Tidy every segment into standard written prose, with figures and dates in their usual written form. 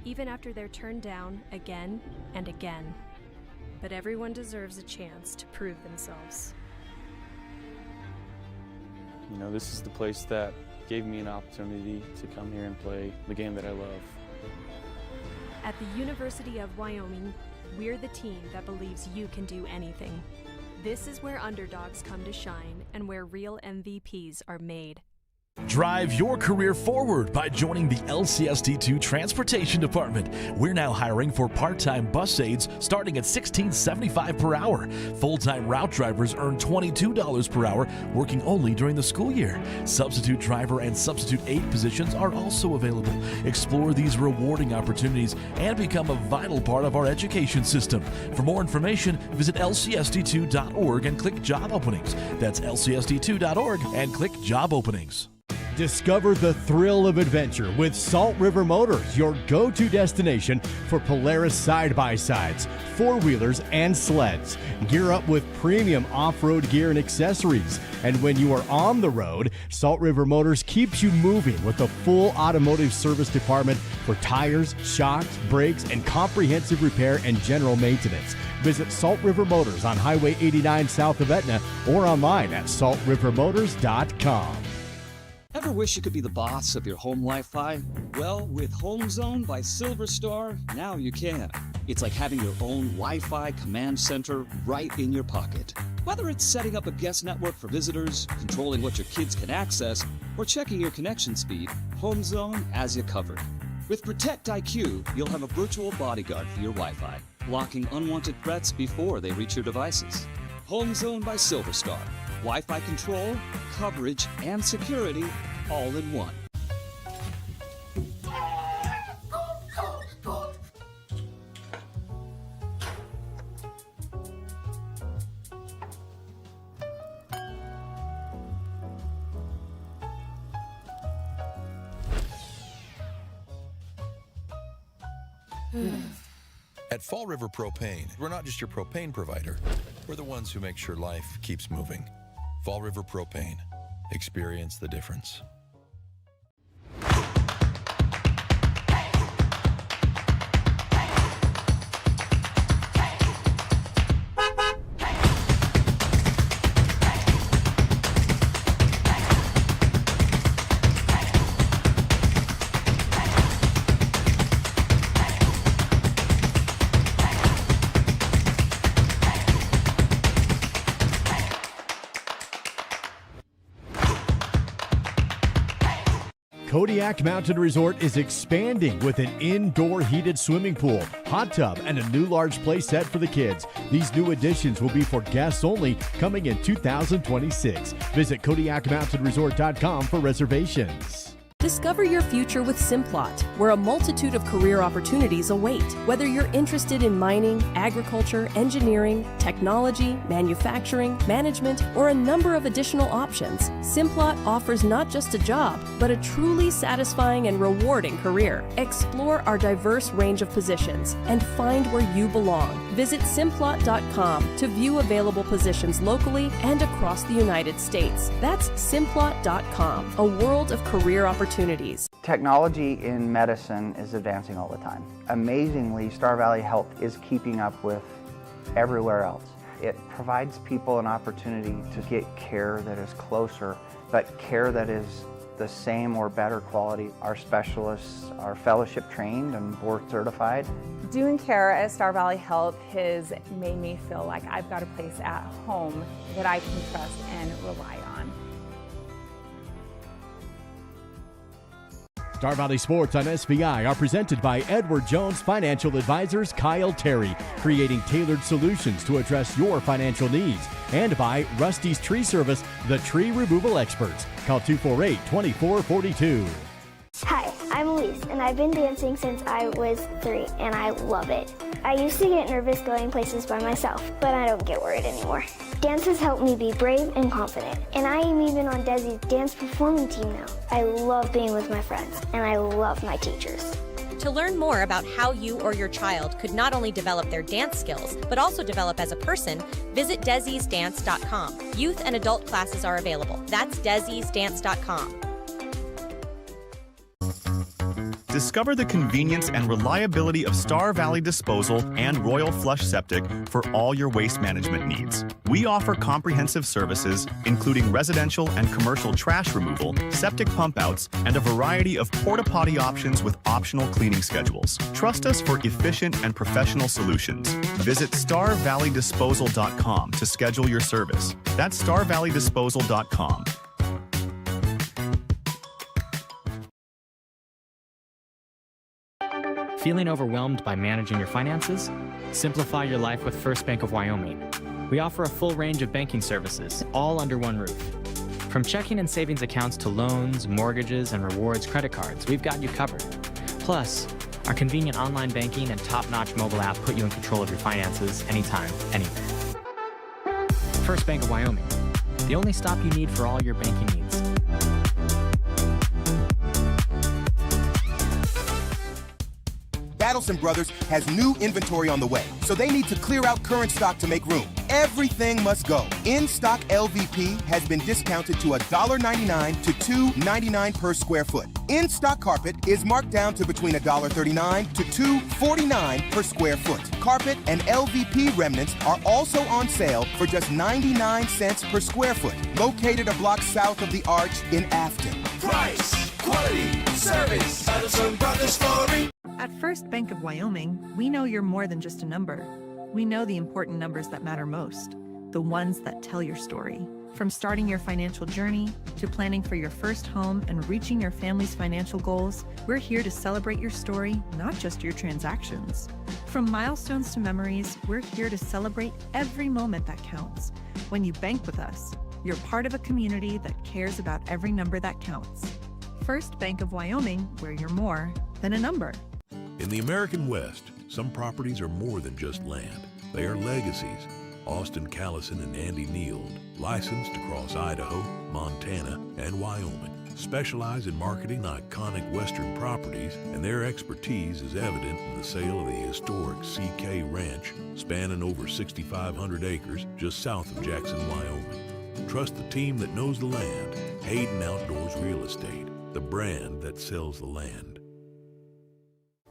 even after they're turned down again and again. But everyone deserves a chance to prove themselves. You know, this is the place that gave me an opportunity to come here and play the game that I love. At the University of Wyoming, we're the team that believes you can do anything. This is where underdogs come to shine and where real MVPs are made. Drive your career forward by joining the LCSD2 Transportation Department. We're now hiring for part-time bus aides starting at $16.75 per hour. Full-time route drivers earn $22 per hour, working only during the school year. Substitute driver and substitute aide positions are also available. Explore these rewarding opportunities and become a vital part of our education system. For more information, visit lcsd2.org and click Job Openings. That's lcsd2.org and click Job Openings. Discover the thrill of adventure with Salt River Motors, your go-to destination for Polaris side-by-sides, four-wheelers, and sleds. Gear up with premium off-road gear and accessories. And when you are on the road, Salt River Motors keeps you moving with a full automotive service department for tires, shocks, brakes, and comprehensive repair and general maintenance. Visit Salt River Motors on Highway 89 south of Etna or online at saltrivermotors.com. Ever wish you could be the boss of your home Wi-Fi? Well, with Home Zone by Silver Star, now you can. It's like having your own Wi-Fi command center right in your pocket. Whether it's setting up a guest network for visitors, controlling what your kids can access, or checking your connection speed, Home Zone has you covered. With Protect IQ, you'll have a virtual bodyguard for your Wi-Fi, blocking unwanted threats before they reach your devices. Home Zone by Silver Star. Wi-Fi control, coverage, and security all in one. At Fall River Propane, we're not just your propane provider. We're the ones who make sure life keeps moving. Fall River Propane. Experience the difference. Kodiak Mountain Resort is expanding with an indoor heated swimming pool, hot tub, and a new large play set for the kids. These new additions will be for guests only, coming in 2026. Visit KodiakMountainResort.com for reservations. Discover your future with Simplot, where a multitude of career opportunities await. Whether you're interested in mining, agriculture, engineering, technology, manufacturing, management, or a number of additional options, Simplot offers not just a job, but a truly satisfying and rewarding career. Explore our diverse range of positions and find where you belong. Visit Simplot.com to view available positions locally and across the United States. That's Simplot.com, a world of career opportunities. Technology in medicine is advancing all the time. Amazingly, Star Valley Health is keeping up with everywhere else. It provides people an opportunity to get care that is closer, but care that is the same or better quality. Our specialists are fellowship trained and board certified. Doing care at Star Valley Health has made me feel like I've got a place at home that I can trust and rely on. Star Valley Sports on SVI are presented by Edward Jones Financial Advisors Kyle Terry, creating tailored solutions to address your financial needs, and by Rusty's Tree Service, the tree removal experts. Call 248-2442. Hi, I'm Elise, and I've been dancing since I was 3, and I love it. I used to get nervous going places by myself, but I don't get worried anymore. Dance has helped me be brave and confident, and I am even on Desi's dance performing team now. I love being with my friends, and I love my teachers. To learn more about how you or your child could not only develop their dance skills, but also develop as a person, visit Desi'sDance.com. Youth and adult classes are available. That's Desi'sDance.com. Discover the convenience and reliability of Star Valley Disposal and Royal Flush Septic for all your waste management needs. We offer comprehensive services, including residential and commercial trash removal, septic pump outs, and a variety of porta potty options with optional cleaning schedules. Trust us for efficient and professional solutions. Visit StarValleyDisposal.com to schedule your service. That's StarValleyDisposal.com. Feeling overwhelmed by managing your finances? Simplify your life with First Bank of Wyoming. We offer a full range of banking services, all under one roof. From checking and savings accounts to loans, mortgages, and rewards credit cards, we've got you covered. Plus, our convenient online banking and top-notch mobile app put you in control of your finances anytime, anywhere. First Bank of Wyoming, the only stop you need for all your banking needs. Battleson Brothers has new inventory on the way, so they need to clear out current stock to make room. Everything must go. In-stock LVP has been discounted to $1.99 to $2.99 per square foot. In-stock carpet is marked down to between $1.39 to $2.49 per square foot. Carpet and LVP remnants are also on sale for just 99 cents per square foot, located a block south of the Arch in Afton. Price, quality, service, Battleson Brothers story. At First Bank of Wyoming, we know you're more than just a number. We know the important numbers that matter most, the ones that tell your story. From starting your financial journey to planning for your first home and reaching your family's financial goals, we're here to celebrate your story, not just your transactions. From milestones to memories, we're here to celebrate every moment that counts. When you bank with us, you're part of a community that cares about every number that counts. First Bank of Wyoming, where you're more than a number. In the American West, some properties are more than just land. They are legacies. Austin Callison and Andy Neild, licensed across Idaho, Montana, and Wyoming, specialize in marketing iconic Western properties, and their expertise is evident in the sale of the historic CK Ranch, spanning over 6,500 acres just south of Jackson, Wyoming. Trust the team that knows the land. Hayden Outdoors Real Estate, the brand that sells the land.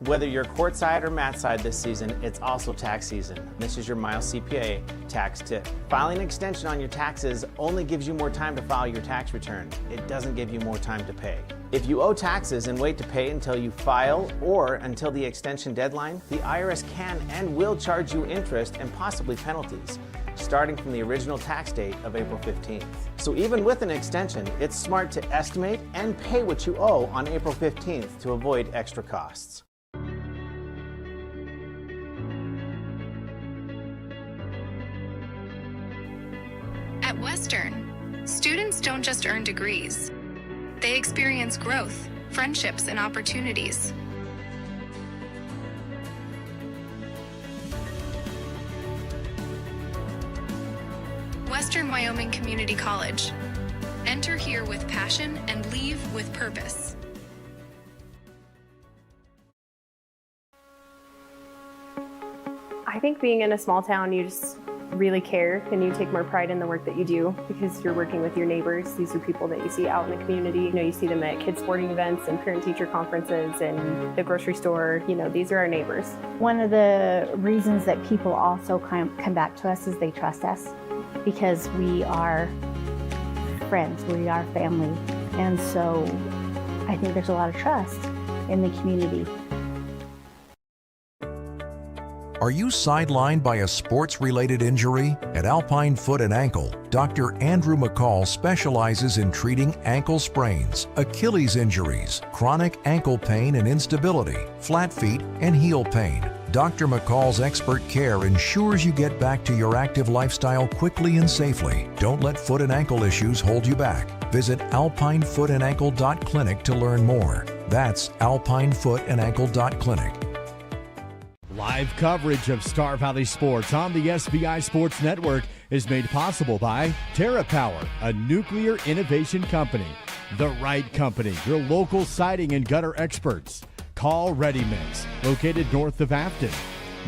Whether you're courtside or mat side this season, it's also tax season. This is your Miles CPA tax tip. Filing an extension on your taxes only gives you more time to file your tax return. It doesn't give you more time to pay. If you owe taxes and wait to pay until you file or until the extension deadline, the IRS can and will charge you interest and possibly penalties, starting from the original tax date of April 15th. So even with an extension, it's smart to estimate and pay what you owe on April 15th to avoid extra costs. At Western, students don't just earn degrees. They experience growth, friendships, and opportunities. Western Wyoming Community College. Enter here with passion and leave with purpose. I think being in a small town, you just really care and you take more pride in the work that you do because you're working with your neighbors. These are people that you see out in the community. You know, you see them at kids' sporting events and parent-teacher conferences and the grocery store. You know, these are our neighbors. One of the reasons that people also come back to us is they trust us because we are friends, we are family. And so I think there's a lot of trust in the community. Are you sidelined by a sports-related injury? At Alpine Foot and Ankle, Dr. Andrew McCall specializes in treating ankle sprains, Achilles injuries, chronic ankle pain and instability, flat feet, and heel pain. Dr. McCall's expert care ensures you get back to your active lifestyle quickly and safely. Don't let foot and ankle issues hold you back. Visit alpinefootandAnkle.clinic to learn more. That's alpinefootandAnkle.clinic. Live coverage of Star Valley Sports on the SBI Sports Network is made possible by TerraPower, a nuclear innovation company. The Right Company, your local siding and gutter experts. Call Ready Mix, located north of Afton.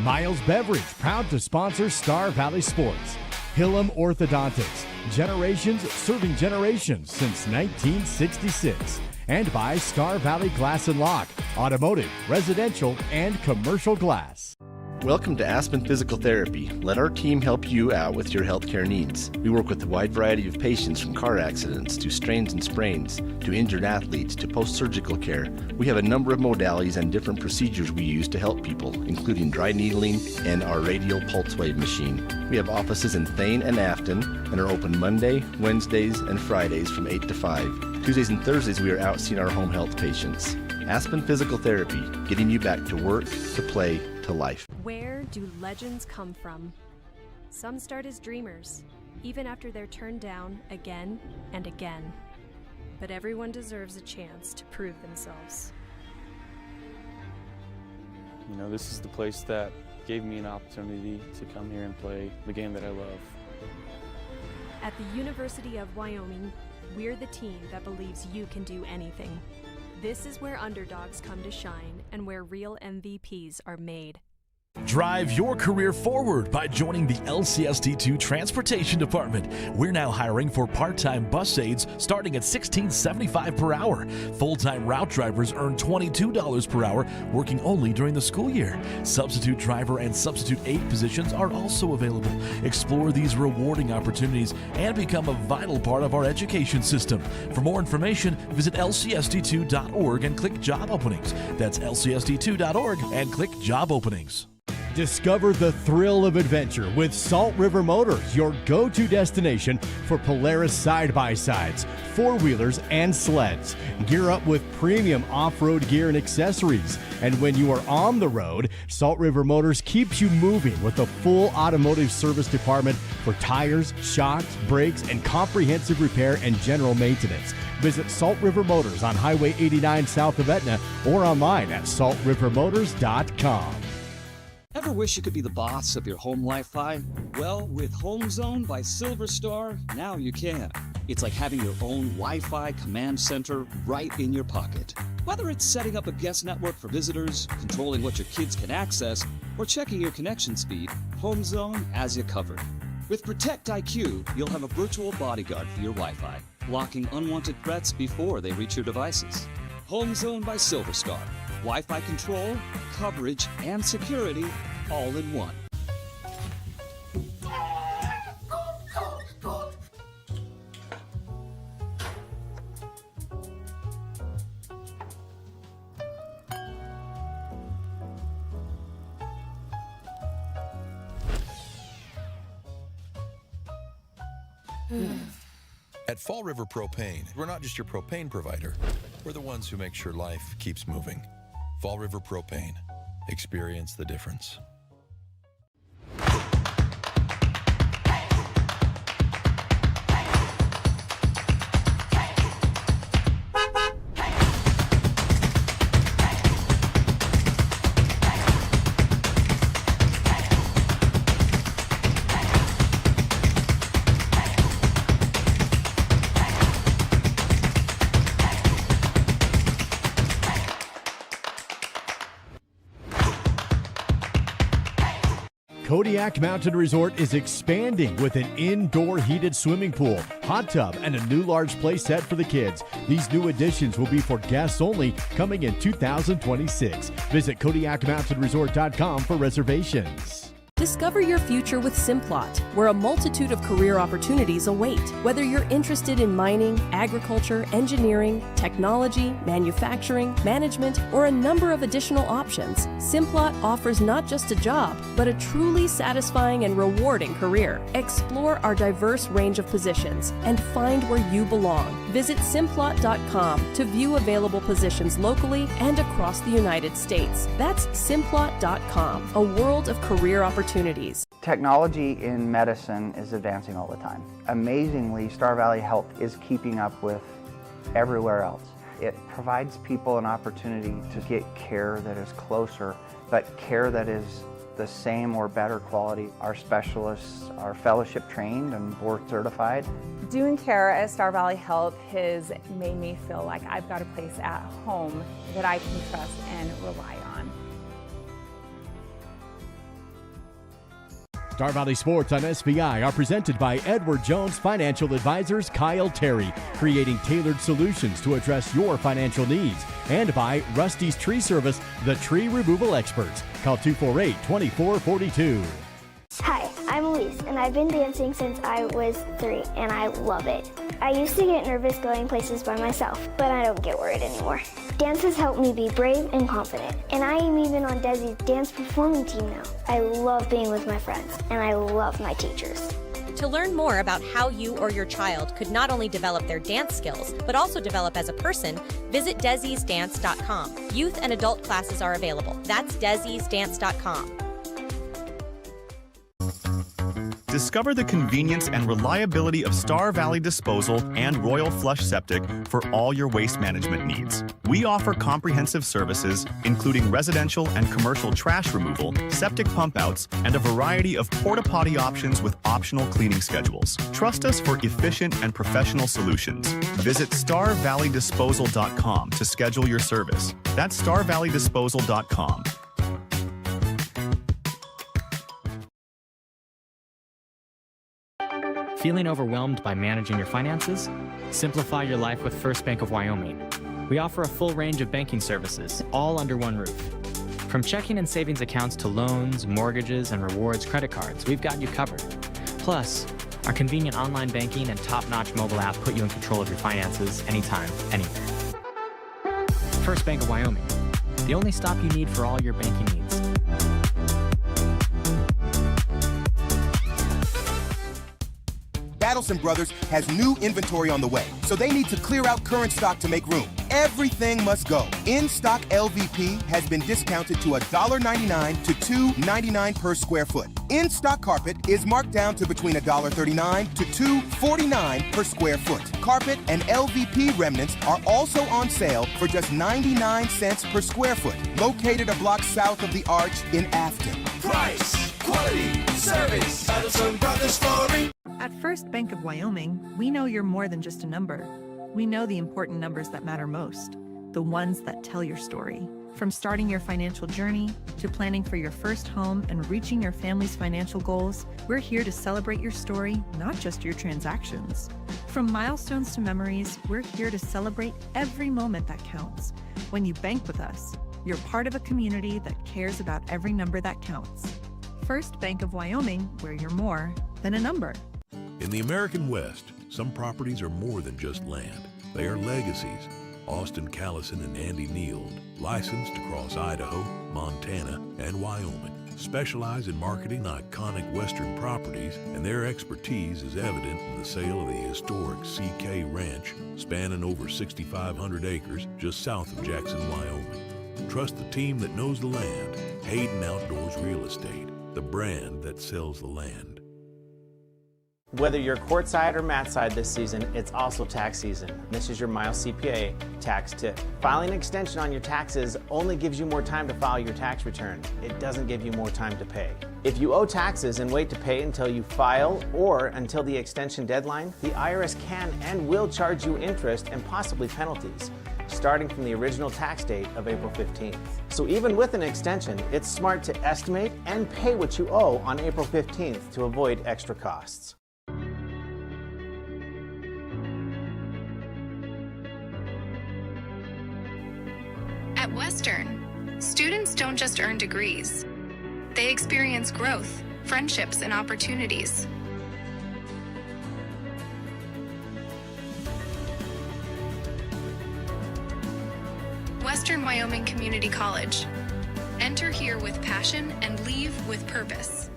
Miles Beverage, proud to sponsor Star Valley Sports. Hillam Orthodontics, generations serving generations since 1966. and by Star Valley Glass and Lock, automotive, residential, and commercial glass. Welcome to Aspen Physical Therapy. Let our team help you out with your healthcare needs. We work with a wide variety of patients, from car accidents to strains and sprains to injured athletes to post-surgical care. We have a number of modalities and different procedures we use to help people, including dry needling and our radial pulse wave machine. We have offices in Thane and Afton and are open Monday, Wednesdays, and Fridays from 8 to 5. Tuesdays and Thursdays we are out seeing our home health patients. Aspen Physical Therapy, getting you back to work, to play, to life. Where do legends come from? Some start as dreamers, even after they're turned down again and again. But everyone deserves a chance to prove themselves. You know, this is the place that gave me an opportunity to come here and play the game that I love. At the University of Wyoming, we're the team that believes you can do anything. This is where underdogs come to shine and where real MVPs are made. Drive your career forward by joining the LCSD2 Transportation Department. We're now hiring for part-time bus aides starting at $16.75 per hour. Full-time route drivers earn $22 per hour, working only during the school year. Substitute driver and substitute aide positions are also available. Explore these rewarding opportunities and become a vital part of our education system. For more information, visit lcsd2.org and click Job Openings. That's lcsd2.org and click Job Openings. Discover the thrill of adventure with Salt River Motors, your go-to destination for Polaris side-by-sides, four-wheelers, and sleds. Gear up with premium off-road gear and accessories. And when you are on the road, Salt River Motors keeps you moving with a full automotive service department for tires, shocks, brakes, and comprehensive repair and general maintenance. Visit Salt River Motors on Highway 89 south of Etna or online at saltrivermotors.com. Ever wish you could be the boss of your home Wi-Fi? Well, with Home Zone by Silver Star, now you can. It's like having your own Wi-Fi command center right in your pocket. Whether it's setting up a guest network for visitors, controlling what your kids can access, or checking your connection speed, Home Zone has you covered. With Protect IQ, you'll have a virtual bodyguard for your Wi-Fi, blocking unwanted threats before they reach your devices. Home Zone by Silver Star. Wi-Fi control, coverage, and security all in one. At Fall River Propane, we're not just your propane provider. We're the ones who make sure life keeps moving. Fall River Propane. Experience the difference. Kodiak Mountain Resort is expanding with an indoor heated swimming pool, hot tub, and a new large play set for the kids. These new additions will be for guests only, coming in 2026. Visit KodiakMountainResort.com for reservations. Discover your future with Simplot, where a multitude of career opportunities await. Whether you're interested in mining, agriculture, engineering, technology, manufacturing, management, or a number of additional options, Simplot offers not just a job, but a truly satisfying and rewarding career. Explore our diverse range of positions and find where you belong. Visit Simplot.com to view available positions locally and across the United States. That's Simplot.com, a world of career opportunities. Technology in medicine is advancing all the time. Amazingly, Star Valley Health is keeping up with everywhere else. It provides people an opportunity to get care that is closer, but care that is the same or better quality. Our specialists are fellowship trained and board certified. Doing care at Star Valley Health has made me feel like I've got a place at home that I can trust and rely on. Star Valley Sports on SVI are presented by Edward Jones Financial Advisors Kyle Terry, creating tailored solutions to address your financial needs. And by Rusty's Tree Service, the tree removal experts. Call 248-2442. Hi, I'm Elise, and I've been dancing since I was 3, and I love it. I used to get nervous going places by myself, but I don't get worried anymore. Dance has helped me be brave and confident, and I am even on Desi's dance performing team now. I love being with my friends, and I love my teachers. To learn more about how you or your child could not only develop their dance skills, but also develop as a person, visit Desi'sDance.com. Youth and adult classes are available. That's Desi'sDance.com. Discover the convenience and reliability of Star Valley Disposal and Royal Flush Septic for all your waste management needs. We offer comprehensive services, including residential and commercial trash removal, septic pump outs, and a variety of porta-potty options with optional cleaning schedules. Trust us for efficient and professional solutions. Visit StarValleyDisposal.com to schedule your service. That's StarValleyDisposal.com. Feeling overwhelmed by managing your finances? Simplify your life with First Bank of Wyoming. We offer a full range of banking services, all under one roof. From checking and savings accounts to loans, mortgages, and rewards credit cards, we've got you covered. Plus, our convenient online banking and top-notch mobile app put you in control of your finances anytime, anywhere. First Bank of Wyoming, the only stop you need for all your banking needs. Battleson Brothers has new inventory on the way, so they need to clear out current stock to make room. Everything must go. In-stock LVP has been discounted to $1.99 to $2.99 per square foot. In-stock carpet is marked down to between $1.39 to $2.49 per square foot. Carpet and LVP remnants are also on sale for just 99 cents per square foot, located a block south of the Arch in Afton. Price, quality, service. Battleson Brothers Flooring. At First Bank of Wyoming, we know you're more than just a number. We know the important numbers that matter most, the ones that tell your story. From starting your financial journey to planning for your first home and reaching your family's financial goals, we're here to celebrate your story, not just your transactions. From milestones to memories, we're here to celebrate every moment that counts. When you bank with us, you're part of a community that cares about every number that counts. First Bank of Wyoming, where you're more than a number. In the American West, some properties are more than just land. They are legacies. Austin Callison and Andy Neild, licensed across Idaho, Montana, and Wyoming, specialize in marketing iconic Western properties, and their expertise is evident in the sale of the historic CK Ranch, spanning over 6,500 acres just south of Jackson, Wyoming. Trust the team that knows the land. Hayden Outdoors Real Estate, the brand that sells the land. Whether you're courtside or matside this season, it's also tax season. This is your Miles CPA tax tip. Filing an extension on your taxes only gives you more time to file your tax return. It doesn't give you more time to pay. If you owe taxes and wait to pay until you file or until the extension deadline, the IRS can and will charge you interest and possibly penalties, starting from the original tax date of April 15th. So even with an extension, it's smart to estimate and pay what you owe on April 15th to avoid extra costs. At Western, students don't just earn degrees. They experience growth, friendships, and opportunities. Western Wyoming Community College. Enter here with passion and leave with purpose.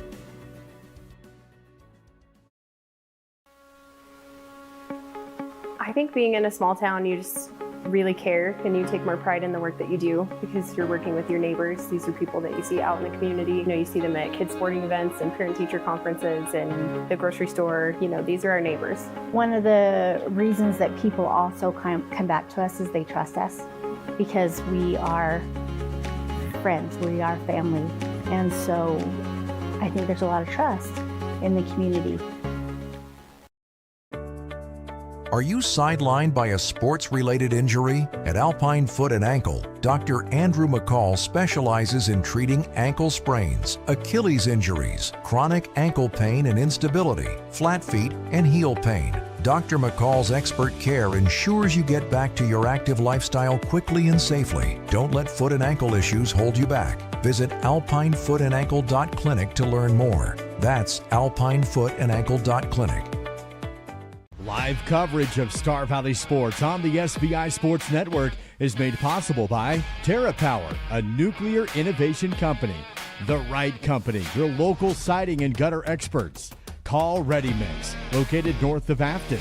I think being in a small town, you just really care and you take more pride in the work that you do because you're working with your neighbors. These are people that you see out in the community. You know, you see them at kids sporting events and parent-teacher conferences and the grocery store. You know, these are our neighbors. One of the reasons that people also come back to us is they trust us because we are friends, we are family. And so I think there's a lot of trust in the community. Are you sidelined by a sports-related injury? At Alpine Foot and Ankle, Dr. Andrew McCall specializes in treating ankle sprains, Achilles injuries, chronic ankle pain and instability, flat feet, and heel pain. Dr. McCall's expert care ensures you get back to your active lifestyle quickly and safely. Don't let foot and ankle issues hold you back. Visit alpinefoothandankle.clinic to learn more. That's alpinefoothandankle.clinic. Live coverage of Star Valley Sports on the SVI Sports Network is made possible by TerraPower, a nuclear innovation company. The Right Company, your local siding and gutter experts. Call Ready Mix, located north of Afton.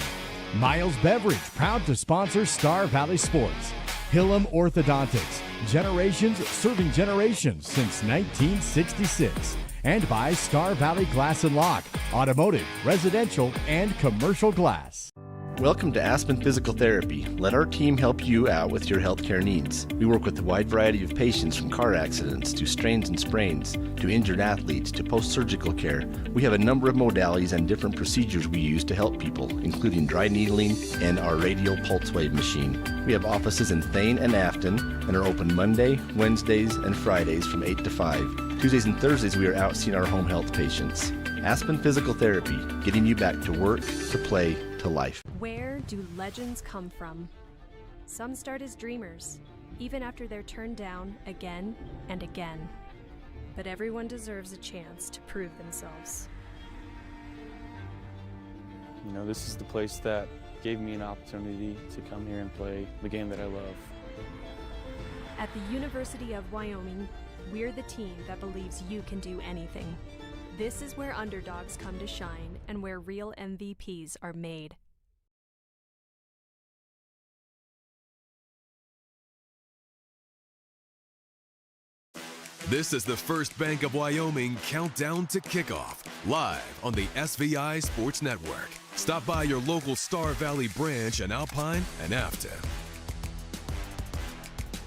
Miles Beverage, proud to sponsor Star Valley Sports. Hillam Orthodontics, generations serving generations since 1966. And by Star Valley Glass and Lock, automotive, residential, and commercial glass. Welcome to Aspen Physical Therapy. Let our team help you out with your healthcare needs. We work with a wide variety of patients, from car accidents to strains and sprains to injured athletes to post-surgical care. We have a number of modalities and different procedures we use to help people, including dry needling and our radial pulse wave machine. We have offices in Thane and Afton and are open Monday, Wednesdays, and Fridays from 8 to 5. Tuesdays and Thursdays we are out seeing our home health patients. Aspen Physical Therapy, getting you back to work, to play, to life. Where do legends come from? Some start as dreamers, even after they're turned down again and again. But everyone deserves a chance to prove themselves. You know, this is the place that gave me an opportunity to come here and play the game that I love. At the University of Wyoming, we're the team that believes you can do anything. This is where underdogs come to shine and where real MVPs are made. This is the First Bank of Wyoming countdown to kickoff, live on the SVI Sports Network. Stop by your local Star Valley branch in Alpine and Afton.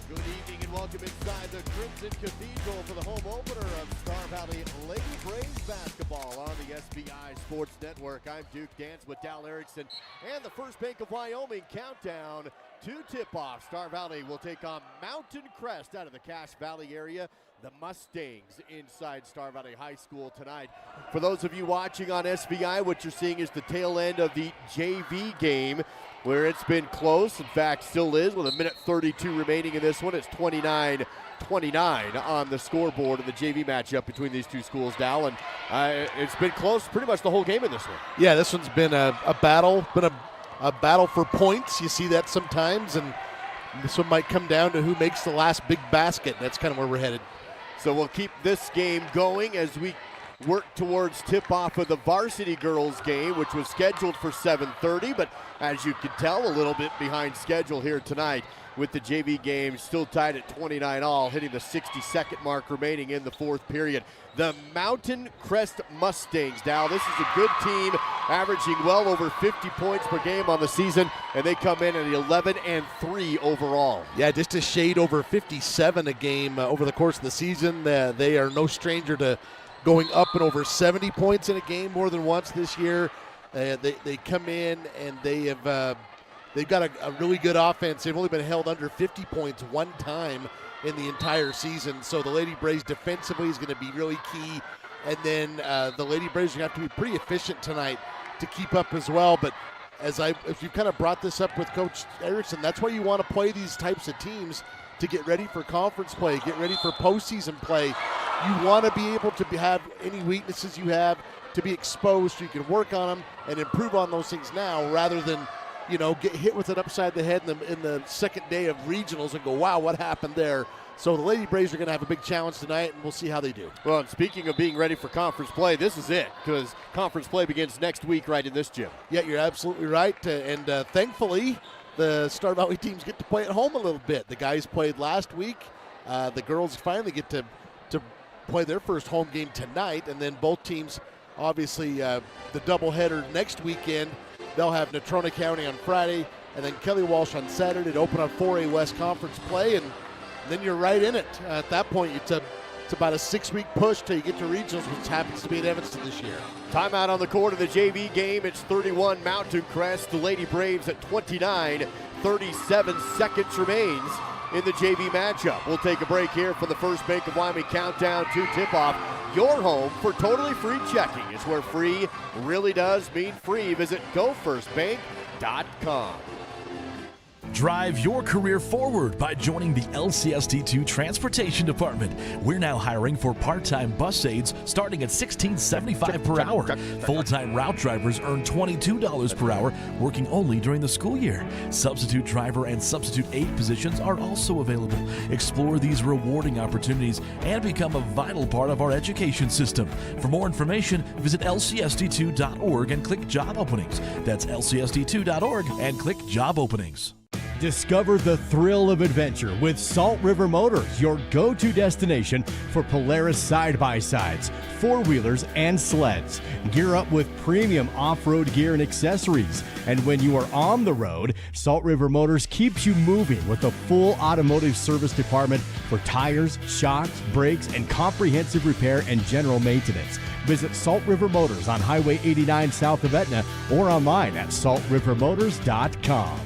Good evening and welcome inside the Crimson Cathedral for the home opener of Star Valley Lady Braves basketball on the SVI Sports Network. I'm Duke Dance with Dal Erickson and the First Bank of Wyoming countdown to tip-off. Star Valley will take on Mountain Crest out of the Cache Valley area. The Mustangs inside Star Valley High School tonight. For those of you watching on SVI, what you're seeing is the tail end of the JV game, where it's been close. In fact, still is, with 1:32 remaining in this one. It's 29-29 on the scoreboard in the JV matchup between these two schools, Dal. And it's been close pretty much the whole game in this one. Yeah, this one's been a battle, a battle for points. You see that sometimes, and this one might come down to who makes the last big basket. That's kind of where we're headed. So we'll keep this game going as we work towards tip-off of the varsity girls game, which was scheduled for 7:30, but as you can tell, a little bit behind schedule here tonight, with the JV game still tied at 29 all, hitting the 60-second mark remaining in the fourth period. The Mountain Crest Mustangs, Dal, this is a good team, averaging well over 50 points per game on the season, and they come in at 11-3 overall. Yeah, just a shade over 57 a game over the course of the season. They are no stranger to going up and over 70 points in a game more than once this year. They come in and they've got a really good offense. They've only been held under 50 points one time in the entire season. So the Lady Braves defensively is going to be really key. And then the Lady Braves are going to have to be pretty efficient tonight to keep up as well. But as you kind of brought this up with Coach Erickson, that's why you want to play these types of teams, to get ready for conference play, get ready for postseason play. You want to be able to have any weaknesses you have to be exposed so you can work on them and improve on those things now, rather than, you know, get hit with it upside the head in the second day of regionals and go, wow, what happened there? So the Lady Braves are going to have a big challenge tonight, and we'll see how they do. Well, and speaking of being ready for conference play, this is it, because conference play begins next week right in this gym. Yeah, you're absolutely right, and thankfully the Star Valley teams get to play at home a little bit. The guys played last week. The girls finally get to play their first home game tonight, and then both teams, obviously, the doubleheader next weekend. They'll have Natrona County on Friday, and then Kelly Walsh on Saturday to open up 4A West Conference play, and then you're right in it. At that point, it's It's about a 6-week push till you get to regionals, which happens to be at Evanston this year. Timeout on the court of the JV game. It's 31 Mountain Crest. The Lady Braves at 29. 37 seconds remains in the JV matchup. We'll take a break here for the First Bank of Wyoming countdown to tip-off. Your home for totally free checking is where free really does mean free. Visit gofirstbank.com. Drive your career forward by joining the LCSD2 Transportation Department. We're now hiring for part-time bus aides starting at $16.75 per hour. Full-time route drivers earn $22 per hour, working only during the school year. Substitute driver and substitute aide positions are also available. Explore these rewarding opportunities and become a vital part of our education system. For more information, visit lcsd2.org and click job openings. That's lcsd2.org and click job openings. Discover the thrill of adventure with Salt River Motors, your go-to destination for Polaris side-by-sides, four-wheelers, and sleds. Gear up with premium off-road gear and accessories. And when you are on the road, Salt River Motors keeps you moving with a full automotive service department for tires, shocks, brakes, and comprehensive repair and general maintenance. Visit Salt River Motors on Highway 89 south of Etna or online at saltrivermotors.com.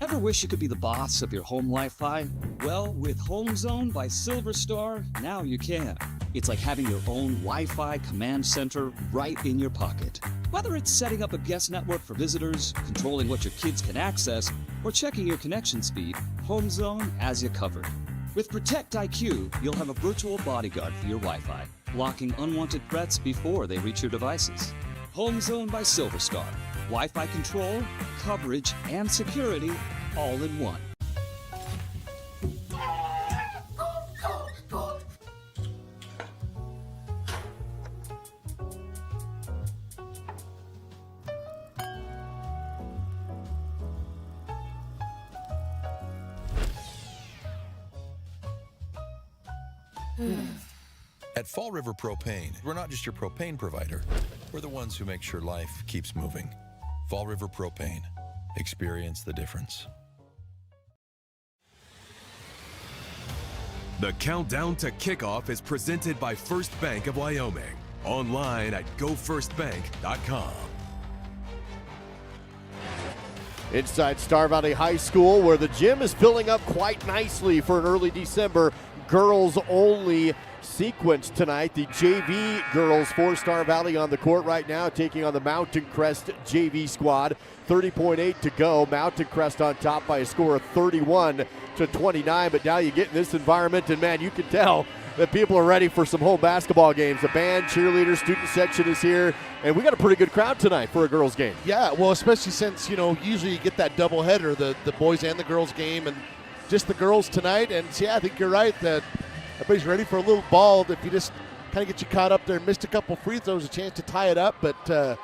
Ever wish you could be the boss of your home Wi-Fi? Well, with Home Zone by Silver Star, now you can. It's like having your own Wi-Fi command center right in your pocket. Whether it's setting up a guest network for visitors, controlling what your kids can access, or checking your connection speed, Home Zone has you covered. With Protect IQ, you'll have a virtual bodyguard for your Wi-Fi, blocking unwanted threats before they reach your devices. Home Zone by Silver Star. Wi-Fi control, coverage, and security all in one. At Fall River Propane, we're not just your propane provider. We're the ones who make sure life keeps moving. Fall River Propane. Experience the difference. The countdown to kickoff is presented by First Bank of Wyoming. Online at gofirstbank.com. Inside Star Valley High School, where the gym is filling up quite nicely for an early December girls-only sequence tonight. The JV girls for Star Valley on the court right now, taking on the Mountain Crest JV squad. 30.8 to go. Mountain Crest on top by a score of 31-29. But now you get in this environment, and man, you can tell that people are ready for some home basketball games. The band, cheerleader, student section is here, and we got a pretty good crowd tonight for a girls game. Yeah, well, especially since, usually you get that doubleheader, the boys and the girls game, and just the girls tonight. And yeah, I think you're right that everybody's ready for a little ball. If you just kind of get you caught up there and missed a couple free throws, a chance to tie it up. But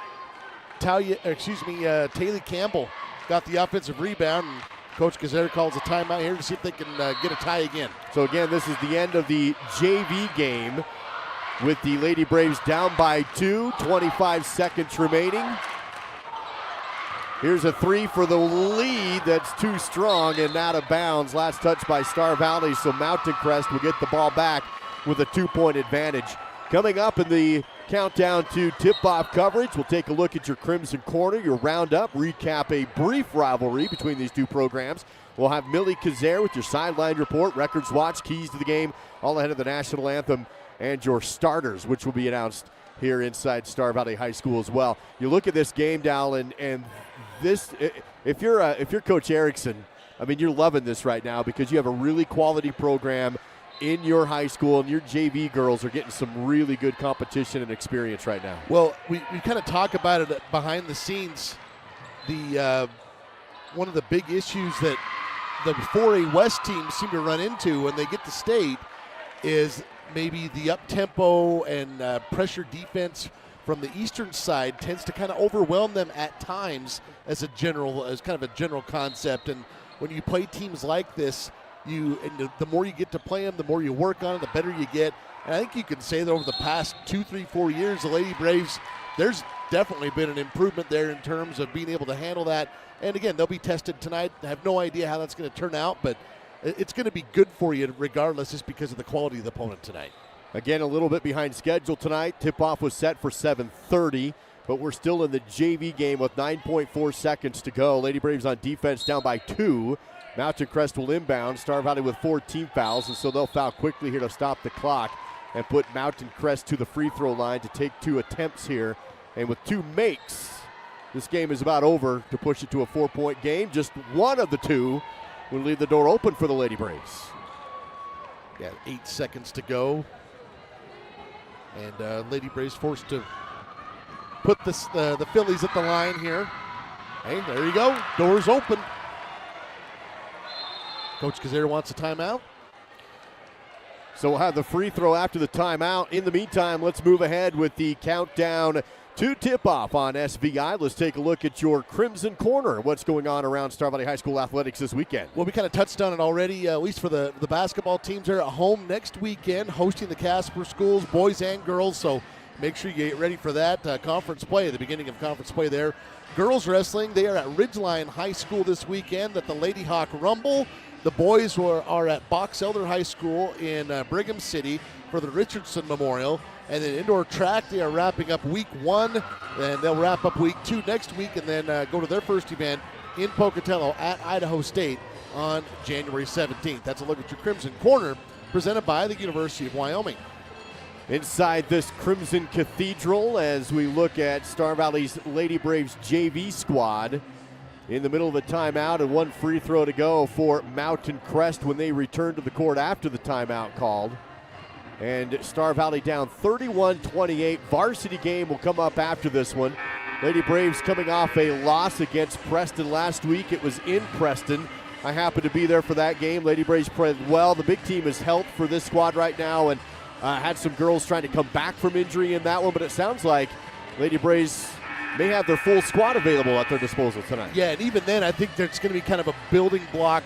Taylor Campbell got the offensive rebound, and Coach Gazera calls a timeout here to see if they can get a tie again. So again, this is the end of the JV game with the Lady Braves down by 2, 25 seconds remaining. Here's a three for the lead that's too strong and out of bounds. Last touch by Star Valley, so Mountain Crest will get the ball back with a 2-point advantage. Coming up in the countdown to tip-off coverage, we'll take a look at your Crimson Corner, your roundup, recap a brief rivalry between these two programs. We'll have Millie Kazare with your sideline report, records watch, keys to the game, all ahead of the national anthem, and your starters, which will be announced here inside Star Valley High School as well. You look at this game, Dal, and this, if you're Coach Erickson, I mean, you're loving this right now because you have a really quality program in your high school, and your JV girls are getting some really good competition and experience right now. Well, we kind of talk about it behind the scenes. The one of the big issues that the 4A West teams seem to run into when they get to state is maybe the up-tempo and pressure defense from the eastern side tends to kind of overwhelm them at times as kind of a general concept. And when you play teams like this, the more you get to play them, the more you work on it, the better you get. And I think you can say that over the past 2, 3, 4 years, the Lady Braves, there's definitely been an improvement there in terms of being able to handle that. And again, they'll be tested tonight. I have no idea how that's going to turn out, but it's going to be good for you regardless, just because of the quality of the opponent tonight. Again, a little bit behind schedule tonight. Tip-off was set for 7:30, but we're still in the JV game with 9.4 seconds to go. Lady Braves on defense down by 2. Mountain Crest will inbound. Star Valley with 4 team fouls, and so they'll foul quickly here to stop the clock and put Mountain Crest to the free throw line to take 2 attempts here. And with 2 makes, this game is about over to push it to a 4-point game. Just one of the 2 will leave the door open for the Lady Braves. Yeah, 8 seconds to go. And Lady Braves forced to put the Phillies at the line here. Hey, there you go. Doors open. Coach Kazera wants a timeout. So we'll have the free throw after the timeout. In the meantime, let's move ahead with the countdown to tip-off on SVI. Let's take a look at your Crimson Corner. What's going on around Star Valley High School athletics this weekend? Well, we kind of touched on it already, at least for the basketball teams. Are at home next weekend, hosting the Casper schools, boys and girls. So make sure you get ready for that conference play, the beginning of conference play there. Girls wrestling, they are at Ridgeline High School this weekend at the Lady Hawk Rumble. The boys are at Box Elder High School in Brigham City for the Richardson Memorial. And then indoor track, they are wrapping up week 1, and they'll wrap up week 2 next week, and then go to their first event in Pocatello at Idaho State on January 17th. That's a look at your Crimson Corner, presented by the University of Wyoming. Inside this Crimson Cathedral, as we look at Star Valley's Lady Braves JV squad, in the middle of a timeout and 1 free throw to go for Mountain Crest when they return to the court after the timeout called. And Star Valley down 31-28. Varsity game will come up after this one. Lady Braves coming off a loss against Preston last week. It was in Preston. I happened to be there for that game. Lady Braves played well. The big team is health for this squad right now, and had some girls trying to come back from injury in that one, but it sounds like Lady Braves may have their full squad available at their disposal tonight. Yeah, and even then, I think there's going to be kind of a building block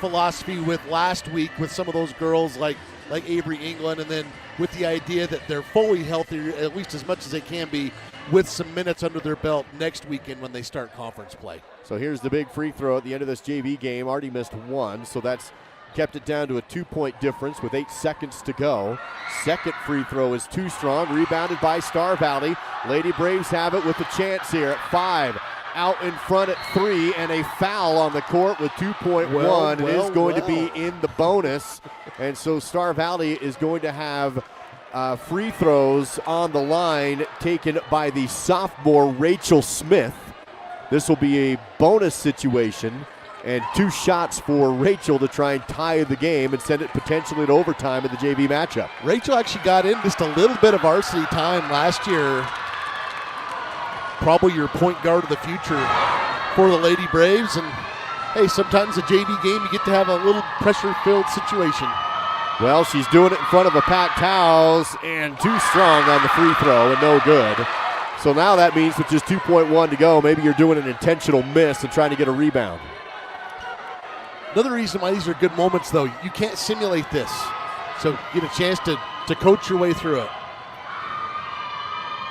philosophy with last week with some of those girls like Avery England, and then with the idea that they're fully healthy, at least as much as they can be, with some minutes under their belt next weekend when they start conference play. So here's the big free throw at the end of this JV game. Already missed 1, so that's kept it down to a 2-point difference with 8 seconds to go. Second free throw is too strong, rebounded by Star Valley. Lady Braves have it with a chance here at 5. Out in front at 3, and a foul on the court with 2.1. It is going to be in the bonus, and so Star Valley is going to have free throws on the line taken by the sophomore Rachel Smith. This will be a bonus situation, and 2 shots for Rachel to try and tie the game and send it potentially to overtime in the JV matchup. Rachel actually got in just a little bit of varsity time last year. Probably your point guard of the future for the Lady Braves. And, hey, sometimes a JV game, you get to have a little pressure-filled situation. Well, she's doing it in front of a packed house, and too strong on the free throw and no good. So now that means with just 2.1 to go, maybe you're doing an intentional miss and trying to get a rebound. Another reason why these are good moments, though, you can't simulate this. So you get a chance to coach your way through it.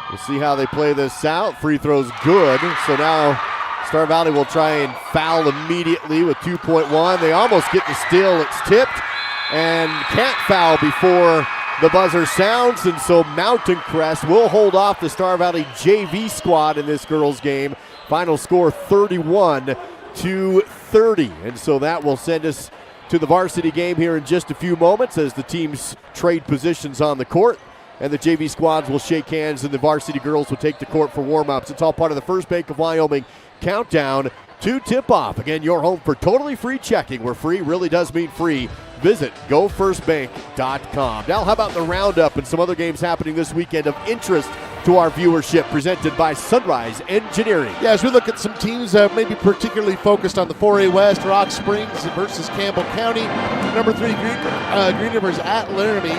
We'll see how they play this out. Free throw's good. So now Star Valley will try and foul immediately with 2.1. They almost get the steal. It's tipped and can't foul before the buzzer sounds. And so Mountain Crest will hold off the Star Valley JV squad in this girls game. Final score 31-30. And so that will send us to the varsity game here in just a few moments as the teams trade positions on the court. And the JV squads will shake hands, and the varsity girls will take the court for warm-ups. It's all part of the First Bank of Wyoming countdown to tip-off. Again, your home for totally free checking, where free really does mean free. Visit gofirstbank.com. Now, how about the roundup and some other games happening this weekend of interest to our viewership, presented by Sunrise Engineering? Yeah, as we look at some teams maybe particularly focused on the 4A West, Rock Springs versus Campbell County. Number 3, Green River's at Laramie.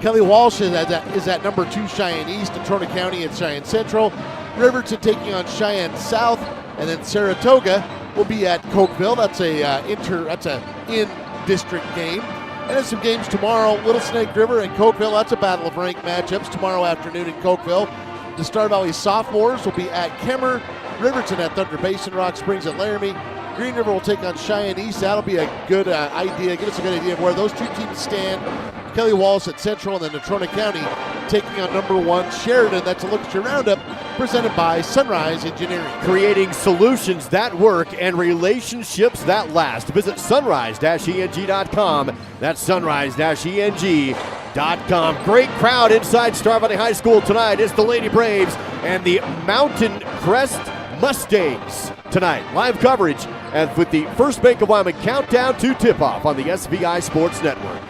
Kelly Walsh is at number 2, Cheyenne East, Natrona County and Cheyenne Central. Riverton taking on Cheyenne South, and then Saratoga will be at Cokeville. That's a in-district game. And then some games tomorrow, Little Snake River and Cokeville. That's a battle of ranked matchups tomorrow afternoon in Cokeville. The Star Valley sophomores will be at Kemmer, Riverton at Thunder Basin, Rock Springs at Laramie, Green River will take on Cheyenne East. That'll be a good idea. Give us a good idea of where those two teams stand. Kelly Wallace at Central, and then Natrona County taking on number 1 Sheridan. That's a look at your roundup presented by Sunrise Engineering. Creating solutions that work and relationships that last. Visit sunrise-eng.com. That's sunrise-eng.com. Great crowd inside Star Valley High School tonight. It's the Lady Braves and the Mountain Crest Mustangs tonight. Live coverage and with the First Bank of Wyoming countdown to tip-off on the SVI Sports Network.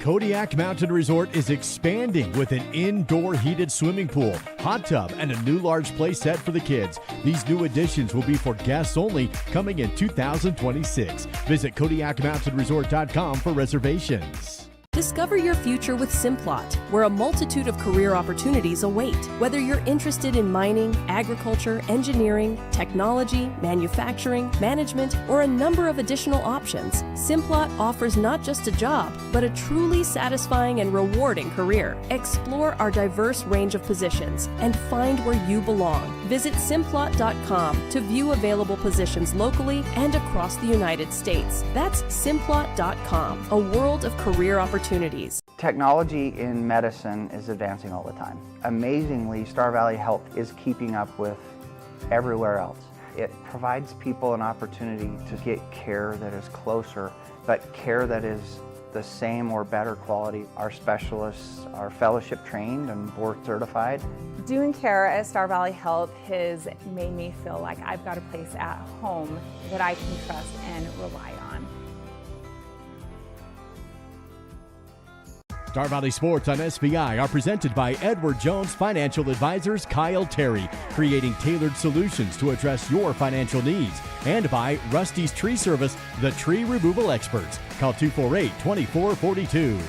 Kodiak Mountain Resort is expanding with an indoor heated swimming pool, hot tub, and a new large play set for the kids. These new additions will be for guests only, coming in 2026. Visit KodiakMountainResort.com for reservations. Discover your future with Simplot, where a multitude of career opportunities await. Whether you're interested in mining, agriculture, engineering, technology, manufacturing, management, or a number of additional options, Simplot offers not just a job, but a truly satisfying and rewarding career. Explore our diverse range of positions and find where you belong. Visit Simplot.com to view available positions locally and across the United States. That's Simplot.com, a world of career opportunities. Technology in medicine is advancing all the time. Amazingly, Star Valley Health is keeping up with everywhere else. It provides people an opportunity to get care that is closer, but care that is the same or better quality. Our specialists are fellowship trained and board certified. Doing care at Star Valley Health has made me feel like I've got a place at home that I can trust and rely on. Star Valley Sports on SVI are presented by Edward Jones Financial Advisors Kyle Terry, creating tailored solutions to address your financial needs, and by Rusty's Tree Service, the tree removal experts. Call 248-2442.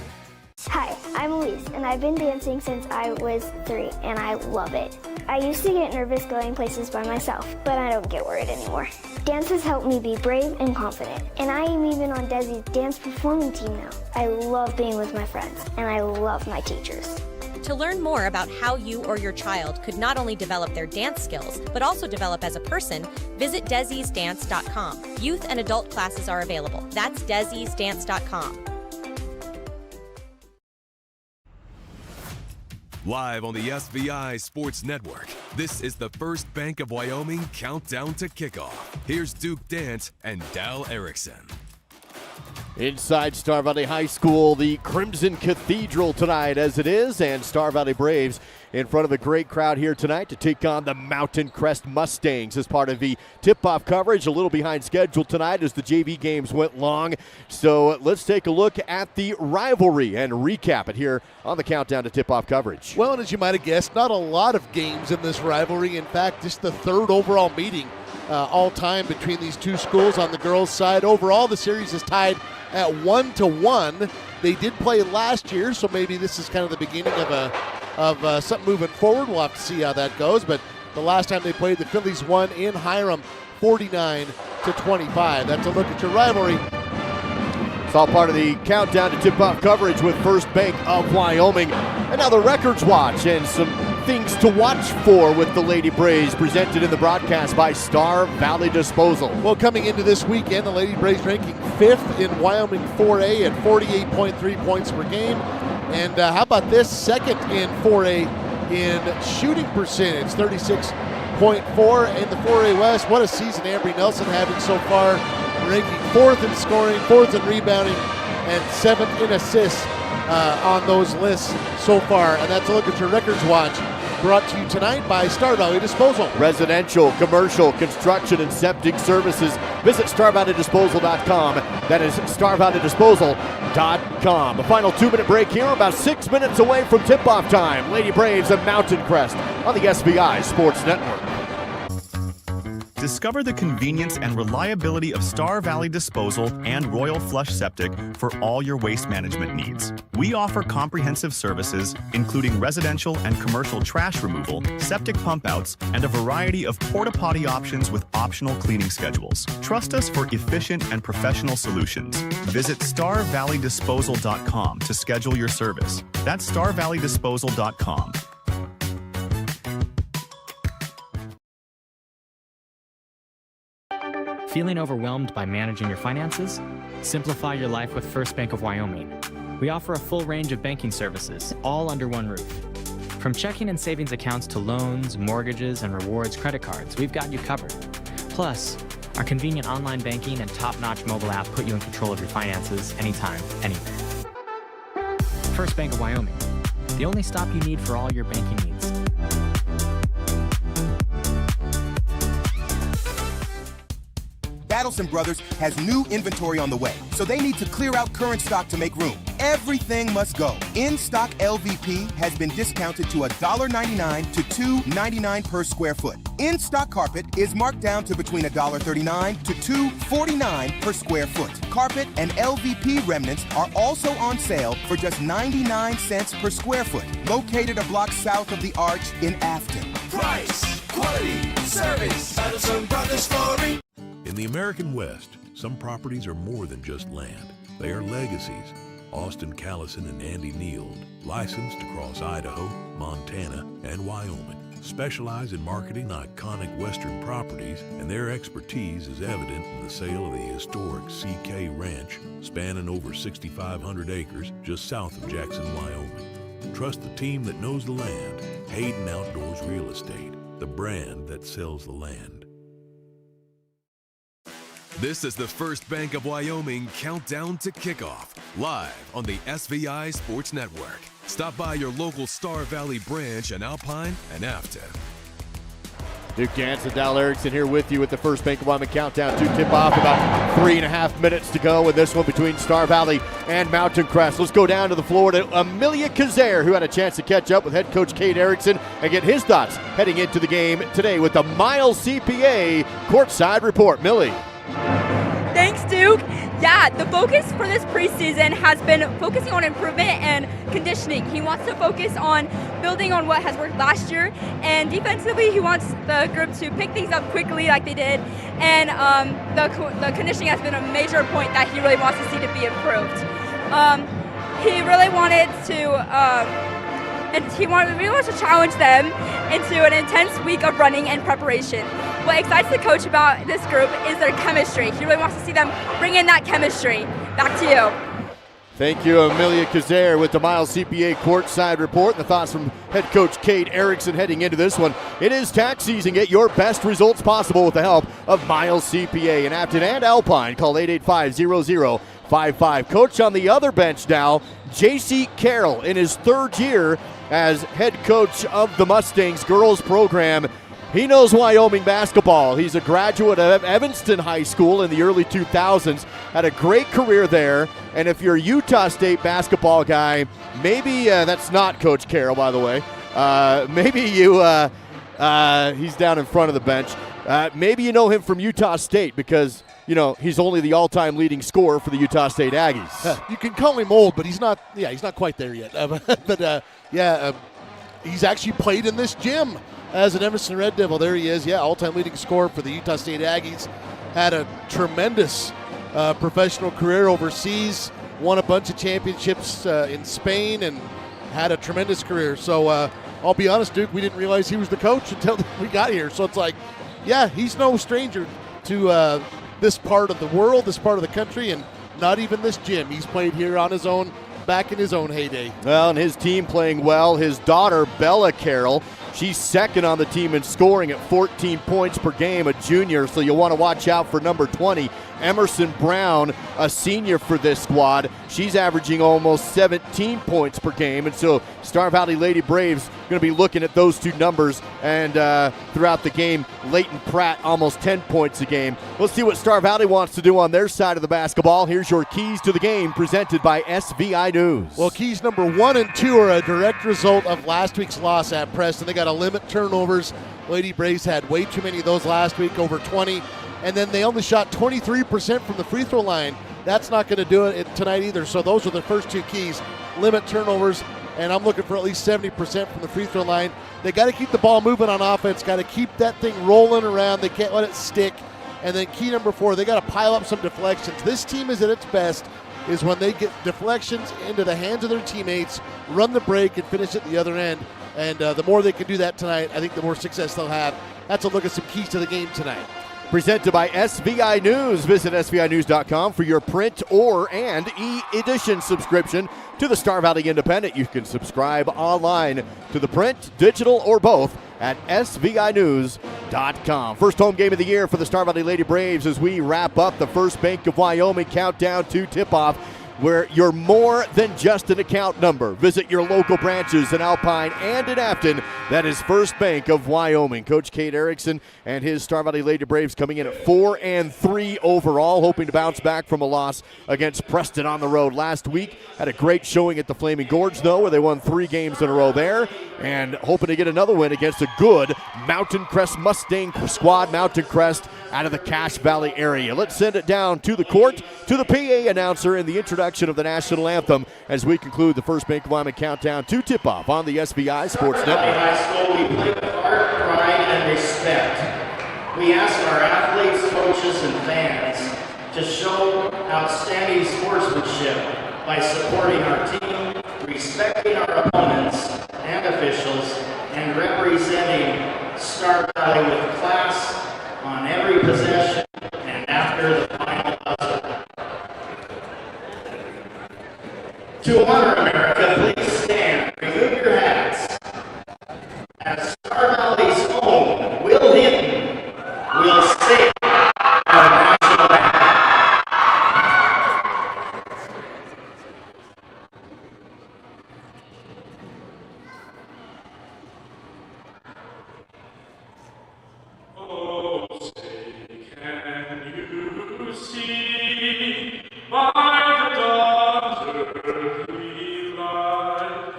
Hi, I'm Elise, and I've been dancing since I was 3, and I love it. I used to get nervous going places by myself, but I don't get worried anymore. Dance has helped me be brave and confident, and I am even on Desi's dance performing team now. I love being with my friends, and I love my teachers. To learn more about how you or your child could not only develop their dance skills, but also develop as a person, visit Desi'sDance.com. Youth and adult classes are available. That's Desi'sDance.com. Live on the SVI Sports Network, this is the First Bank of Wyoming countdown to kickoff. Here's Duke Dance and Dal Erickson. Inside Star Valley High School, the Crimson Cathedral tonight as it is, and Star Valley Braves in front of a great crowd here tonight to take on the Mountain Crest Mustangs as part of the tip-off coverage. A little behind schedule tonight as the JV games went long. So let's take a look at the rivalry and recap it here on the countdown to tip-off coverage. Well, and as you might have guessed, not a lot of games in this rivalry. In fact, just the third overall meeting all time between these two schools on the girls' side. Overall, the series is tied at 1-1. They did play last year, so maybe this is kind of the beginning of something moving forward. We'll have to see how that goes. But the last time they played, the Phillies won in Hiram 49-25. That's a look at your rivalry. It's all part of the countdown to tip-off coverage with First Bank of Wyoming. And now the Records Watch and some things to watch for with the Lady Braves, presented in the broadcast by Star Valley Disposal. Well, coming into this weekend, the Lady Braves ranking 5th in Wyoming 4A at 48.3 points per game. And how about this? Second in 4A in shooting percentage, 36.4 in the 4A West. What a season Ambry Nelson having so far, ranking 4th in scoring, 4th in rebounding, and 7th in assists on those lists so far. And that's a look at your Records Watch, brought to you tonight by Star Valley Disposal. Residential, commercial, construction, and septic services. Visit StarValleyDisposal.com. That is StarValleyDisposal.com. A final 2-minute break here, about 6 minutes away from tip-off time. Lady Braves and Mountain Crest on the SVI Sports Network. Discover the convenience and reliability of Star Valley Disposal and Royal Flush Septic for all your waste management needs. We offer comprehensive services, including residential and commercial trash removal, septic pump outs, and a variety of porta-potty options with optional cleaning schedules. Trust us for efficient and professional solutions. Visit StarValleyDisposal.com to schedule your service. That's StarValleyDisposal.com. Feeling overwhelmed by managing your finances? Simplify your life with First Bank of Wyoming. We offer a full range of banking services, all under one roof. From checking and savings accounts to loans, mortgages, and rewards credit cards, we've got you covered. Plus, our convenient online banking and top-notch mobile app put you in control of your finances anytime, anywhere. First Bank of Wyoming, the only stop you need for all your banking needs. Battleson Brothers has new inventory on the way, so they need to clear out current stock to make room. Everything must go. In-stock LVP has been discounted to $1.99 to $2.99 per square foot. In-stock carpet is marked down to between $1.39 to $2.49 per square foot. Carpet and LVP remnants are also on sale for just 99 cents per square foot, located a block south of the Arch in Afton. Price, quality, service, Battleson Brothers Flooring. In the American West, some properties are more than just land. They are legacies. Austin Callison and Andy Neild, licensed across Idaho, Montana, and Wyoming, specialize in marketing iconic Western properties, and their expertise is evident in the sale of the historic CK Ranch, spanning over 6,500 acres just south of Jackson, Wyoming. Trust the team that knows the land. Hayden Outdoors Real Estate, the brand that sells the land. This is the First Bank of Wyoming Countdown to Kickoff, live on the SVI Sports Network. Stop by your local Star Valley branch in Alpine and Afton. Duke Dance and Dal Erickson here with you with the First Bank of Wyoming Countdown to tip off. About 3.5 minutes to go in this one between Star Valley and Mountain Crest. Let's go down to the floor to Amelia Kazare, who had a chance to catch up with head coach Kate Erickson and get his thoughts heading into the game today with the Miles CPA courtside report. Millie. Thanks, Duke. Yeah, the focus for this preseason has been focusing on improvement and conditioning. He wants to focus on building on what has worked last year, and defensively he wants the group to pick things up quickly like they did, and the conditioning has been a major point that he really wants to see to be improved. He really wanted to really wants to challenge them into an intense week of running and preparation. What excites the coach about this group is their chemistry. He really wants to see them bring in that chemistry. Back to you. Thank you, Amelia Kazare, with the Miles CPA courtside report. The thoughts from head coach Kate Erickson heading into this one. It is tax season. Get your best results possible with the help of Miles CPA in Afton and Alpine. Call 885-0055. Coach on the other bench now, J.C. Carroll, in his third year as head coach of the Mustangs girls program. He knows Wyoming basketball. He's a graduate of Evanston High School in the early 2000s, had a great career there. And if you're a Utah State basketball guy, maybe that's not Coach Carroll, by the way. Maybe you, he's down in front of the bench. Maybe you know him from Utah State because, you know, he's only the all-time leading scorer for the Utah State Aggies. You can call him old, but he's not quite there yet. He's actually played in this gym as an Evanston Red Devil. There he is, all-time leading scorer for the Utah State Aggies. Had a tremendous professional career overseas, won a bunch of championships in Spain, and had a tremendous career. So I'll be honest, Duke, we didn't realize he was the coach until we got here. So it's like, he's no stranger to this part of the world, this part of the country, and not even this gym. He's played here on his own, back in his own heyday. Well, and his team playing well. His daughter, Bella Carroll, she's second on the team in scoring at 14 points per game, a junior, so you'll want to watch out for number 20, Emerson Brown, a senior for this squad. She's averaging almost 17 points per game, and so Star Valley Lady Braves going to be looking at those two numbers, and throughout the game, Leighton Pratt almost 10 points a game. Let's see what Star Valley wants to do on their side of the basketball. Here's your keys to the game presented by SVI News. Well, keys number 1 and 2 are a direct result of last week's loss at Preston. They got got to limit turnovers. Lady Braves had way too many of those last week, over 20. And then they only shot 23% from the free throw line. That's not going to do it tonight either. So those are the first two keys. Limit turnovers, and I'm looking for at least 70% from the free throw line. They got to keep the ball moving on offense, got to keep that thing rolling around. They can't let it stick. And then key number 4, they got to pile up some deflections. This team is at its best is when they get deflections into the hands of their teammates, run the break, and finish at the other end. And the more they can do that tonight, I think the more success they'll have. That's a look at some keys to the game tonight. Presented by SVI News. Visit SVInews.com for your print and e-edition subscription to the Star Valley Independent. You can subscribe online to the print, digital, or both at SVInews.com. First home game of the year for the Star Valley Lady Braves as we wrap up the First Bank of Wyoming countdown to tip-off, where you're more than just an account number. Visit your local branches in Alpine and in Afton. That is First Bank of Wyoming. Coach Kate Erickson and his Star Valley Lady Braves coming in at 4-3 overall, hoping to bounce back from a loss against Preston on the road last week. Had a great showing at the Flaming Gorge, though, where they won 3 games in a row there, and hoping to get another win against a good Mountain Crest Mustang squad. Mountain Crest out of the Cache Valley area. Let's send it down to the court, to the PA announcer in the introduction of the national anthem as we conclude the First Bank of Wyoming countdown to tip-off on the SBI Sports Network. High School, we play with heart, pride, and respect. We ask our athletes, coaches, and fans to show outstanding sportsmanship by supporting our team, respecting our opponents and officials, and representing Star Valley with class on every possession and after the final buzzer. To honor America, please stand, remove your hats. As Star Valley's own Will Hinton will sing our national anthem. Oh, say, can you see by the dawn's light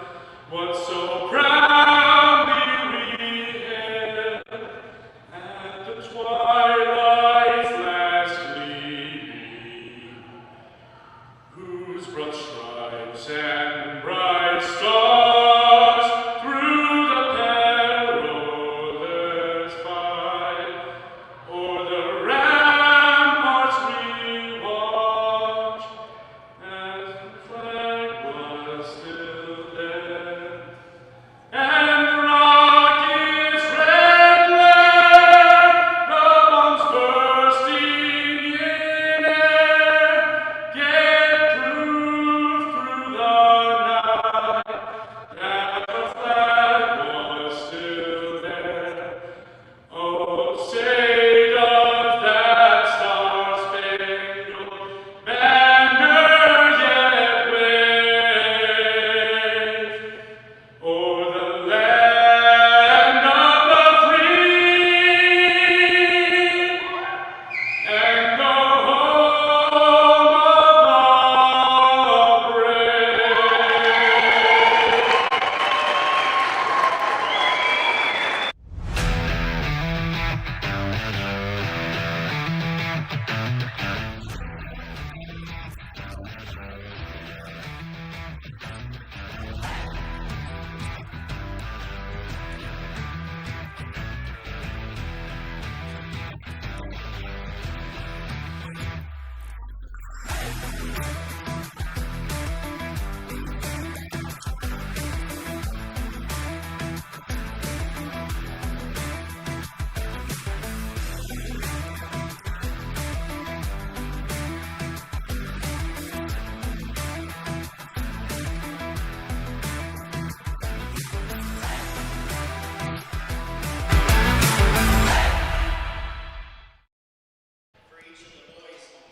what so proudly we hailed at the twilight's last gleaming, whose broad stripes and bright stars through the perilous fight o'er the ramparts we watched as the flag was still there, and the rocket's red glare, the bombs bursting in air, gave proof through the night that the flag was still there. Oh, say does that star-spangled banner yet wave o'er the land of the free and the home of the brave?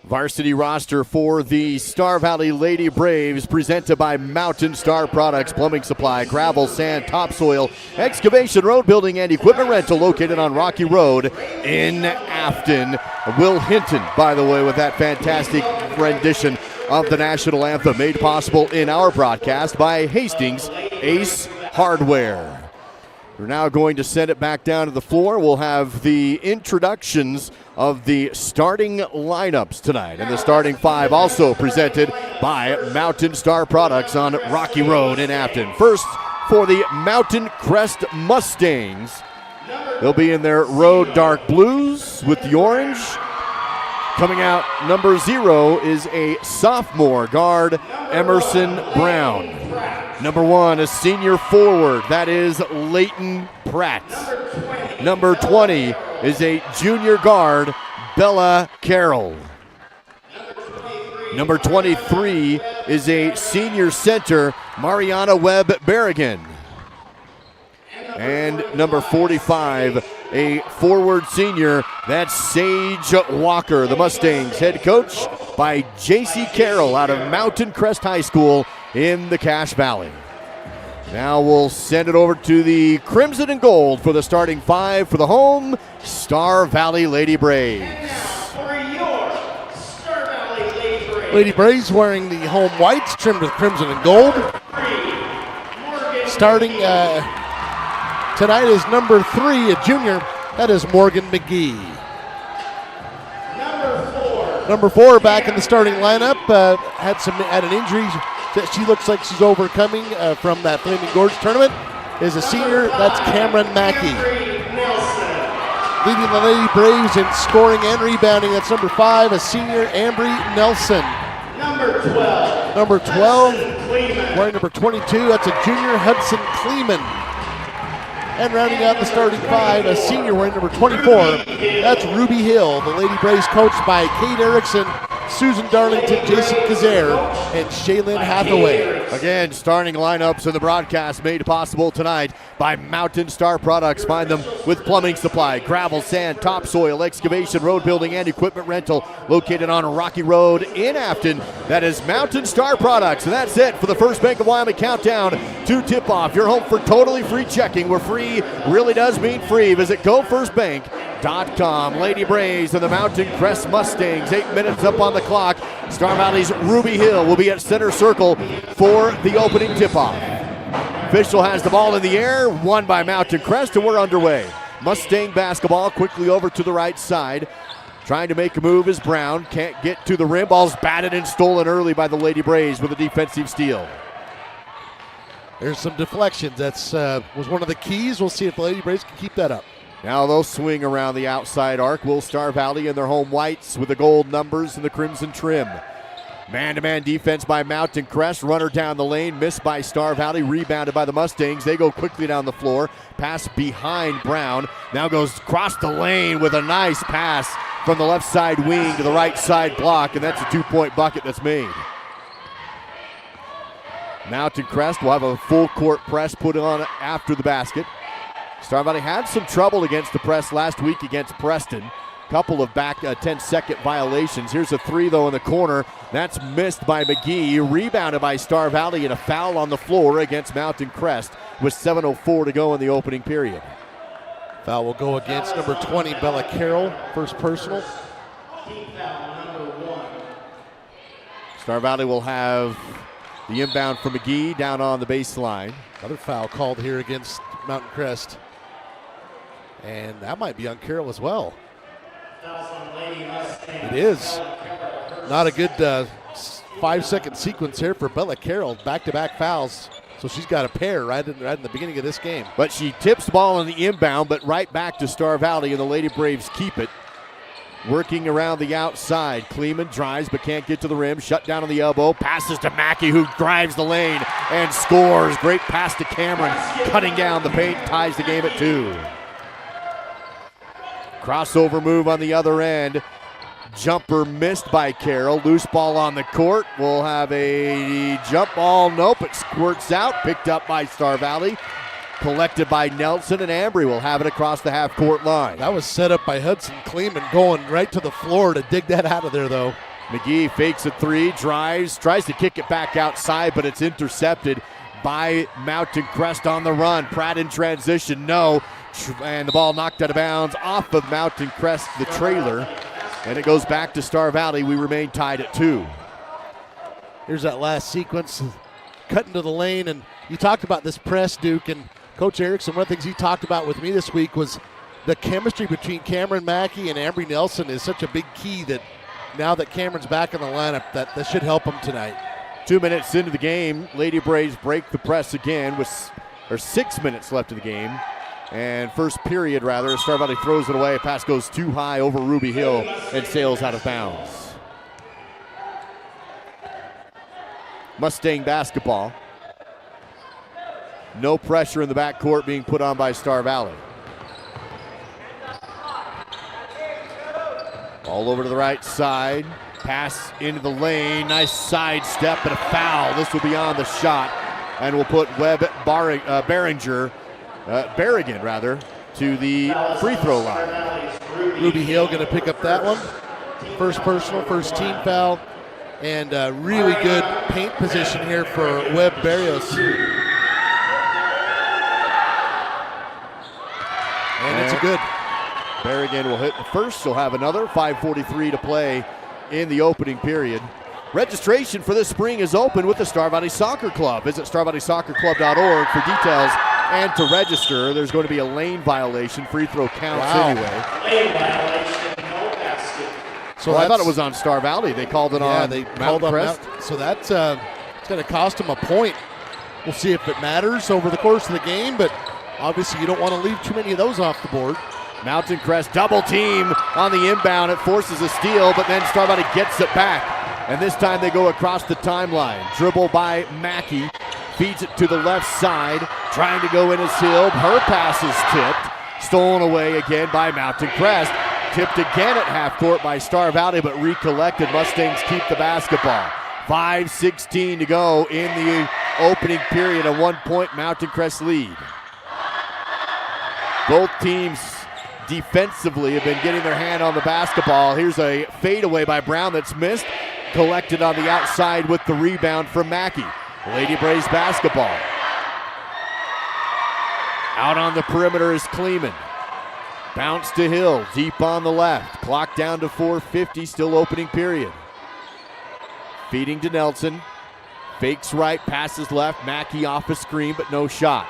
Varsity roster for the Star Valley Lady Braves, presented by Mountain Star Products, plumbing supply, gravel, sand, topsoil, excavation, road building, and equipment rental located on Rocky Road in Afton. Will Hinton, by the way, with that fantastic rendition of the national anthem, made possible in our broadcast by Hastings Ace Hardware. We're now going to send it back down to the floor. We'll have the introductions of the starting lineups tonight. And the starting five also presented by Mountain Star Products on Rocky Road in Afton. First, for the Mountain Crest Mustangs. They'll be in their road dark blues with the orange. Coming out, number 0 is a sophomore guard, Emerson Brown. Number 1, a senior forward, that is Leighton Pratt. Number 20 is a junior guard, Bella Carroll. Number 23 is a senior center, Mariana Webb-Berrigan. And number 45, a forward senior, that's Sage Walker. The Mustangs head coach by J.C. Carroll out of Mountain Crest High School in the Cache Valley. Now we'll send it over to the Crimson and Gold for the starting five for the home Star Valley Lady Braves. Lady Braves wearing the home whites trimmed with crimson and gold. Starting tonight is number 3, a junior. That is Morgan McGee. Number 4 back in the starting lineup. Had an injury that she looks like she's overcoming from that Flaming Gorge tournament. Is a senior. That's Cameron Mackey. Leading the Lady Braves in scoring and rebounding. That's number 5, a senior, Ambry Nelson. Number 12, wearing number 22, that's a junior, Hudson Kleeman. And rounding out the starting 5, a senior wearing number 24, that's Ruby Hill. The Lady Braves coached by Kate Erickson, Susan Darlington, Jason Kazare, and Shaylin Hathaway. Again, starting lineups in the broadcast made possible tonight by Mountain Star Products. Find them with plumbing supply, gravel, sand, topsoil, excavation, road building, and equipment rental. Located on Rocky Road in Afton. That is Mountain Star Products. And that's it for the First Bank of Wyoming countdown to tip-off. You're home for totally free checking, where free really does mean free. Visit GoFirstBank.com. Lady Braves and the Mountain Crest Mustangs. 8 minutes up on the clock. Star Valley's Ruby Hill will be at center circle for the opening tip-off. Official has the ball in the air, won by Mountain Crest, and we're underway. Mustang basketball quickly over to the right side. Trying to make a move is Brown. Can't get to the rim. Ball's batted and stolen early by the Lady Braves with a defensive steal. There's some deflections. That's was one of the keys. We'll see if the Lady Braves can keep that up. Now they'll swing around the outside arc. Will Star Valley in their home whites with the gold numbers and the crimson trim. Man-to-man defense by Mountain Crest. Runner down the lane. Missed by Star Valley. Rebounded by the Mustangs. They go quickly down the floor. Pass behind Brown. Now goes across the lane with a nice pass from the left side wing to the right side block. And that's a 2-point bucket that's made. Mountain Crest will have a full court press put on after the basket. Star Valley had some trouble against the press last week against Preston. Couple of back 10-second violations. Here's a 3, though, in the corner. That's missed by McGee. Rebounded by Star Valley, and a foul on the floor against Mountain Crest with 7:04 to go in the opening period. Foul will go against number 20, Bella Carroll. First personal. Star Valley will have the inbound for McGee down on the baseline. Another foul called here against Mountain Crest. And that might be on Carroll as well. It is. Not a good 5-second sequence here for Bella Carroll. Back-to-back fouls. So she's got a pair right in the beginning of this game. But she tips the ball on the inbound, but right back to Star Valley, and the Lady Braves keep it. Working around the outside. Kleeman drives but can't get to the rim. Shut down on the elbow. Passes to Mackey, who drives the lane and scores. Great pass to Cameron. Cutting down the paint. Ties the game at 2. Crossover move on the other end. Jumper missed by Carroll. Loose ball on the court. We'll have a jump ball. Nope, it squirts out. Picked up by Star Valley. Collected by Nelson, and Ambry will have it across the half-court line. That was set up by Hudson Kleeman, going right to the floor to dig that out of there, though. McGee fakes a 3, drives, tries to kick it back outside, but it's intercepted by Mountain Crest on the run. Pratt in transition, no. And the ball knocked out of bounds off of Mountain Crest, the trailer. And it goes back to Star Valley. We remain tied at 2. Here's that last sequence. Cutting to the lane, and you talked about this press, Duke, and Coach Erickson, one of the things he talked about with me this week was the chemistry between Cameron Mackey and Ambry Nelson is such a big key that now that Cameron's back in the lineup, that should help him tonight. 2 minutes into the game, Lady Braves break the press again with 6 minutes left in the game. And first period, rather, Star Valley throws it away. Pass goes too high over Ruby Hill and sails out of bounds. Mustang basketball. No pressure in the backcourt being put on by Star Valley. All over to the right side. Pass into the lane. Nice side step and a foul. This will be on the shot. And we'll put Berrigan to the free throw line. Ruby Hill going to pick up that one. First personal, first team foul. And really good paint position here for Webb Barrios. And it's a good. Berrigan will hit the first. She'll have another. 5:43 to play in the opening period. Registration for this spring is open with the Star Valley Soccer Club. Visit starvalleysoccerclub.org for details and to register. There's going to be a lane violation. Free throw counts anyway. Lane violation, no basket. So I thought it was on Star Valley. They called it on Mount Crest. So that's it's going to cost them a point. We'll see if it matters over the course of the game, but obviously you don't want to leave too many of those off the board. Mountain Crest double team on the inbound. It forces a steal, but then Star Valley gets it back. And this time they go across the timeline. Dribble by Mackey. Feeds it to the left side. Trying to go in as Hill. Her pass is tipped. Stolen away again by Mountain Crest. Tipped again at half court by Star Valley, but recollected. Mustangs keep the basketball. 5:16 to go in the opening period. A 1 point Mountain Crest lead. Both teams defensively have been getting their hand on the basketball. Here's a fadeaway by Brown that's missed. Collected on the outside with the rebound from Mackey. Lady Braves basketball. Out on the perimeter is Kleeman. Bounce to Hill, deep on the left. Clock down to 4:50, still opening period. Feeding to Nelson. Fakes right, passes left. Mackey off a screen, but no shot.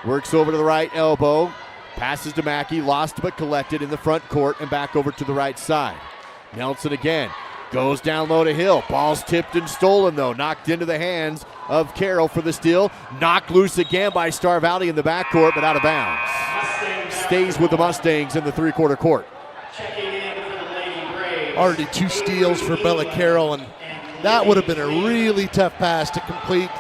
Works over to the right elbow. Passes to Mackey, lost but collected in the front court and back over to the right side. Nelson again. Goes down low to Hill. Ball's tipped and stolen, though. Knocked into the hands of Carroll for the steal. Knocked loose again by Star Valley in the backcourt, but out of bounds. Stays with the Mustangs in the three-quarter court. Already 2 steals for Bella Carroll, and that would have been a really tough pass to complete.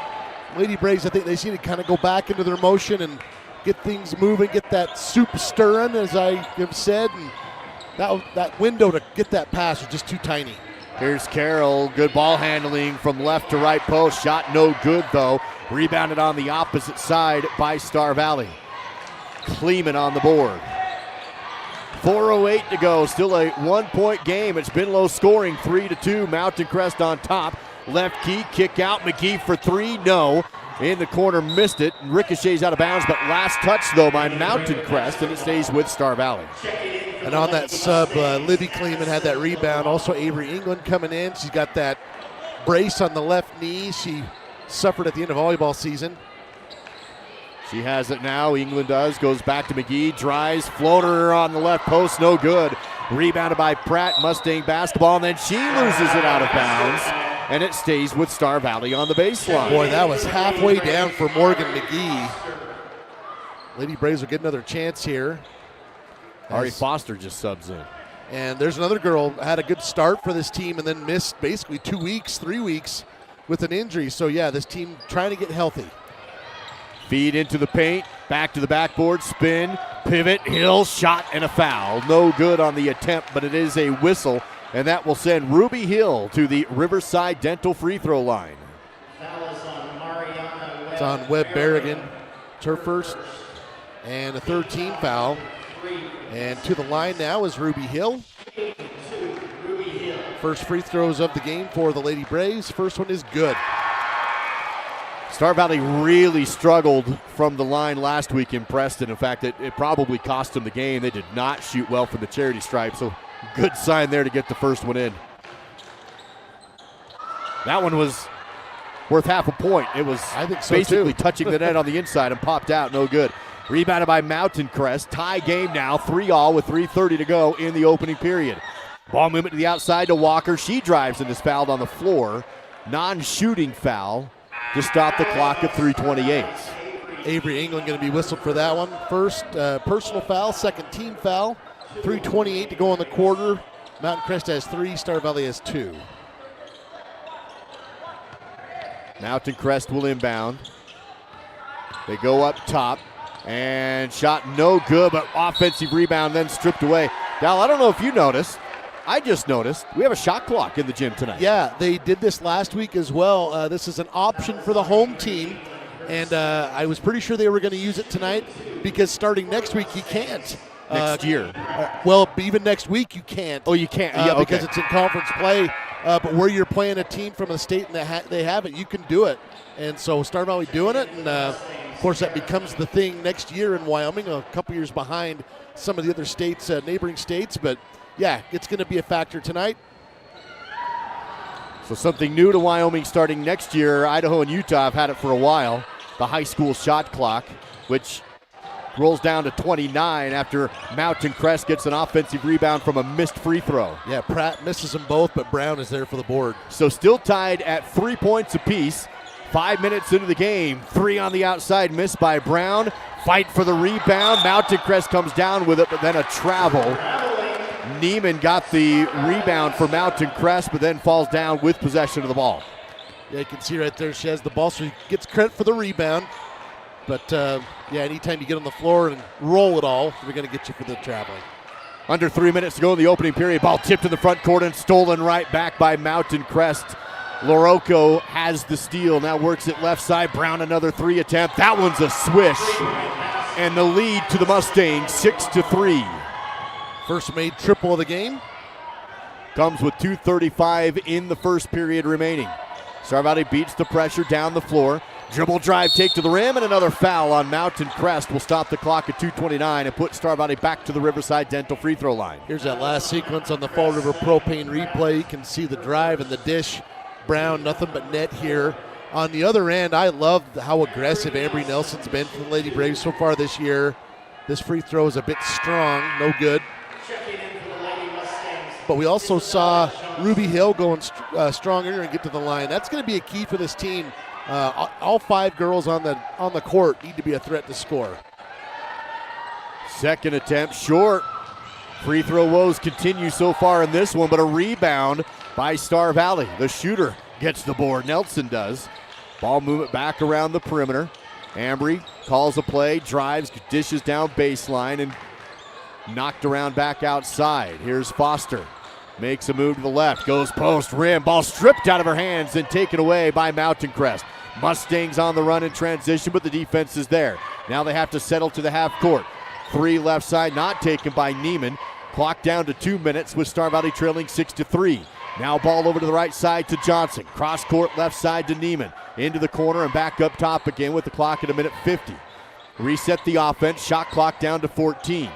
Lady Braves, I think they seem to kind of go back into their motion and get things moving, get that soup stirring, as I have said, and that window to get that pass was just too tiny. Here's Carroll, good ball handling from left to right post. Shot no good, though. Rebounded on the opposite side by Star Valley. Kleeman on the board. 4:08 to go, still a 1 point game. It's been low scoring, 3-2. Mountain Crest on top. Left key, kick out. McGee for 3, no. In the corner, missed it. Ricochets out of bounds, but last touch, though, by Mountain Crest, and it stays with Star Valley. And on that sub, Libby Kleeman had that rebound. Also, Avery England coming in. She's got that brace on the left knee she suffered at the end of volleyball season. She has it now. England does. Goes back to McGee. Drives. Floater on the left post. No good. Rebounded by Pratt. Mustang basketball. And then she loses it out of bounds. And it stays with Star Valley on the baseline. Boy, that was halfway down for Morgan McGee. Lady Braves will get another chance here. Ari Foster just subs in. And there's another girl had a good start for this team and then missed basically 2 weeks, 3 weeks with an injury. So, yeah, this team trying to get healthy. Feed into the paint, back to the backboard, spin, pivot, Hill, shot, and a foul. No good on the attempt, but it is a whistle, and that will send Ruby Hill to the Riverside Dental free throw line. It's on Webb Berrigan. It's her first and a third team foul. And to the line now is Ruby Hill. First free throws of the game for the Lady Braves. First one is good. Star Valley really struggled from the line last week in Preston. In fact, it probably cost them the game. They did not shoot well from the charity stripe, so good sign there to get the first one in. That one was worth half a point. It was basically touching the net on the inside and popped out. No good. Rebounded by Mountain Crest. Tie game now, 3-all with 3:30 to go in the opening period. Ball movement to the outside to Walker. She drives and is fouled on the floor. Non-shooting foul to stop the clock at 3:28. Avery England going to be whistled for that one. First personal foul, second team foul. 3:28 to go in the quarter. Mountain Crest has 3, Star Valley has 2. Mountain Crest will inbound. They go up top, and shot no good, but offensive rebound then stripped away. Dal, I don't know if you noticed. I just noticed we have a shot clock in the gym tonight. Yeah, they did this last week as well. This is an option for the home team, and I was pretty sure they were going to use it tonight because starting next week you can't. Next year. Well, even next week you can't. Oh, you can't? Yeah, because it's in conference play. But where you're playing a team from a state and they have it, you can do it. And so Star Valley doing it, and of course that becomes the thing next year in Wyoming, a couple years behind some of the other states, neighboring states. But yeah, it's going to be a factor tonight. So something new to Wyoming starting next year. Idaho and Utah have had it for a while. The high school shot clock, which rolls down to 29 after Mountain Crest gets an offensive rebound from a missed free throw. Yeah, Pratt misses them both, but Brown is there for the board. So still tied at 3 points apiece. 5 minutes into the game. 3 on the outside, missed by Brown. Fight for the rebound. Mountain Crest comes down with it, but then a travel. Neiman got the rebound for Mountain Crest, but then falls down with possession of the ball. Yeah, you can see right there she has the ball, so he gets credit for the rebound. But, yeah, anytime you get on the floor and roll it all, we're going to get you for the traveling. Under 3 minutes to go in the opening period. Ball tipped in the front court and stolen right back by Mountain Crest. Loroco has the steal, now works it left side. Brown another 3 attempt. That one's a swish. And the lead to the Mustangs, 6-3. First made triple of the game. Comes with 2:35 in the first period remaining. Star Valley beats the pressure down the floor. Dribble drive, take to the rim, and another foul on Mountain Crest will stop the clock at 2:29 and put Star Valley back to the Riverside Dental free throw line. Here's that last sequence on the Fall River Propane replay. You can see the drive and the dish. Brown, nothing but net here. On the other end, I love how aggressive Ambry Nelson's been for the Lady Braves so far this year. This free throw is a bit strong, no good. But we also saw Ruby Hill going stronger and get to the line. That's going to be a key for this team. All 5 girls on the court need to be a threat to score. Second attempt short. Free throw woes continue so far in this one, but a rebound by Star Valley. The shooter gets the board. Nelson does. Ball movement back around the perimeter. Ambry calls a play, drives, dishes down baseline, and knocked around back outside. Here's Foster. Makes a move to the left, goes post, rim, ball stripped out of her hands and taken away by Mountain Crest. Mustangs on the run in transition, but the defense is there. Now they have to settle to the half court. 3 left side, not taken by Neiman. Clock down to 2 minutes with Star Valley trailing 6-3. Now ball over to the right side to Johnson. Cross court left side to Neiman. Into the corner and back up top again with the clock at 1:50. Reset the offense, shot clock down to 14.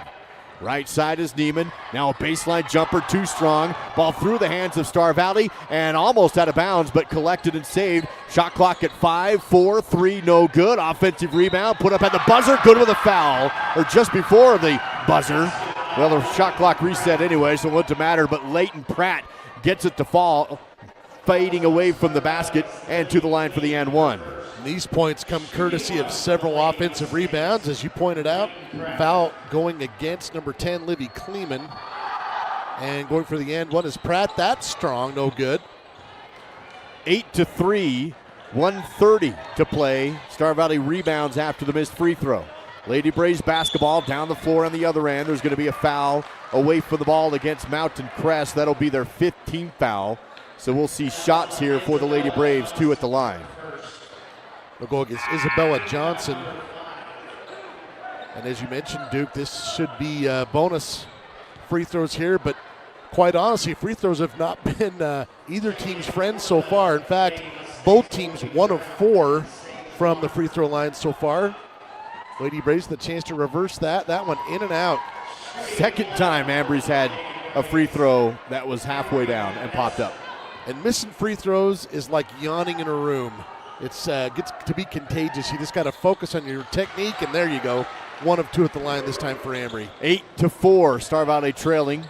Right side is Neiman. Now a baseline jumper, too strong. Ball through the hands of Star Valley and almost out of bounds, but collected and saved. Shot clock at 5, 4, 3, no good. Offensive rebound, put up at the buzzer, good with a foul, or just before the buzzer. Well, the shot clock reset anyway, so it wouldn't matter, but Leighton Pratt gets it to fall, fading away from the basket and to the line for the and one. These points come courtesy of several offensive rebounds, as you pointed out. Foul going against number 10, Livy Kleeman. And going for the end one is Pratt. That's strong, no good. 8-3, 1:30 to play. Star Valley rebounds after the missed free throw. Lady Braves basketball down the floor on the other end. There's going to be a foul away from the ball against Mountain Crest. That'll be their 15th foul. So we'll see shots here for the Lady Braves, 2 at the line. They'll go against Isabella Johnson. And as you mentioned, Duke, this should be bonus free throws here, but quite honestly, free throws have not been either team's friends so far. In fact, both teams 1 of 4 from the free throw line so far. Lady Braves the chance to reverse that. That one in and out. Second time Ambry's had a free throw that was halfway down and popped up. And missing free throws is like yawning in a room. It's gets to be contagious. You just got to focus on your technique, and there you go. 1 of 2 at the line this time for Ambry. 8-4, Star Valley trailing.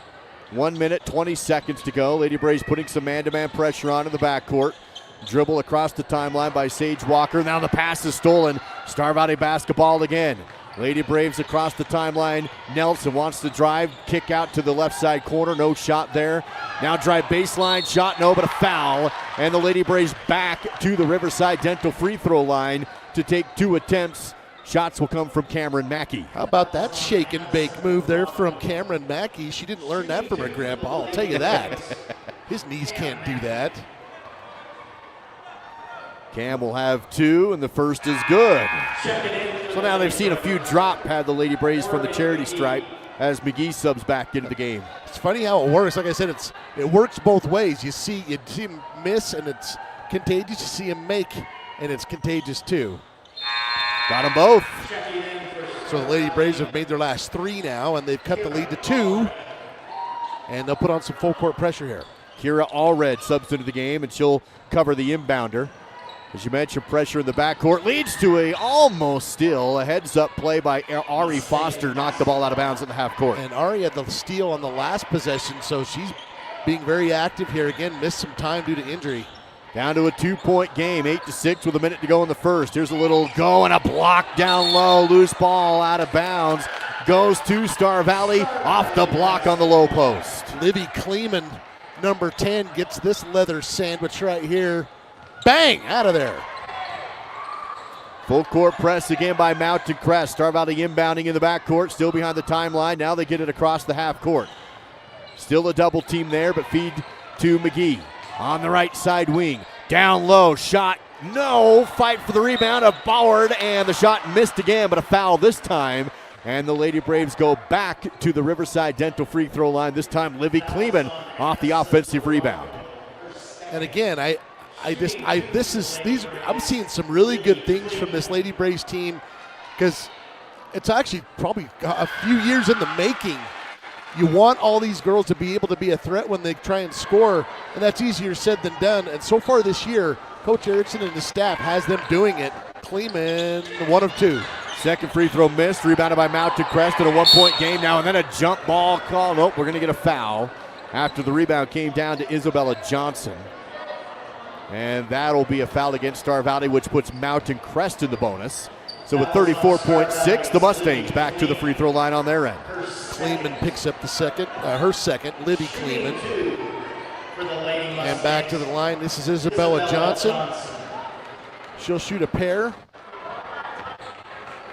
1 minute, 20 seconds to go. Lady Braves putting some man-to-man pressure on in the backcourt. Dribble across the timeline by Sage Walker. Now the pass is stolen. Star Valley basketball again. Lady Braves across the timeline. Nelson wants to drive, kick out to the left side corner. No shot there. Now drive baseline, shot no, but a foul. And the Lady Braves back to the Riverside Dental free throw line to take 2 attempts. Shots will come from Cameron Mackey. How about that shake and bake move there from Cameron Mackey? She didn't learn that from her grandpa, I'll tell you that. His knees can't do that. Cam will have 2, and the first is good. So now they've seen a few drop, had the Lady Braves from the charity stripe as McGee subs back into the game. It's funny how it works. Like I said, it works both ways. You see him miss, and it's contagious. You see him make, and it's contagious too. Got them both. So the Lady Braves have made their last 3 now, and they've cut the lead to 2. And they'll put on some full court pressure here. Kira Allred subs into the game, and she'll cover the inbounder. As you mentioned, pressure in the backcourt leads to a almost steal. A heads-up play by Ari Foster knocked the ball out of bounds in the half court. And Ari had the steal on the last possession, so she's being very active here. Again, missed some time due to injury. Down to a 2-point game, 8-6 with a minute to go in the first. Here's a little go and a block down low. Loose ball out of bounds. Goes to Star Valley off the block on the low post. Livy Kleeman, number 10, gets this leather sandwich right here. Bang! Out of there. Full court press again by Mountain Crest. Star Valley inbounding in the backcourt, still behind the timeline. Now they get it across the half court. Still a double team there, but feed to McGee. On the right side wing. Down low, shot. No, fight for the rebound of Bauer, and the shot missed again, but a foul this time. And the Lady Braves go back to the Riverside Dental free throw line. This time Livy Kleeman off the offensive rebound. And again, I'm seeing some really good things from this Lady Braves team because it's actually probably a few years in the making. You want all these girls to be able to be a threat when they try and score, and that's easier said than done. And so far this year, Coach Erickson and his staff has them doing it. Kleeman, 1 of 2. Second free throw missed, rebounded by Mountain Crest in a 1-point game now, and then a jump ball call. Nope, we're going to get a foul after the rebound came down to Isabella Johnson. And that'll be a foul against Star Valley, which puts Mountain Crest in the bonus. So with 34.6, the Mustangs back to the free throw line on their end. Kleeman picks up her second, Livy Kleeman. And back to the line, this is Isabella Johnson. She'll shoot a pair.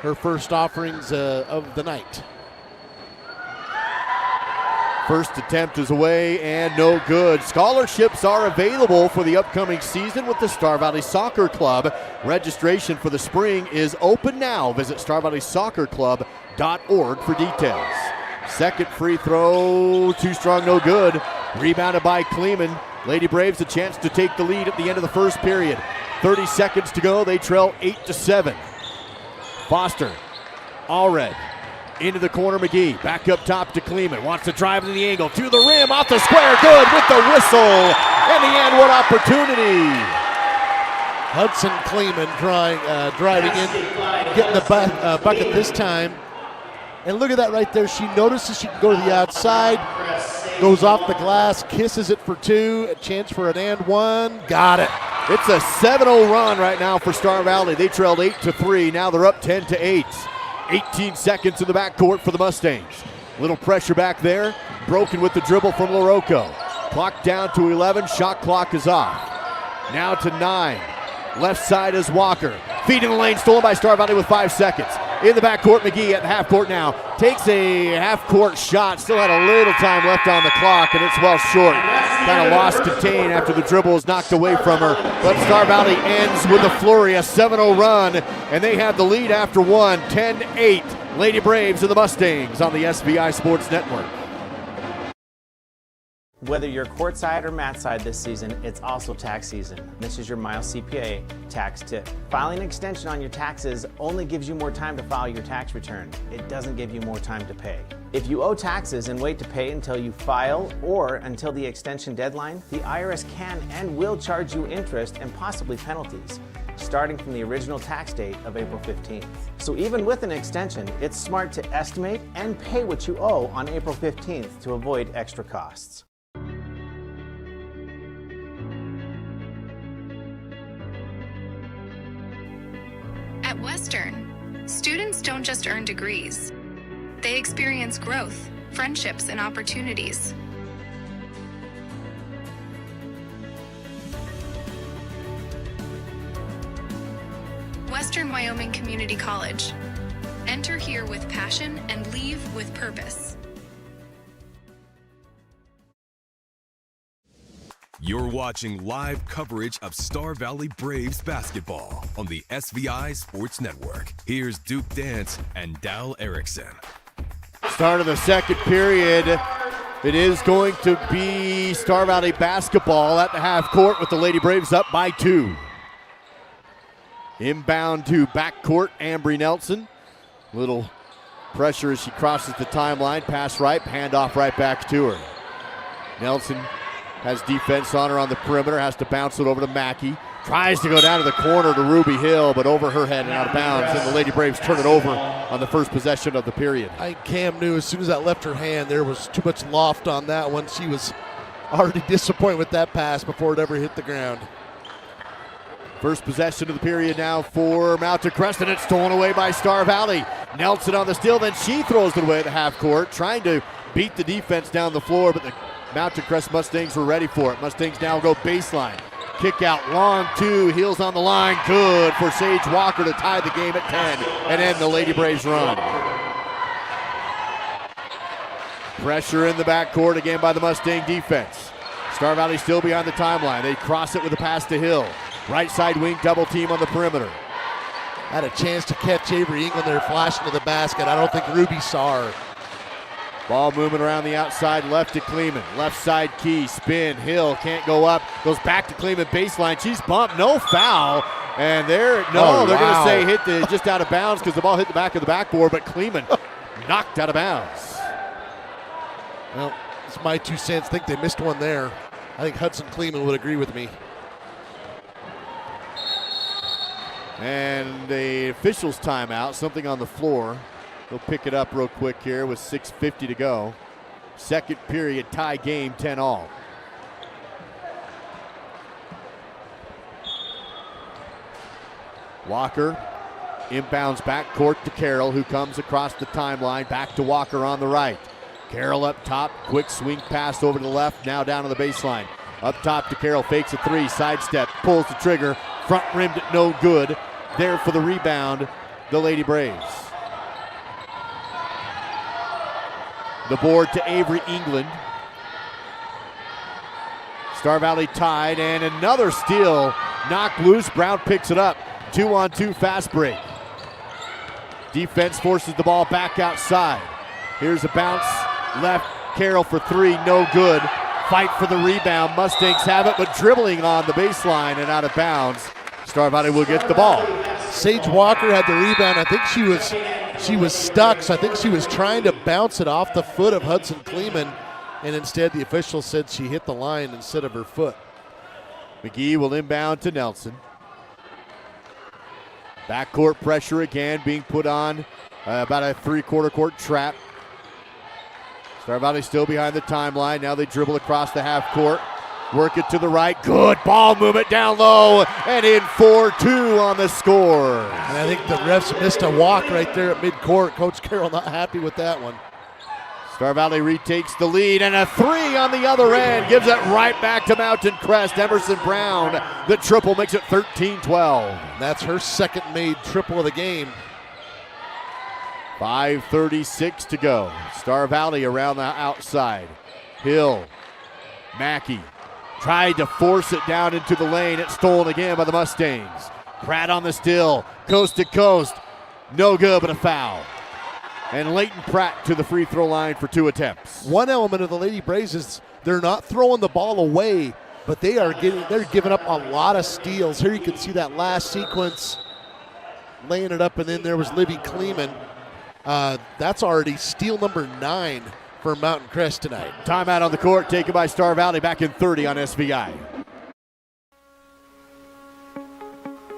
Her first offerings of the night. First attempt is away and no good. Scholarships are available for the upcoming season with the Star Valley Soccer Club. Registration for the spring is open now. Visit starvalleysoccerclub.org for details. Second free throw, too strong, no good. Rebounded by Kleeman. Lady Braves a chance to take the lead at the end of the first period. 30 seconds to go. They trail 8-7. Foster, Allred. Into the corner, McGee. Back up top to Kleeman. Wants to drive to the angle. To the rim, off the square. Good with the whistle. In the end, what opportunity. Hudson Kleeman driving in, getting the bucket this time. And look at that right there. She notices she can go to the outside. Goes off the glass, kisses it for 2. A chance for an and 1. Got it. It's a 7-0 run right now for Star Valley. They trailed 8-3. Now they're up 10-8. 18 seconds in the backcourt for the Mustangs. Little pressure back there. Broken with the dribble from LaRocco. Clock down to 11. Shot clock is off. Now to 9. Left side is Walker. Feed in the lane, stolen by Star Valley with 5 seconds. In the backcourt, McGee at the half court now. Takes a half-court shot. Still had a little time left on the clock, and it's well short. Kind of lost contain after the dribble is knocked away from her. But Star Valley ends with a flurry, a 7-0 run, and they have the lead after 1, 10-8. Lady Braves and the Mustangs on the SVI Sports Network. Whether you're courtside or mat side this season, it's also tax season. This is your Miles CPA tax tip. Filing an extension on your taxes only gives you more time to file your tax return. It doesn't give you more time to pay. If you owe taxes and wait to pay until you file or until the extension deadline, the IRS can and will charge you interest and possibly penalties. starting from the original tax date of April 15th. So even with an extension, it's smart to estimate and pay what you owe on April 15th to avoid extra costs. At Western, students don't just earn degrees. They experience growth, friendships, and opportunities. Western Wyoming Community College. Enter here with passion and leave with purpose. You're watching live coverage of Star Valley Braves basketball on the SVI Sports Network. Here's Duke Dance and Dal Erickson. Start of the second period. It is going to be Star Valley basketball at the half court with the Lady Braves up by 2. Inbound to backcourt, Ambry Nelson. Little pressure as she crosses the timeline. Pass right, handoff right back to her. Nelson has defense on her on the perimeter, has to bounce it over to Mackey. Tries to go down to the corner to Ruby Hill, but over her head and out of bounds. And the Lady Braves turn it over on the first possession of the period. I think Cam knew as soon as that left her hand, there was too much loft on that one. She was already disappointed with that pass before it ever hit the ground. First possession of the period now for Mountain Crest, and it's stolen away by Star Valley. Nelson on the steal, then she throws it away at the half court, trying to beat the defense down the floor, but the Mountain Crest Mustangs were ready for it. Mustangs now go baseline. Kick out long 2, heels on the line, good for Sage Walker to tie the game at 10 and end the Lady Braves run. Pressure in the backcourt again by the Mustang defense. Star Valley still behind the timeline. They cross it with a pass to Hill. Right side wing double team on the perimeter. Had a chance to catch Avery England there flashing to the basket. I don't think Ruby saw her. Ball moving around the outside left to Kleeman. Left side key, spin, Hill can't go up. Goes back to Kleeman baseline. She's bumped, no foul. And they're going to say hit just out of bounds because the ball hit the back of the backboard, but Kleeman knocked out of bounds. Well, it's my 2 cents. I think they missed one there. I think Hudson Kleeman would agree with me. And the officials timeout, something on the floor. They'll pick it up real quick here with 6:50 to go. Second period, tie game, 10-all. Walker inbounds backcourt to Carroll, who comes across the timeline, back to Walker on the right. Carroll up top, quick swing pass over to the left, now down to the baseline. Up top to Carroll, fakes a 3, sidestep, pulls the trigger, front rimmed it no good. There for the rebound, the Lady Braves. The board to Avery England. Star Valley tied, and another steal knocked loose. Brown picks it up. 2-on-2 fast break. Defense forces the ball back outside. Here's a bounce left. Carroll for 3, no good. Fight for the rebound. Mustangs have it, but dribbling on the baseline and out of bounds. Star Valley will get the ball. Sage Walker had the rebound. I think she was stuck, so I think she was trying to bounce it off the foot of Hudson Kleeman, and instead the official said she hit the line instead of her foot. McGee will inbound to Nelson. Backcourt pressure again being put on about a 3/4 court trap. Star Valley still behind the timeline. Now they dribble across the half court. Work it to the right. Good ball movement down low and in 4-2 on the score. And I think the refs missed a walk right there at midcourt. Coach Carroll not happy with that one. Star Valley retakes the lead, and a 3 on the other end gives it right back to Mountain Crest. Emerson Brown, the triple makes it 13-12. That's her second made triple of the game. 5:36 to go. Star Valley around the outside. Hill, Mackey tried to force it down into the lane. It's stolen again by the Mustangs. Pratt on the steal, coast to coast. No good, but a foul. And Leighton Pratt to the free throw line for 2 attempts. One element of the Lady Braves is they're not throwing the ball away, but they're giving up a lot of steals. Here you can see that last sequence, laying it up, and then there was Livy Kleeman. That's already steal number 9 for Mountain Crest tonight. Timeout on the court taken by Star Valley, back in 30 on SVI.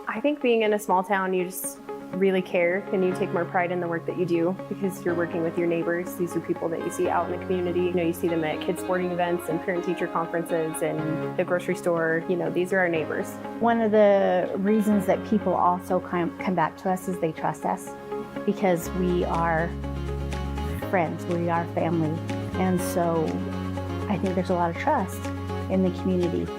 I I think being in a small town, you just really care and you take more pride in the work that you do because you're working with your neighbors. These are people that you see out in the community. You know, you see them at kids sporting events and parent-teacher conferences and the grocery store. You know, these are our neighbors. One of the reasons that people also come back to us is they trust us because we are friends, we are family. And so I think there's a lot of trust in the community.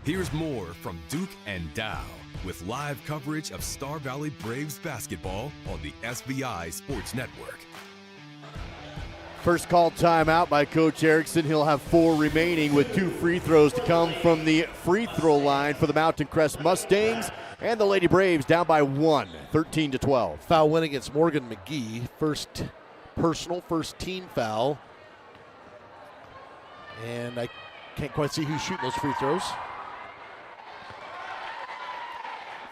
Here's more from Duke and Dow with live coverage of Star Valley Braves basketball on the SVI Sports Network. First call timeout by Coach Erickson. He'll have 4 remaining with 2 free throws to come from the free throw line for the Mountain Crest Mustangs. And the Lady Braves down by 1, 13-12. Foul win against Morgan McGee. First personal, first team foul. And I can't quite see who's shooting those free throws.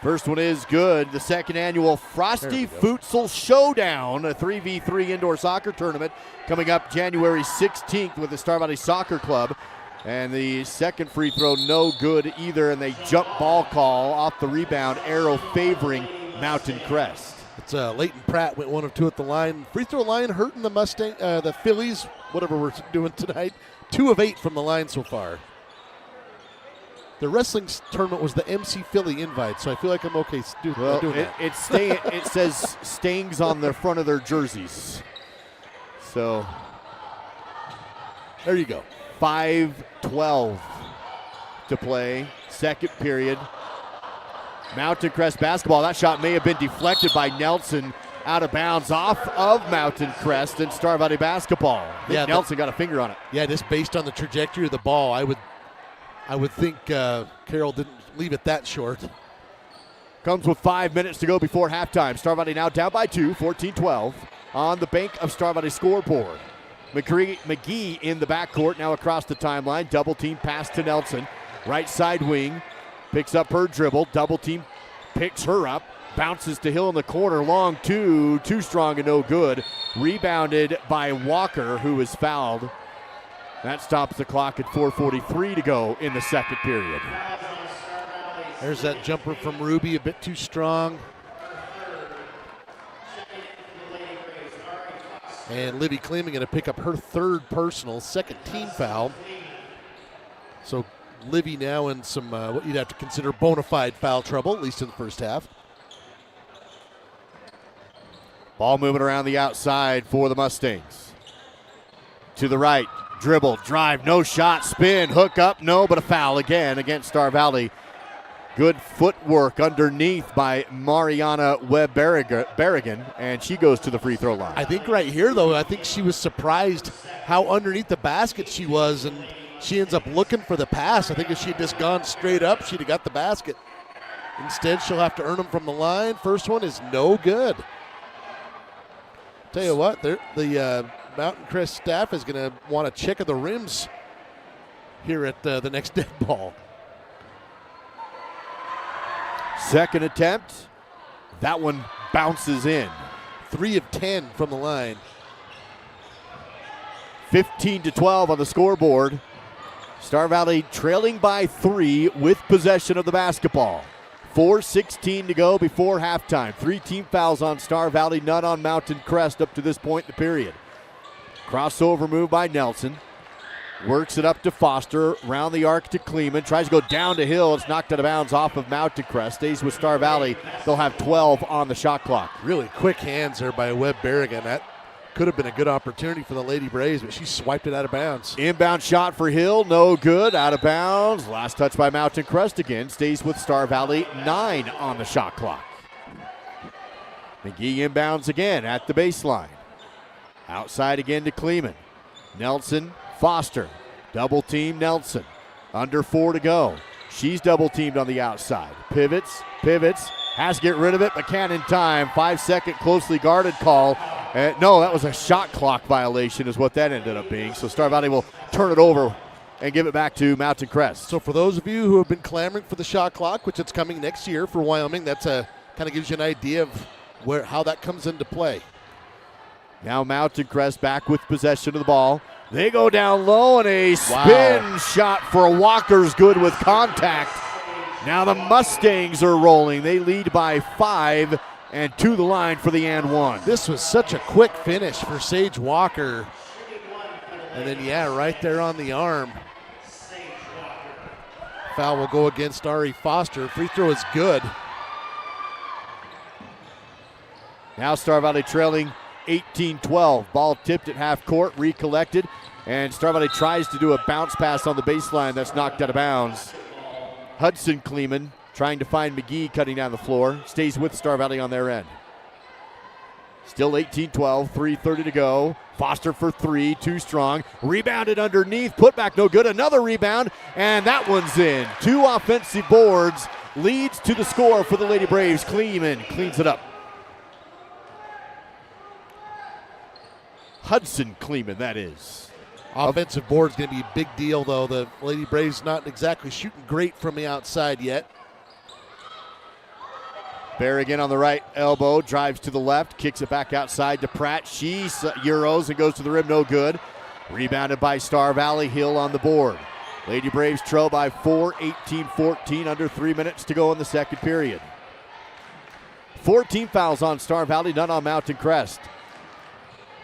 First one is good. The second annual Frosty Futsal Showdown, a 3v3 indoor soccer tournament coming up January 16th with the Star Valley Soccer Club. And the second free throw, no good either, and they jump ball call off the rebound, arrow favoring Mountain Crest. It's Leighton Pratt went 1 of 2 at the line. Free throw line hurting the Phillies, whatever we're doing tonight. 2 of 8 from the line so far. The wrestling tournament was the MC Philly invite, so I feel like I'm okay doing that. It says Stings on the front of their jerseys. So there you go. 5:12 to play, second period. Mountain Crest basketball. That shot may have been deflected by Nelson, out of bounds off of Mountain Crest, and Star Valley basketball. Nelson got a finger on it. Yeah, just based on the trajectory of the ball, I would think Carroll didn't leave it that short. Comes with 5 minutes to go before halftime. Star Valley now down by 2, 14-12 on the bank of Star Valley scoreboard. McGee in the backcourt, now across the timeline. Double team pass to Nelson. Right side wing, picks up her dribble. Double team picks her up. Bounces to Hill in the corner. Long two, too strong and no good. Rebounded by Walker, who is fouled. That stops the clock at 4:43 to go in the second period. There's that jumper from Ruby, a bit too strong. And Livy Kleeman going to pick up her 3rd personal, 2nd team foul. So Livy now in some what you'd have to consider bona fide foul trouble, at least in the first half. Ball moving around the outside for the Mustangs. To the right, dribble, drive, no shot, spin, hook up, no, but a foul again against Star Valley. Good footwork underneath by Mariana Webb-Berrigan, and she goes to the free throw line. I think right here, though, I think she was surprised how underneath the basket she was, and she ends up looking for the pass. I think if she'd just gone straight up, she'd have got the basket. Instead, she'll have to earn them from the line. First one is no good. Tell you what, the Mountain Crest staff is going to want to check of the rims here at the next dead ball. Second attempt. That one bounces in. 3 of 10 from the line. 15-12 on the scoreboard. Star Valley trailing by 3 with possession of the basketball. 4:16 to go before halftime. 3 team fouls on Star Valley, none on Mountain Crest up to this point in the period. Crossover move by Nelson. Works it up to Foster, round the arc to Kleeman, tries to go down to Hill. It's knocked out of bounds off of Mountain Crest. Stays with Star Valley. They'll have 12 on the shot clock. Really quick hands there by Webb-Berrigan. That could have been a good opportunity for the Lady Braves, but she swiped it out of bounds. Inbound shot for Hill, no good, out of bounds. Last touch by Mountain Crest again. Stays with Star Valley, 9 on the shot clock. McGee inbounds again at the baseline. Outside again to Kleeman. Nelson, Foster, double team Nelson. Under 4 to go. She's double teamed on the outside. Pivots, has to get rid of it, but can't in time. 5-second closely guarded call. No, that was a shot clock violation is what that ended up being. So Star Valley will turn it over and give it back to Mountain Crest. So for those of you who have been clamoring for the shot clock, which it's coming next year for Wyoming, that's kind of gives you an idea of how that comes into play. Now Mountain Crest back with possession of the ball. They go down low, and a spin shot for Walker's good with contact. Now the Mustangs are rolling. They lead by 5 and to the line for the and one. This was such a quick finish for Sage Walker. And then, yeah, right there on the arm. Foul will go against Ari Foster. Free throw is good. Now Star Valley trailing 18-12. Ball tipped at half court, recollected, and Star Valley tries to do a bounce pass on the baseline that's knocked out of bounds. Hudson Kleeman trying to find McGee cutting down the floor. Stays with Star Valley on their end. Still 18-12, 3:30 to go. Foster for 3, too strong. Rebounded underneath, put back no good. Another rebound, and that one's in. 2 offensive boards, leads to the score for the Lady Braves. Kleeman cleans it up. Hudson Kleeman, that is. Offensive board's going to be a big deal, though. The Lady Braves not exactly shooting great from the outside yet. Bear again on the right elbow, drives to the left, kicks it back outside to Pratt. She euros and goes to the rim, no good. Rebounded by Star Valley, Hill on the board. Lady Braves trail by 4, 18-14, under 3 minutes to go in the second period. 14 fouls on Star Valley, none on Mountain Crest.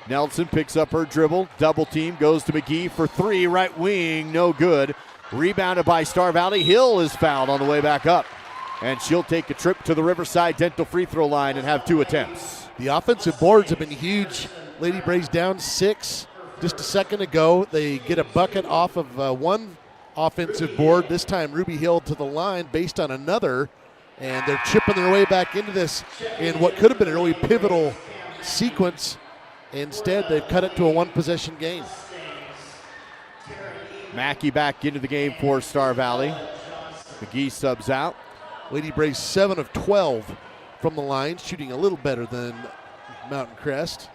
Nelson picks up her dribble, double team, goes to McGee for 3, right wing, no good. Rebounded by Star Valley, Hill is fouled on the way back up. And she'll take a trip to the Riverside Dental free throw line and have 2 attempts. The offensive boards have been huge. Lady Braves down 6 just a second ago. They get a bucket off of one offensive board. This time Ruby Hill to the line based on another. And they're chipping their way back into this in what could have been a really pivotal sequence. Instead, they've cut it to a 1-possession game. Mackey back into the game for Star Valley. McGee subs out. Lady Braves 7 of 12 from the line, shooting a little better than Mountain Crest.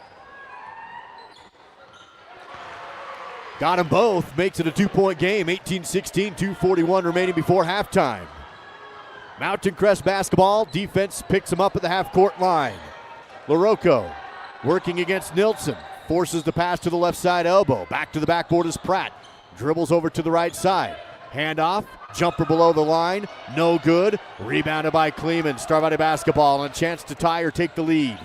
Got them both, makes it a 2-point game, 18-16, 2:41 remaining before halftime. Mountain Crest basketball, defense picks them up at the half-court line. LaRocco working against Nilsson, forces the pass to the left side elbow. Back to the backboard is Pratt, dribbles over to the right side. Handoff, jumper below the line, no good. Rebounded by Kleeman. Star Valley basketball and a chance to tie or take the lead.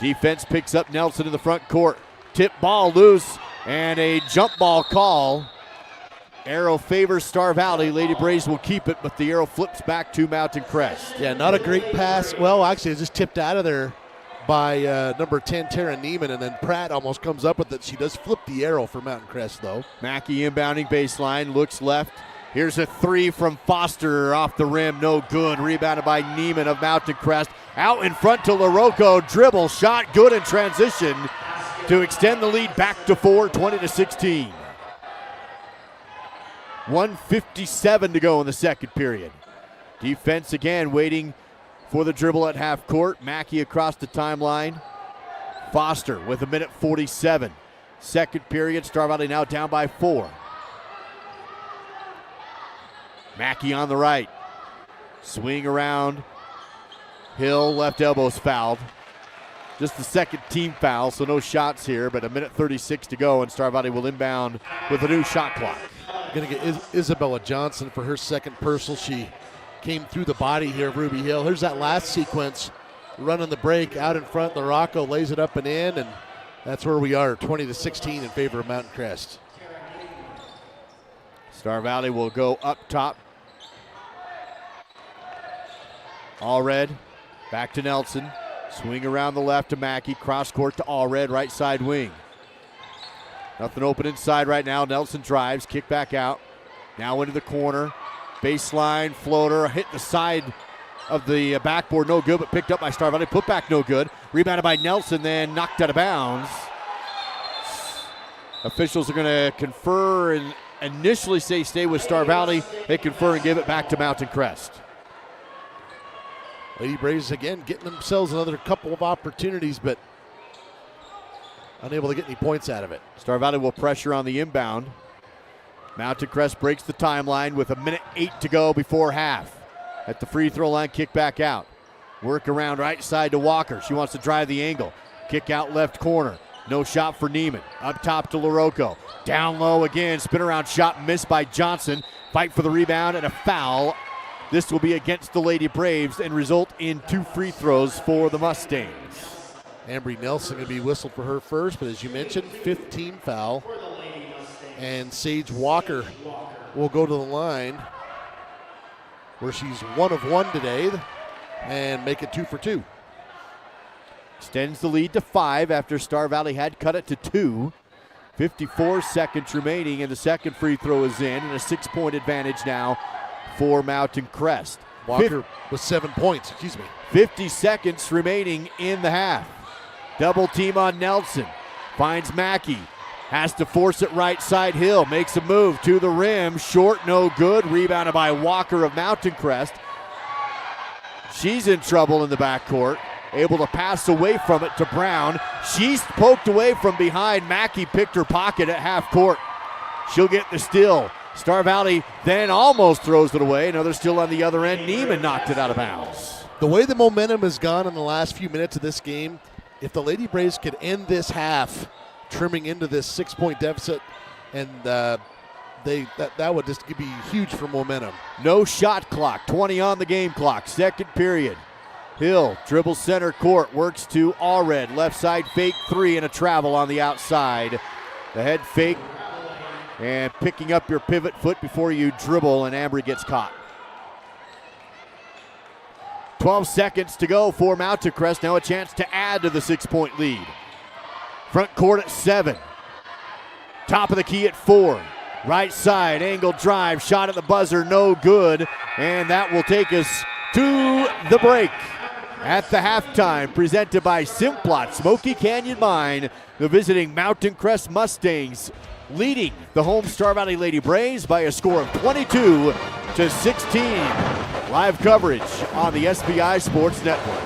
Defense picks up Nelson in the front court. Tip ball loose and a jump ball call. Arrow favors Star Valley. Lady Braves will keep it, but the arrow flips back to Mountain Crest. Yeah, not a great pass. Well, actually, it just tipped out of there by number 10, Tara Neiman, and then Pratt almost comes up with it. She does flip the arrow for Mountain Crest, though. Mackey inbounding baseline, looks left. Here's a 3 from Foster off the rim, no good. Rebounded by Neiman of Mountain Crest. Out in front to LaRocco, dribble, shot, good in transition to extend the lead back to 4, 20-16. 1:57 to go in the second period. Defense again waiting for the dribble at half court. Mackey across the timeline. Foster with 1:47. Second period, Star Valley now down by 4. Mackey on the right. Swing around. Hill, left elbow's fouled. Just the second team foul, so no shots here, but 1:36 to go, and Star Valley will inbound with a new shot clock. Going to get Isabella Johnson for her second personal. She came through the body here of Ruby Hill. Here's that last sequence, running the break out in front. LaRocco lays it up and in, and that's where we are, 20-16 in favor of Mountain Crest. Star Valley will go up top. Allred, back to Nelson. Swing around the left to Mackey, cross court to Allred, right side wing. Nothing open inside right now. Nelson drives, kick back out. Now into the corner. Baseline floater, hit the side of the backboard, no good, but picked up by Star Valley. Put back, no good. Rebounded by Nelson, then knocked out of bounds. Officials are going to confer and initially say stay with Star Valley. They confer and give it back to Mountain Crest. Lady Braves again getting themselves another couple of opportunities, but unable to get any points out of it. Star Valley will pressure on the inbound. Mountain Crest breaks the timeline with 1:08 to go before half. At the free throw line, kick back out. Work around right side to Walker. She wants to drive the angle. Kick out left corner. No shot for Neiman. Up top to LaRocco. Down low again. Spin around shot missed by Johnson. Fight for the rebound and a foul. This will be against the Lady Braves and result in 2 free throws for the Mustangs. Ambry Nelson going to be whistled for her first, but as you mentioned, 15 foul. And Sage Walker will go to the line where she's 1 of 1 today and make it 2 for 2. Extends the lead to 5 after Star Valley had cut it to 2. 54 seconds remaining, and the second free throw is in, and a 6-point advantage now for Mountain Crest. Walker with 7 points, 50 seconds remaining in the half. Double team on Nelson. Finds Mackey. Has to force it right side. Hill makes a move to the rim. Short, no good. Rebounded by Walker of Mountain Crest. She's in trouble in the backcourt. Able to pass away from it to Brown. She's poked away from behind. Mackey picked her pocket at half court. She'll get the steal. Star Valley then almost throws it away. Another steal on the other end. Neiman knocked it out of bounds. The way the momentum has gone in the last few minutes of this game, if the Lady Braves could end this half trimming into this 6-point deficit, and that would just be huge for momentum. No shot clock. 20 on the game clock. Second period. Hill dribbles center court, works to Allred. Left side fake 3 and a travel on the outside. The head fake and picking up your pivot foot before you dribble, and Ambry gets caught. 12 seconds to go for Mountain Crest. Now a chance to add to the 6-point lead. Front court at 7. Top of the key at 4. Right side, angle drive, shot at the buzzer, no good. And that will take us to the break. At the halftime, presented by Simplot Smoky Canyon Mine, the visiting Mountain Crest Mustangs leading the home Star Valley Lady Braves by a score of 22-16. Live coverage on the SBI Sports Network.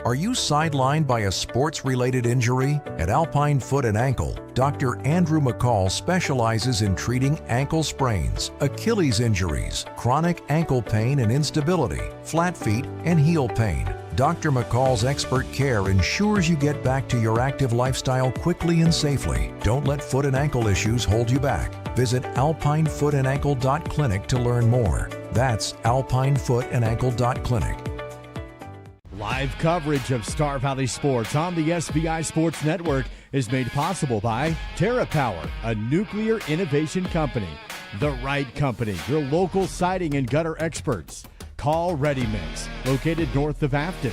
Are you sidelined by a sports-related injury? At Alpine Foot and Ankle, Dr. Andrew McCall specializes in treating ankle sprains, Achilles injuries, chronic ankle pain and instability, flat feet, and heel pain. Dr. McCall's expert care ensures you get back to your active lifestyle quickly and safely. Don't let foot and ankle issues hold you back. Visit alpinefootlandankle.clinic to learn more. That's alpinefootlandankle.clinic. Live coverage of Star Valley Sports on the SBI Sports Network is made possible by TerraPower, a nuclear innovation company. The Right Company, your local siding and gutter experts. Call Ready Mix, located north of Afton.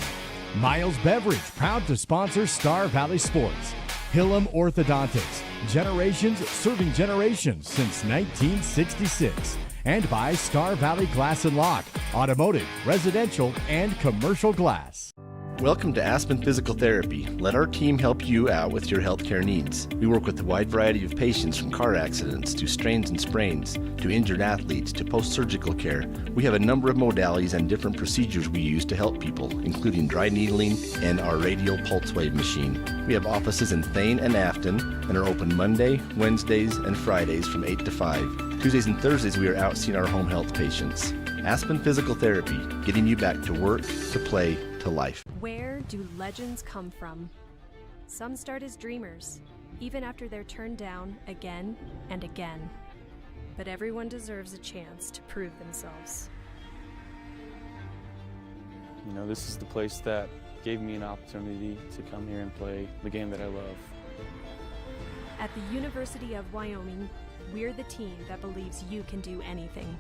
Miles Beverage, proud to sponsor Star Valley Sports. Hillam Orthodontics, generations serving generations since 1966. And by Star Valley Glass and Lock, automotive, residential, and commercial glass. Welcome to Aspen Physical Therapy. Let our team help you out with your healthcare needs. We work with a wide variety of patients, from car accidents to strains and sprains to injured athletes to post-surgical care. We have a number of modalities and different procedures we use to help people, including dry needling and our radial pulse wave machine. We have offices in Thane and Afton and are open Monday, Wednesdays, and Fridays from 8 to 5. Tuesdays and Thursdays we are out seeing our home health patients. Aspen Physical Therapy, getting you back to work, to play, to life. Where do legends come from? Some start as dreamers, even after they're turned down again and again. But everyone deserves a chance to prove themselves. You know, this is the place that gave me an opportunity to come here and play the game that I love. At the University of Wyoming, we're the team that believes you can do anything.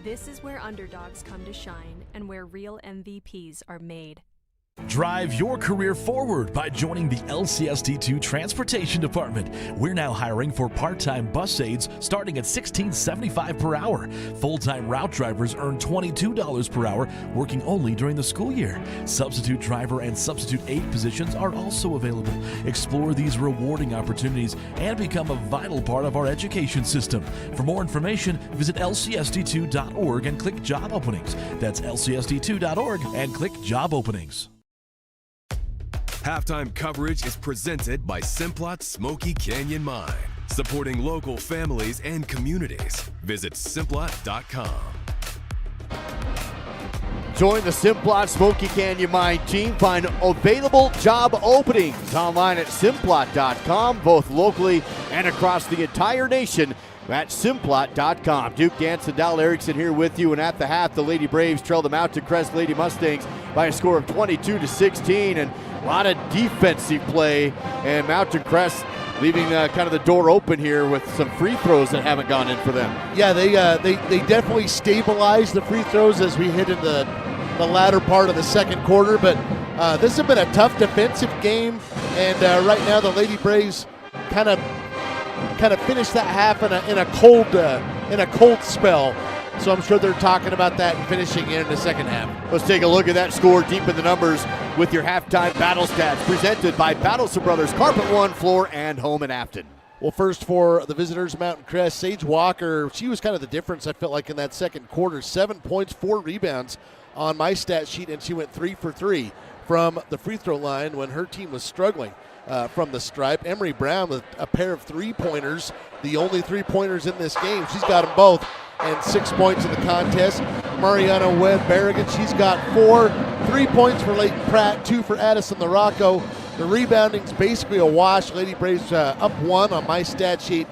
This is where underdogs come to shine and where real MVPs are made. Drive your career forward by joining the LCSD2 Transportation Department. We're now hiring for part-time bus aides starting at $16.75 per hour. Full-time route drivers earn $22 per hour, working only during the school year. Substitute driver and substitute aide positions are also available. Explore these rewarding opportunities and become a vital part of our education system. For more information, visit lcsd2.org and click Job Openings. That's lcsd2.org and click Job Openings. Halftime coverage is presented by Simplot Smoky Canyon Mine, supporting local families and communities. Visit simplot.com. Join the Simplot Smoky Canyon Mine team. Find available job openings online at simplot.com, both locally and across the entire nation at simplot.com. Duke Gantz and Dal Erickson here with you, and at the half, the Lady Braves trailed the Mountain Crest Lady Mustangs by a score of 22-16, and a lot of defensive play, and Mountain Crest leaving kind of the door open here with some free throws that haven't gone in for them. Yeah, they definitely stabilized the free throws as we hit in the latter part of the second quarter, but this has been a tough defensive game, and right now the Lady Braves kind of finished that half in a cold spell. So I'm sure they're talking about that and finishing it in the second half. Let's take a look at that score deep in the numbers with your halftime battle stats presented by Battleson Brothers Carpet One Floor and Home in Afton. Well, first for the visitors, Mountain Crest, Sage Walker, she was kind of the difference, I felt like, in that second quarter. 7 points, 4 rebounds on my stat sheet, and she went 3 for 3 from the free throw line when her team was struggling from the stripe. Emery Brown with a pair of three-pointers, the only three-pointers in this game. She's got them both, and 6 points in the contest. Mariana Webb-Barrigan, she's got 4. 3 points for Leighton Pratt, 2 for Addison LaRocco. The rebounding's basically a wash. Lady Braves up 1 on my stat sheet.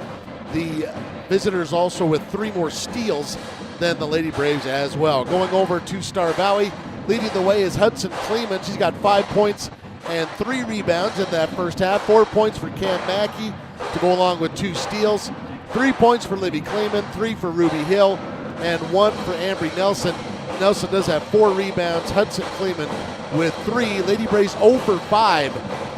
The visitors also with 3 more steals than the Lady Braves as well. Going over to Star Valley, leading the way is Hudson Kleeman. She's got 5 points and 3 rebounds in that first half. 4 points for Cam Mackey to go along with 2 steals. 3 points for Libby Kleeman, 3 for Ruby Hill, and 1 for Ambry Nelson. Nelson does have 4 rebounds. Hudson Kleeman with 3. Lady Braves 0 for 5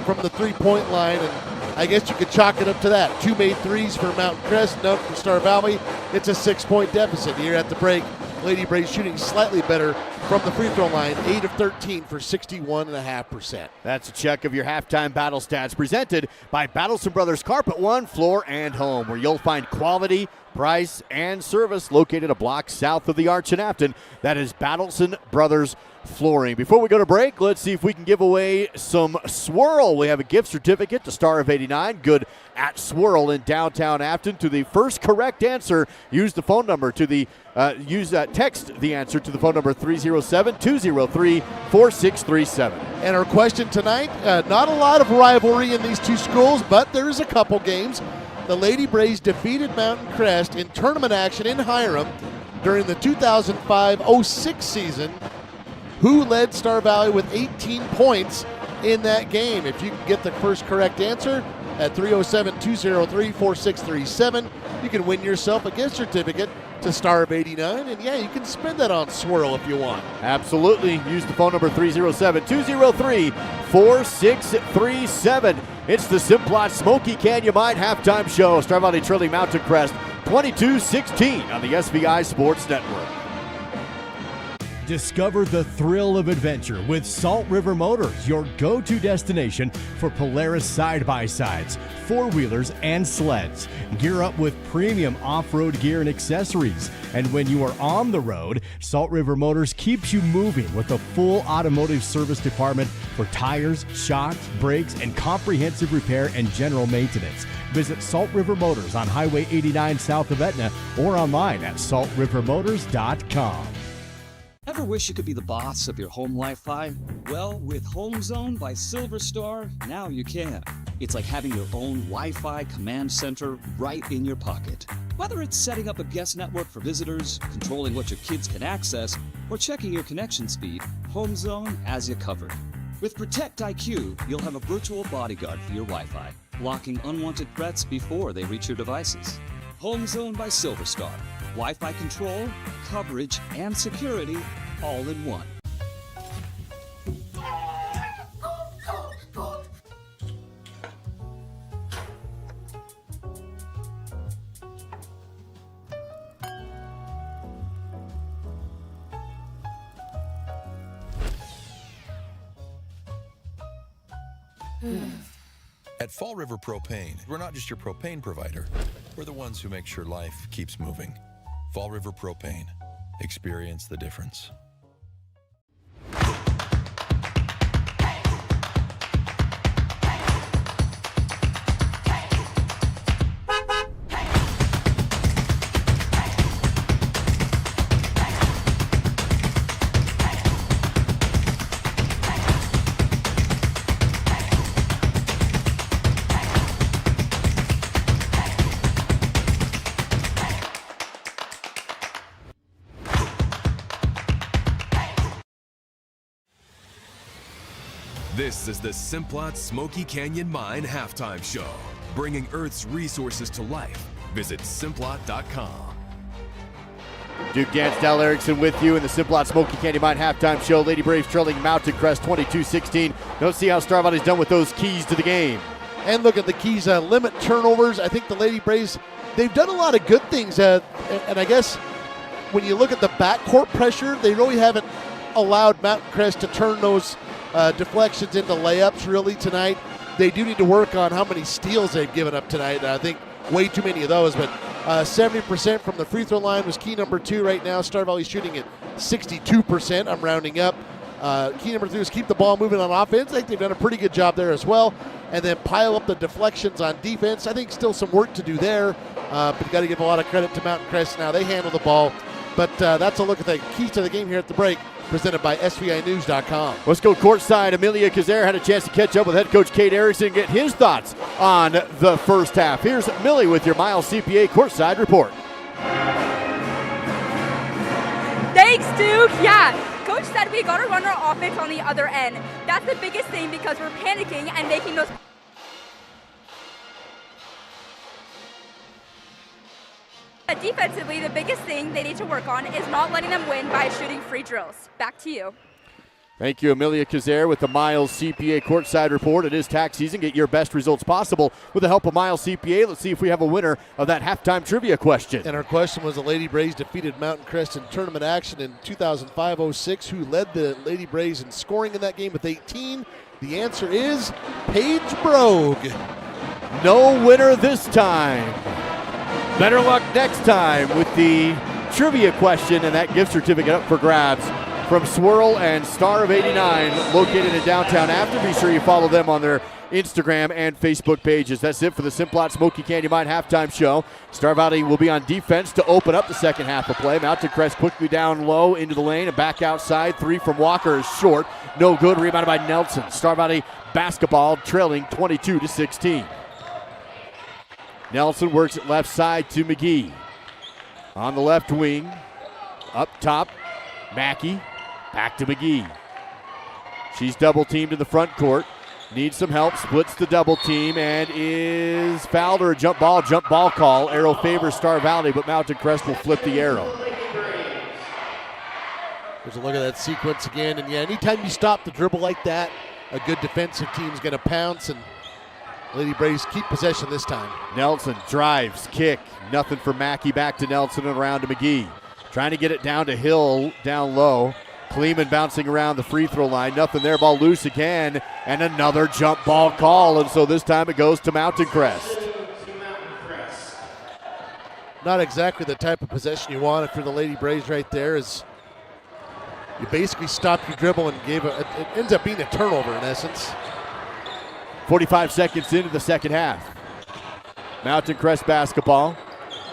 from the three-point line, and I guess you could chalk it up to that. 2 made threes for Mountain Crest, none for Star Valley. It's a 6-point deficit here at the break. Lady Braves shooting slightly better from the free throw line, 8 of 13 for 61.5%. That's a check of your halftime battle stats presented by Battleson Brothers Carpet One Floor and Home, where you'll find quality, price, and service located a block south of the Arch in Afton. That is Battleson Brothers Flooring. Before we go to break, let's see if we can give away some Swirl. We have a gift certificate to Star of 89, good at Swirl in downtown Afton. To the first correct answer, use the phone number to the text the answer to the phone number 307-203-4637. And our question tonight, not a lot of rivalry in these two schools, but there is a couple games. The Lady Braves defeated Mountain Crest in tournament action in Hiram during the 2005-06 season. Who led Star Valley with 18 points in that game? If you can get the first correct answer at 307-203-4637, you can win yourself a gift certificate to Star of 89, and yeah, you can spend that on Swirl if you want. Absolutely. Use the phone number 307-203-4637. It's the Simplot Smoky Canyon Mine halftime show. Star Valley trailing Mountain Crest 22-16 on the SVI Sports Network. Discover the thrill of adventure with Salt River Motors, your go-to destination for Polaris side-by-sides, four-wheelers, and sleds. Gear up with premium off-road gear and accessories. And when you are on the road, Salt River Motors keeps you moving with a full automotive service department for tires, shocks, brakes, and comprehensive repair and general maintenance. Visit Salt River Motors on Highway 89 south of Etna or online at saltrivermotors.com. Ever wish you could be the boss of your home Wi-Fi? Well, with Home Zone by Silver Star, now you can. It's like having your own Wi-Fi command center right in your pocket. Whether it's setting up a guest network for visitors, controlling what your kids can access, or checking your connection speed, Home Zone has you covered. With Protect IQ, you'll have a virtual bodyguard for your Wi-Fi, blocking unwanted threats before they reach your devices. Home Zone by Silver Star. Wi-Fi control, coverage, and security all in one. At Fall River Propane, we're not just your propane provider. We're the ones who make sure life keeps moving. Fall River Propane. Experience the difference. This is the Simplot Smoky Canyon Mine Halftime Show, bringing Earth's resources to life. Visit Simplot.com. Duke Gansdale Erickson with you in the Simplot Smoky Canyon Mine Halftime Show. Lady Braves trailing Mountain Crest 22-16. Don't see how Star Valley's done with those keys to the game. And look at the keys, limit turnovers. I think the Lady Braves, they've done a lot of good things. And I guess when you look at the backcourt pressure, they really haven't allowed Mountain Crest to turn those deflections into layups really tonight. They do need to work on how many steals they've given up tonight. I think way too many of those, but 70% from the free throw line was key number 2 right now. Star Valley's shooting at 62%. I'm rounding up. Key number 3 is keep the ball moving on offense. I think they've done a pretty good job there as well. And then pile up the deflections on defense. I think still some work to do there, but you got to give a lot of credit to Mountain Crest. Now they handle the ball. But that's a look at the keys to the game here at the break, presented by SVInews.com. Let's go courtside. Amelia Kazare had a chance to catch up with head coach Kate Erickson and get his thoughts on the first half. Here's Millie with your Miles CPA courtside report. Thanks, Duke. Yeah, coach said we got to run our offense on the other end. That's the biggest thing because we're panicking and making those. Defensively, the biggest thing they need to work on is not letting them win by shooting free drills. Back to you. Thank you, Amelia Kazare with the Miles CPA courtside report. It is tax season. Get your best results possible with the help of Miles CPA. Let's see if we have a winner of that halftime trivia question. And our question was the Lady Braves defeated Mountain Crest in tournament action in 2005-06. Who led the Lady Braves in scoring in that game with 18? The answer is Paige Brogue. No winner this time. Better luck next time with the trivia question and that gift certificate up for grabs from Swirl and Star of 89 located in downtown Afton. Be sure you follow them on their Instagram and Facebook pages. That's it for the Simplot Smoky Canyon Mine halftime show. Star Valley will be on defense to open up the second half of play. Mountain Crest quickly down low into the lane and back outside. 3 from Walker is short. No good. Rebounded by Nelson. Star Valley basketball trailing 22-16. Nelson works it left side to McGee. On the left wing, up top, Mackey, back to McGee. She's double teamed in the front court. Needs some help, splits the double team, and is fouled or a jump ball call. Arrow favors Star Valley, but Mountain Crest will flip the arrow. There's a look at that sequence again, and yeah, anytime you stop the dribble like that, a good defensive team's going to pounce, and Lady Braves keep possession this time. Nelson drives, kick, nothing for Mackey. Back to Nelson and around to McGee. Trying to get it down to Hill, down low. Kleeman bouncing around the free throw line. Nothing there, ball loose again. And another jump ball call, and so this time it goes to Mountain Crest. Not exactly the type of possession you want if you're the Lady Braves right there. Is you basically stopped your dribble and it ends up being a turnover in essence. 45 seconds into the second half. Mountain Crest basketball.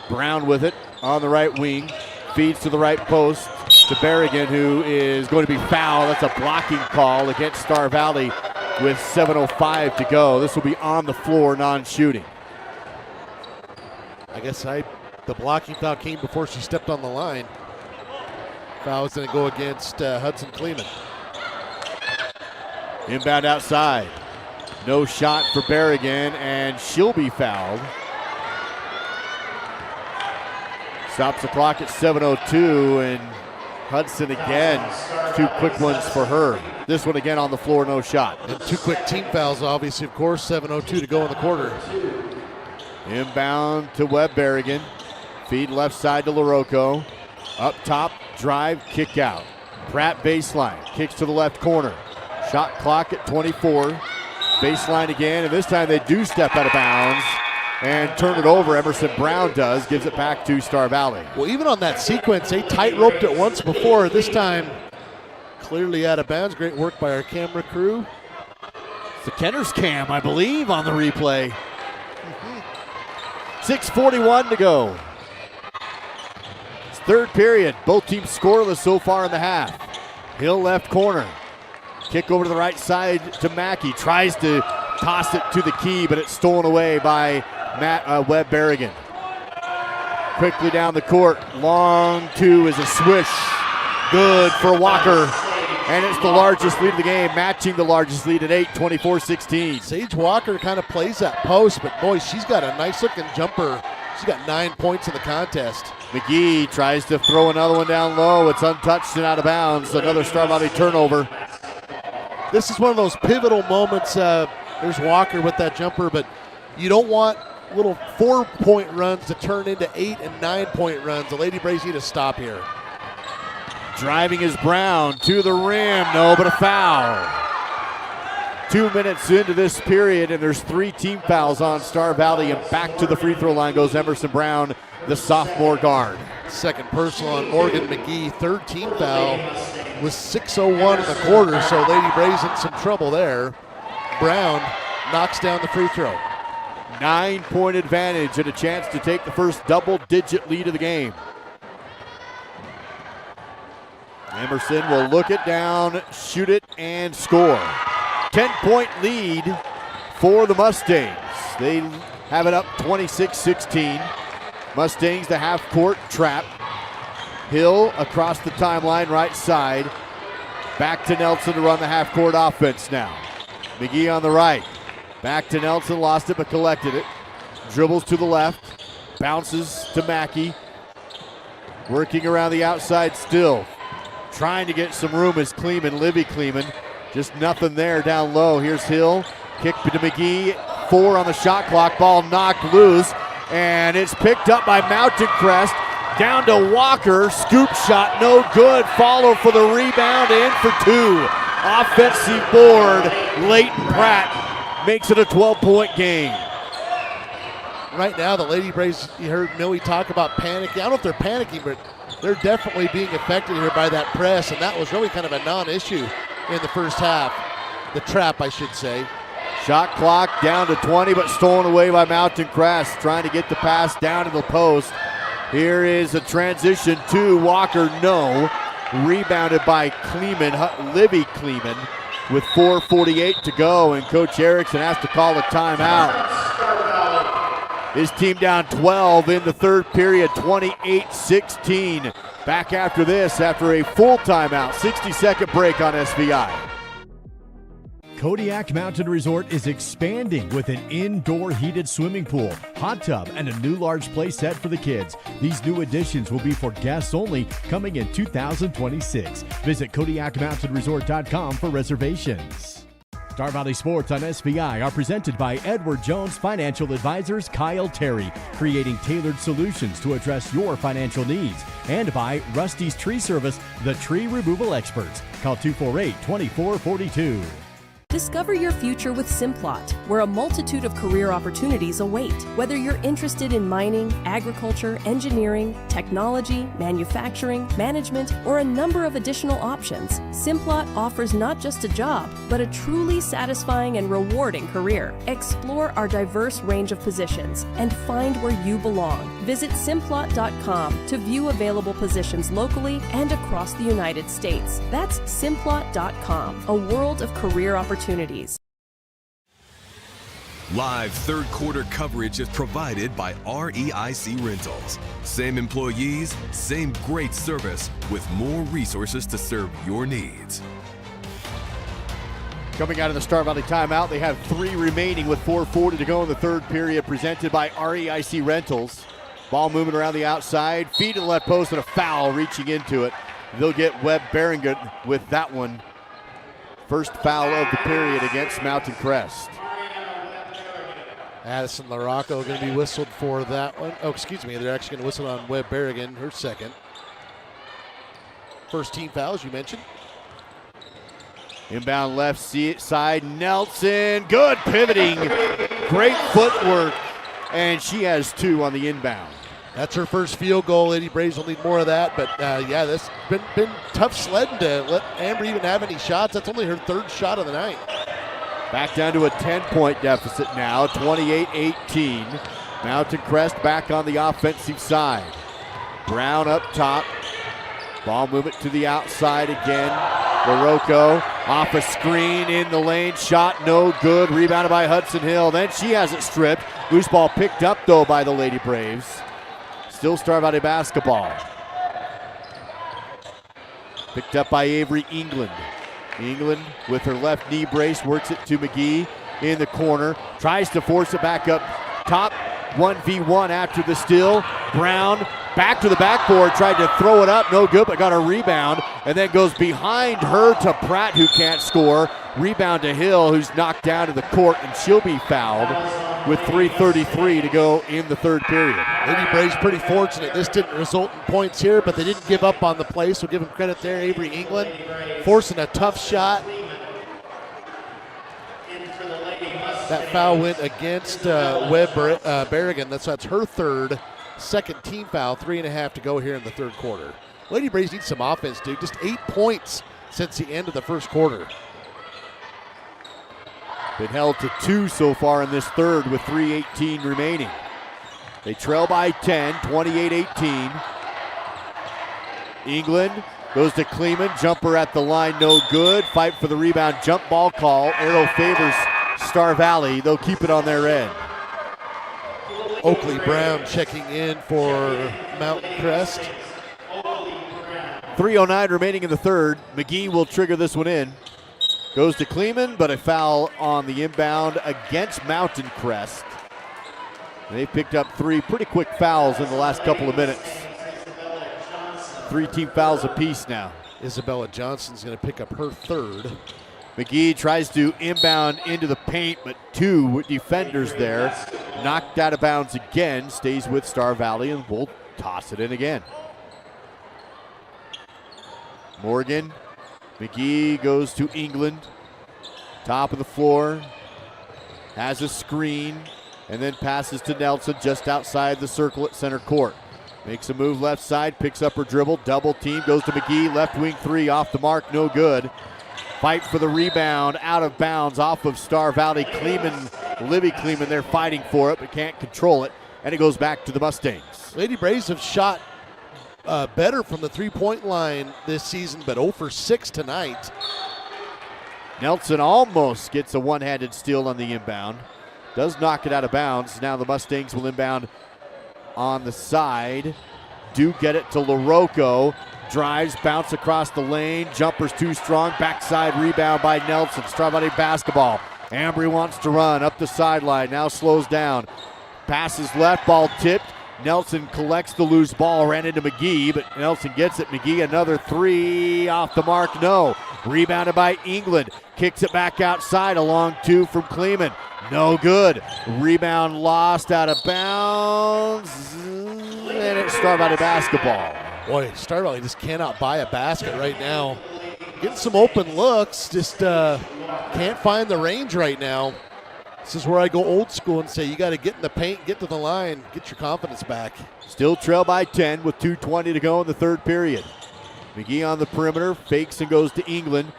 Brown with it on the right wing. Feeds to the right post to Berrigan, who is going to be fouled. That's a blocking call against Star Valley with 7:05 to go. This will be on the floor, non-shooting. I guess the blocking foul came before she stepped on the line. Foul is going to go against Hudson Kleeman. Inbound outside. No shot for Berrigan, and she'll be fouled. Stops the clock at 7:02, and Hudson again. 2 quick ones for her. This one again on the floor, no shot. And 2 quick team fouls, obviously, of course. 7:02 to go in the quarter. Inbound to Webb Berrigan. Feed left side to LaRocco. Up top, drive, kick out. Pratt baseline, kicks to the left corner. Shot clock at 24. Baseline again, and this time they do step out of bounds and turn it over. Emerson Brown does, gives it back to Star Valley. Well, even on that sequence, they tight-roped it once before. This time, clearly out of bounds. Great work by our camera crew. It's the Kenner's cam, I believe, on the replay. 6:41 to go. It's third period. Both teams scoreless so far in the half. Hill left corner. Kick over to the right side to Mackey. Tries to toss it to the key, but it's stolen away by Webb Berrigan. Quickly down the court. Long 2 is a swish. Good for Walker. And it's the largest lead of the game, matching the largest lead at 8, 24-16. Sage Walker kind of plays that post, but boy, she's got a nice-looking jumper. She's got 9 points in the contest. McGee tries to throw another one down low. It's untouched and out of bounds. Another Star Valley turnover. This is one of those pivotal moments. There's Walker with that jumper, but you don't want little 4-point runs to turn into 8 and 9-point runs. The Lady Braves need to stop here. Driving is Brown to the rim. No, but a foul. 2 minutes into this period, and there's 3 team fouls on Star Valley, and back to the free throw line goes Emerson Brown, the sophomore guard. Second personal on Morgan McGee. 3rd team foul with 6:01 in the quarter, so Lady Braves in some trouble there. Brown knocks down the free throw. 9-point advantage and a chance to take the first double-digit lead of the game. Emerson will look it down, shoot it, and score. 10-point lead for the Mustangs. They have it up 26-16. Mustangs the half-court trap. Hill across the timeline, right side. Back to Nelson to run the half-court offense now. McGee on the right. Back to Nelson, lost it but collected it. Dribbles to the left, bounces to Mackey. Working around the outside still. Trying to get some room is Kleeman, Livy Kleeman. Just nothing there down low. Here's Hill, kick to McGee. 4 on the shot clock, ball knocked loose. And it's picked up by Mountain Crest. Down to Walker, scoop shot, no good. Follow for the rebound, in for 2. Offensive board, Leighton Pratt makes it a 12-point game. Right now, the Lady Braves, you heard Millie talk about panicking. I don't know if they're panicking, but they're definitely being affected here by that press, and that was really kind of a non-issue in the first half. The trap, I should say. Shot clock down to 20, but stolen away by Mountain Crest, trying to get the pass down to the post. Here is a transition to Walker, no. Rebounded by Kleeman, Livy Kleeman, with 4:48 to go, and Coach Erickson has to call a timeout. His team down 12 in the third period, 28-16. Back after this, after a full timeout, 60-second break on SVI. Kodiak Mountain Resort is expanding with an indoor heated swimming pool, hot tub, and a new large play set for the kids. These new additions will be for guests only, coming in 2026. Visit KodiakMountainResort.com for reservations. Star Valley Sports on SVI are presented by Edward Jones Financial Advisors Kyle Terry, creating tailored solutions to address your financial needs, and by Rusty's Tree Service, the tree removal experts. Call 248-2442. Discover your future with Simplot, where a multitude of career opportunities await. Whether you're interested in mining, agriculture, engineering, technology, manufacturing, management, or a number of additional options, Simplot offers not just a job, but a truly satisfying and rewarding career. Explore our diverse range of positions and find where you belong. Visit Simplot.com to view available positions locally and across the United States. That's Simplot.com, a world of career opportunities. Live third quarter coverage is provided by REIC Rentals. Same employees, same great service, with more resources to serve your needs. Coming out of the Star Valley timeout, they have 3 remaining with 4:40 to go in the third period, presented by REIC Rentals. Ball moving around the outside, feed to the left post, and a foul reaching into it. They'll get Webb Beringen with that one. First foul of the period against Mountain Crest. Addison LaRocco going to be whistled for that one. Oh, excuse me. They're actually going to whistle on Webb Berrigan, her second. First team foul, as you mentioned. Inbound left side, Nelson. Good pivoting. Great footwork. And she has 2 on the inbound. That's her first field goal. Lady Braves will need more of that. But, yeah, that's been tough sledding to let Amber even have any shots. That's only her 3rd shot of the night. Back down to a 10-point deficit now, 28-18. Mountain Crest back on the offensive side. Brown up top. Ball movement to the outside again. LaRocco off a screen in the lane. Shot no good. Rebounded by Hudson Hill. Then she has it stripped. Loose ball picked up, though, by the Lady Braves. Still Star Valley basketball. Picked up by Avery England. England with her left knee brace works it to McGee in the corner. Tries to force it back up top. 1v1 after the steal. Brown back to the backboard, tried to throw it up, no good, but got a rebound, and then goes behind her to Pratt, who can't score. Rebound to Hill, who's knocked down to the court, and she'll be fouled with 3:33 to go in the third period. Lady Braves pretty fortunate. This didn't result in points here, but they didn't give up on the play, so give them credit there. Avery England forcing a tough shot. That foul went against Webb Berrigan. That's her third. Second team foul, 3.5 to go here in the third quarter. Lady Braves need some offense, dude. Just 8 points since the end of the first quarter. Been held to 2 so far in this third with 3:18 remaining. They trail by 10, 28-18. England goes to Kleeman, jumper at the line, no good. Fight for the rebound, jump ball call. Arrow favors Star Valley. They'll keep it on their end. Oakley Brown checking in for Mountain Crest. 3:09 remaining in the third. McGee will trigger this one in. Goes to Kleeman, but a foul on the inbound against Mountain Crest. They picked up 3 pretty quick fouls in the last couple of minutes. 3 team fouls apiece now. Isabella Johnson's going to pick up her third. McGee tries to inbound into the paint, but 2 defenders there. Knocked out of bounds again, stays with Star Valley, and will toss it in again. Morgan, McGee goes to England. Top of the floor, has a screen, and then passes to Nelson just outside the circle at center court. Makes a move left side, picks up her dribble, double team, goes to McGee, left wing 3, off the mark, no good. Fight for the rebound, out of bounds, off of Star Valley. Livy Kleeman, they're fighting for it, but can't control it, and it goes back to the Mustangs. Lady Braves have shot better from the three-point line this season, but 0 for 6 tonight. Nelson almost gets a one-handed steal on the inbound. Does knock it out of bounds. Now the Mustangs will inbound on the side. Do get it to LaRocco. Drives, bounce across the lane. Jumper's too strong. Backside rebound by Nelson. Star Valley basketball. Ambry wants to run up the sideline. Now slows down. Passes left, ball tipped. Nelson collects the loose ball. Ran into McGee, but Nelson gets it. McGee another 3 off the mark. No. Rebounded by England. Kicks it back outside. A long 2 from Kleeman. No good. Rebound lost out of bounds. And it's Star Valley basketball. Boy, Star Valley just cannot buy a basket right now. Getting some open looks, just can't find the range right now. This is where I go old school and say you got to get in the paint, get to the line, get your confidence back. Still trail by 10 with 2:20 to go in the third period. McGee on the perimeter, fakes and goes to England.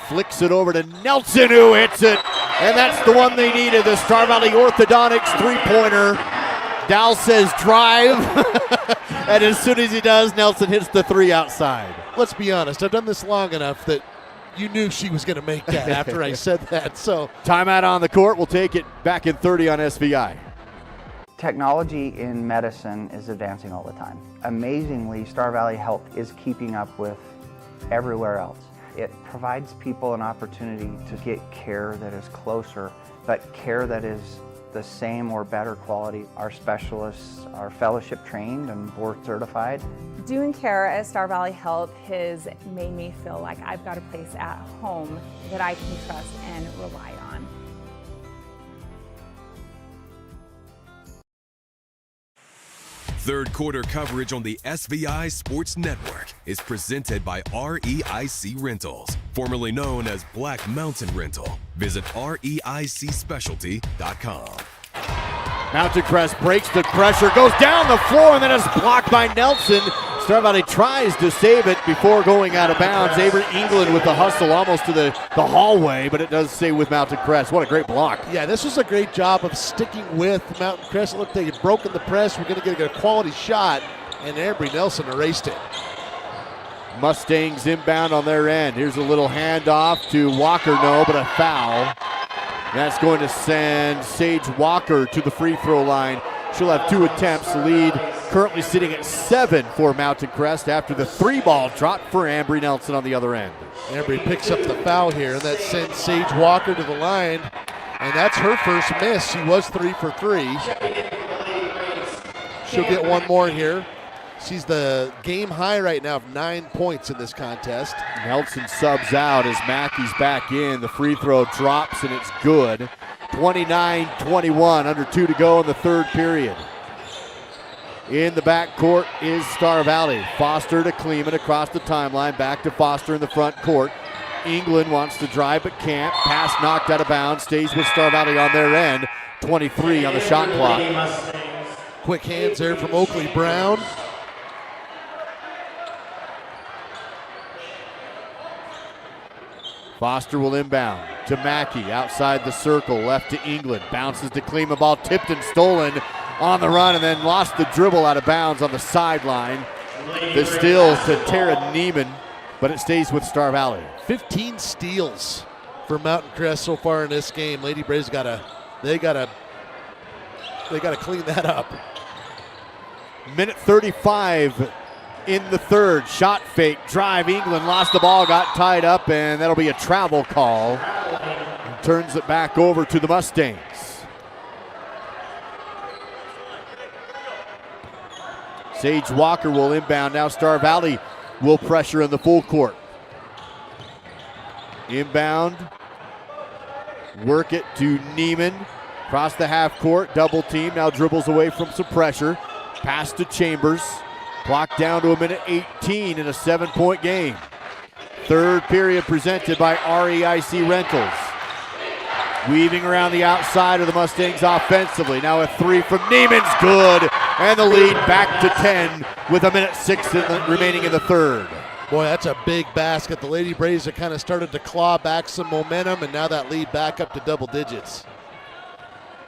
Flicks it over to Nelson, who hits it. And that's the one they needed, the Star Valley Orthodontics three-pointer. Dal says drive. And as soon as he does, Nelson hits the 3 outside. Let's be honest, I've done this long enough that you knew she was going to make that after I said that. So timeout on the court. We'll take it back in 30 on SVI. Technology in medicine is advancing all the time. Amazingly, Star Valley Health is keeping up with everywhere else. It provides people an opportunity to get care that is closer, but care that is the same or better quality. Our specialists are fellowship trained and board certified. Doing care at Star Valley Health has made me feel like I've got a place at home that I can trust and rely on. Third quarter coverage on the SVI Sports Network is presented by REIC Rentals, formerly known as Black Mountain Rental. Visit REICSpecialty.com. Mountain Crest breaks the pressure, goes down the floor, and then it's blocked by Nelson. Star Valley tries to save it before going out of bounds. Avery England with the hustle almost to the hallway, but it does stay with Mountain Crest. What a great block. Yeah, this was a great job of sticking with Mountain Crest. It looked like they had broken the press. We're going to get a quality shot, and Ambry Nelson erased it. Mustangs inbound on their end. Here's a little handoff to Walker, no, but a foul. That's going to send Sage Walker to the free throw line. She'll have 2 attempts, lead currently sitting at 7 for Mountain Crest after the 3-ball drop for Ambry Nelson on the other end. Ambry picks up the foul here, and that sends Sage Walker to the line, and that's her first miss. She was 3 for 3. She'll get one more here. She's the game high right now of 9 points in this contest. Nelson subs out as Mackey's back in. The free throw drops, and it's good. 29-21, under 2 to go in the third period. In the backcourt is Star Valley. Foster to Kleeman across the timeline. Back to Foster in the front court. England wants to drive but can't. Pass knocked out of bounds. Stays with Star Valley on their end. 23 on the shot clock. Quick hands there from Oakley Brown. Foster will inbound to Mackey outside the circle, left to England. Bounces to Kleeman, ball tipped and stolen on the run, and then lost the dribble out of bounds on the sideline. The steal to Tara Neiman, but it stays with Star Valley. 15 steals for Mountain Crest so far in this game. Lady Braves gotta clean that up. Minute 35 in the third. Shot fake, drive. England lost the ball, got tied up, and that'll be a travel call. And turns it back over to the Mustangs. Sage Walker will inbound. Now Star Valley will pressure in the full court. Inbound. Work it to Neiman. Across the half court, double team. Now dribbles away from some pressure. Pass to Chambers. Clock down to a minute 18 in a 7-point game. Third period presented by REIC Rentals. Weaving around the outside of the Mustangs offensively. Now a 3 from Neiman's good. And the lead back to 10 with a minute 6 remaining in the third. Boy, that's a big basket. The Lady Braves have kind of started to claw back some momentum, and now that lead back up to double digits.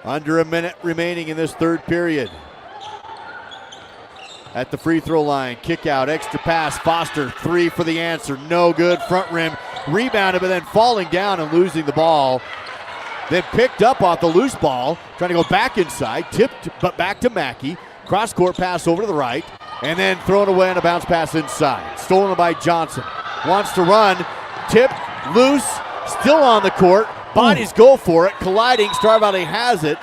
Under a minute remaining in this third period. At the free throw line, kick out, extra pass, Foster, 3 for the answer, no good, front rim, rebounded, but then falling down and losing the ball. Then picked up off the loose ball, trying to go back inside, tipped, but back to Mackey. Cross-court pass over to the right, and then thrown away on a bounce pass inside. Stolen by Johnson. Wants to run, tipped, loose, still on the court. Bodies go for it, colliding. Star Valley has it,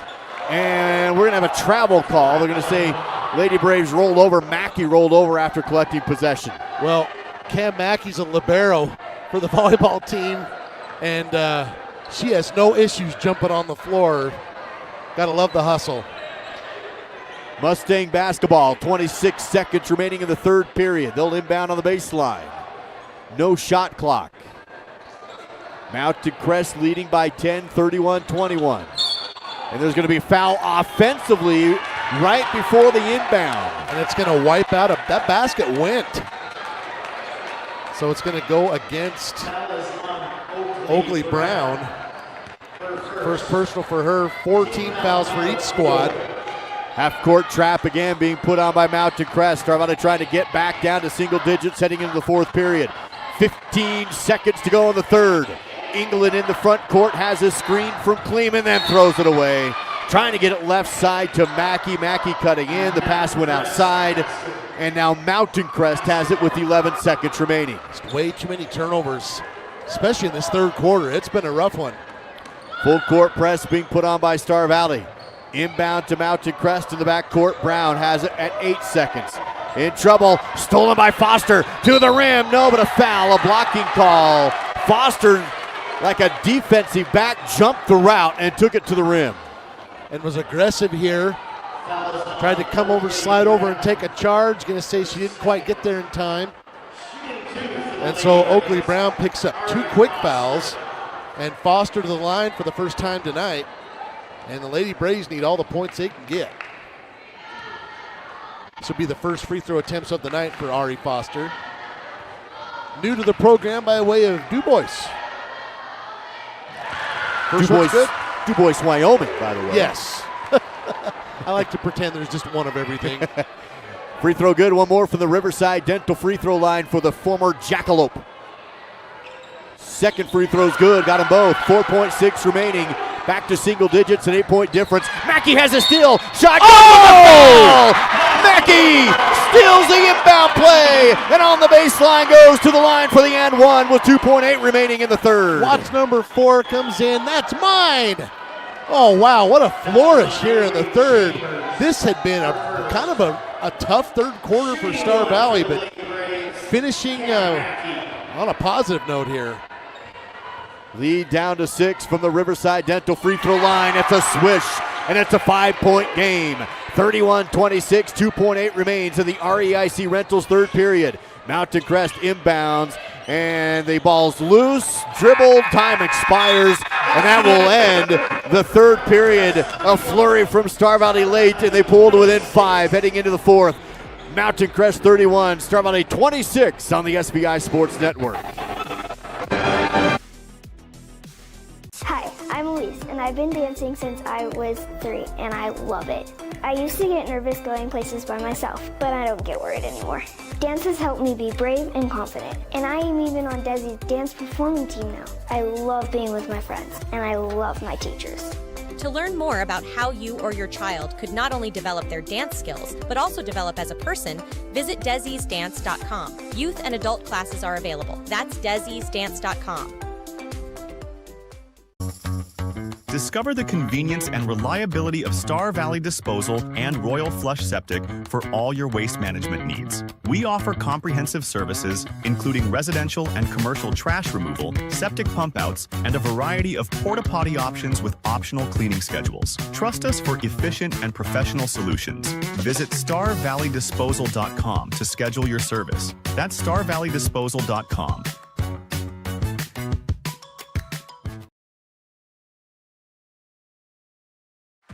and we're going to have a travel call. They're going to say Lady Braves rolled over. Mackey rolled over after collecting possession. Well, Cam Mackey's a libero for the volleyball team, and she has no issues jumping on the floor. Gotta love the hustle. Mustang basketball, 26 seconds remaining in the third period. They'll inbound on the baseline. No shot clock. Mountain Crest leading by 10, 31-21. And there's going to be a foul offensively right before the inbound. And it's going to wipe out that basket went. So it's going to go against Oakley Brown. First personal for her, 14 fouls for each squad. Half-court trap again being put on by Mountain Crest. Star Valley trying to get back down to single digits heading into the fourth period. 15 seconds to go in the third. England in the front court has a screen from Kleeman, then throws it away. Trying to get it left side to Mackey. Mackey cutting in. The pass went outside. And now Mountain Crest has it with 11 seconds remaining. Just way too many turnovers, especially in this third quarter. It's been a rough one. Full court press being put on by Star Valley. Inbound to Mountain Crest in the backcourt. Brown has it at 8 seconds. In trouble, stolen by Foster to the rim. No, but a foul, a blocking call. Foster, like a defensive back, jumped the route and took it to the rim. And was aggressive here. Tried to come over, slide over, and take a charge. Gonna say she didn't quite get there in time. And so Oakley Brown picks up 2 quick fouls, and Foster to the line for the first time tonight. And the Lady Braves need all the points they can get. This will be the first free throw attempts of the night for Ari Foster. New to the program by way of DuBois. First one's good. DuBois, Wyoming, by the way. Yes. I like to pretend there's just one of everything. Free throw good. One more from the Riverside Dental free throw line for the former Jackalope. Second free throw's good. Got them both. 4.6 remaining. Back to single digits, an 8-point difference. Mackey has a steal. Shot. Oh! Mackey steals the inbound play, and on the baseline goes to the line for the and one with 2.8 remaining in the third. Watch number 4 comes in. That's mine. Oh, wow, what a flourish here in the third. This had been a kind of a tough third quarter for Star Valley, but finishing on a positive note here. Lead down to 6 from the Riverside Dental free throw line. It's a swish, and it's a 5-point game. 31-26, 2.8 remains in the REIC Rentals third period. Mountain Crest inbounds, and the ball's loose, dribbled, time expires, and that will end the third period. A flurry from Star Valley late, and they pulled within 5 heading into the fourth. Mountain Crest 31, Star Valley 26 on the SVI Sports Network. Hi, I'm Elise, and I've been dancing since I was 3, and I love it. I used to get nervous going places by myself, but I don't get worried anymore. Dance has helped me be brave and confident, and I am even on Desi's dance performing team now. I love being with my friends, and I love my teachers. To learn more about how you or your child could not only develop their dance skills, but also develop as a person, visit Desi'sDance.com. Youth and adult classes are available. That's Desi'sDance.com. Discover the convenience and reliability of Star Valley Disposal and Royal Flush Septic for all your waste management needs. We offer comprehensive services, including residential and commercial trash removal, septic pump outs, and a variety of porta potty options with optional cleaning schedules. Trust us for efficient and professional solutions. Visit StarValleyDisposal.com to schedule your service. That's StarValleyDisposal.com.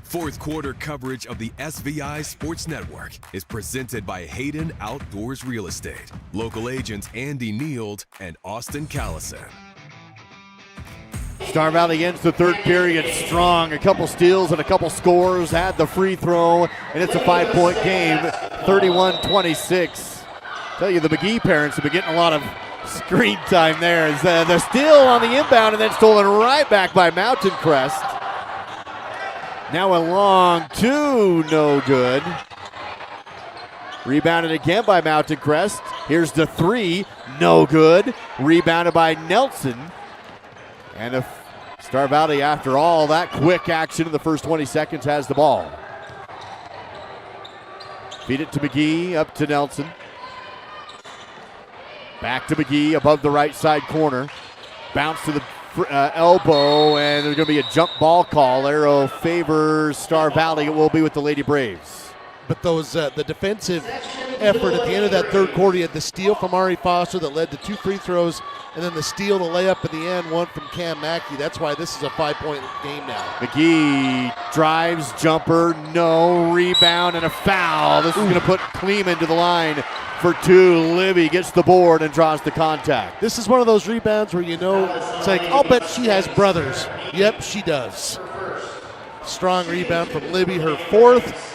Fourth quarter coverage of the SVI Sports Network is presented by Hayden Outdoors Real Estate. Local agents Andy Neild and Austin Callison. Star Valley ends the third period strong. A couple steals and a couple scores. Had the free throw, and it's a 5-point game, 31-26. Tell you, the McGee parents have been getting a lot of screen time there. As the steal on the inbound and then stolen right back by Mountain Crest. Now a long two, no good. Rebounded again by Mountain Crest. Here's the three, no good. Rebounded by Nelson. And if Star Valley, after all that quick action in the first 20 seconds, has the ball. Feed it to McGee, up to Nelson. Back to McGee, above the right side corner. Bounce to the elbow, and there's going to be a jump ball call. Arrow favors Star Valley. It will be with the Lady Braves. But those the defensive effort at the end of that third quarter, you had the steal from Ari Foster that led to 2 free throws, and then the steal, the layup at the end, one from Cam Mackey. That's why this is a 5-point game now. McGee drives, jumper, no, rebound, and a foul. This is going to put Kleeman to the line for 2. Libby gets the board and draws the contact. This is one of those rebounds where you know, it's like, I'll bet she has brothers. Yep, she does. Strong rebound from Libby, her 4th.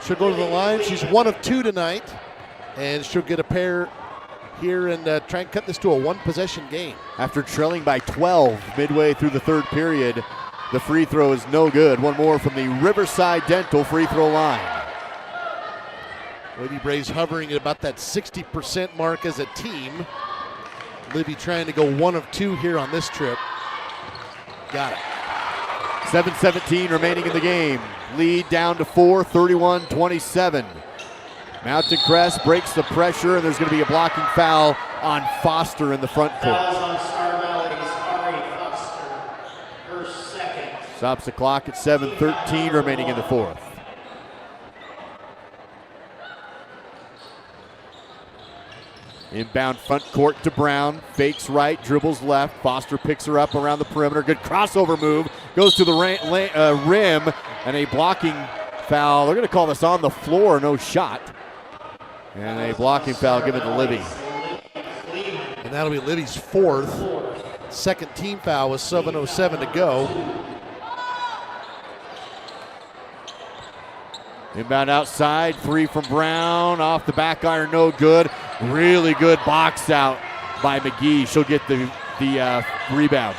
She'll go to the line. She's 1 of 2 tonight, and she'll get a pair here and try and cut this to a 1-possession game. After trailing by 12 midway through the third period, the free throw is no good. One more from the Riverside Dental free throw line. Lady Braves hovering at about that 60% mark as a team. Libby trying to go 1 of 2 here on this trip. Got it. 7:17 remaining in the game. Lead down to 4, 31-27. Mountain Crest breaks the pressure, and there's going to be a blocking foul on Foster in the front court. Fouls on Star Valley's Ari Foster, her 2nd. Stops the clock at 7:13 remaining in the fourth. Inbound front court to Brown. Fakes right, dribbles left. Foster picks her up around the perimeter. Good crossover move. Goes to the rim, and a blocking foul. They're going to call this on the floor, no shot. And a blocking foul given to Libby. And that'll be Libby's 4th. Second team foul with 7:07 to go. Inbound outside, 3 from Brown, off the back iron, no good. Really good box out by McGee. She'll get the rebound.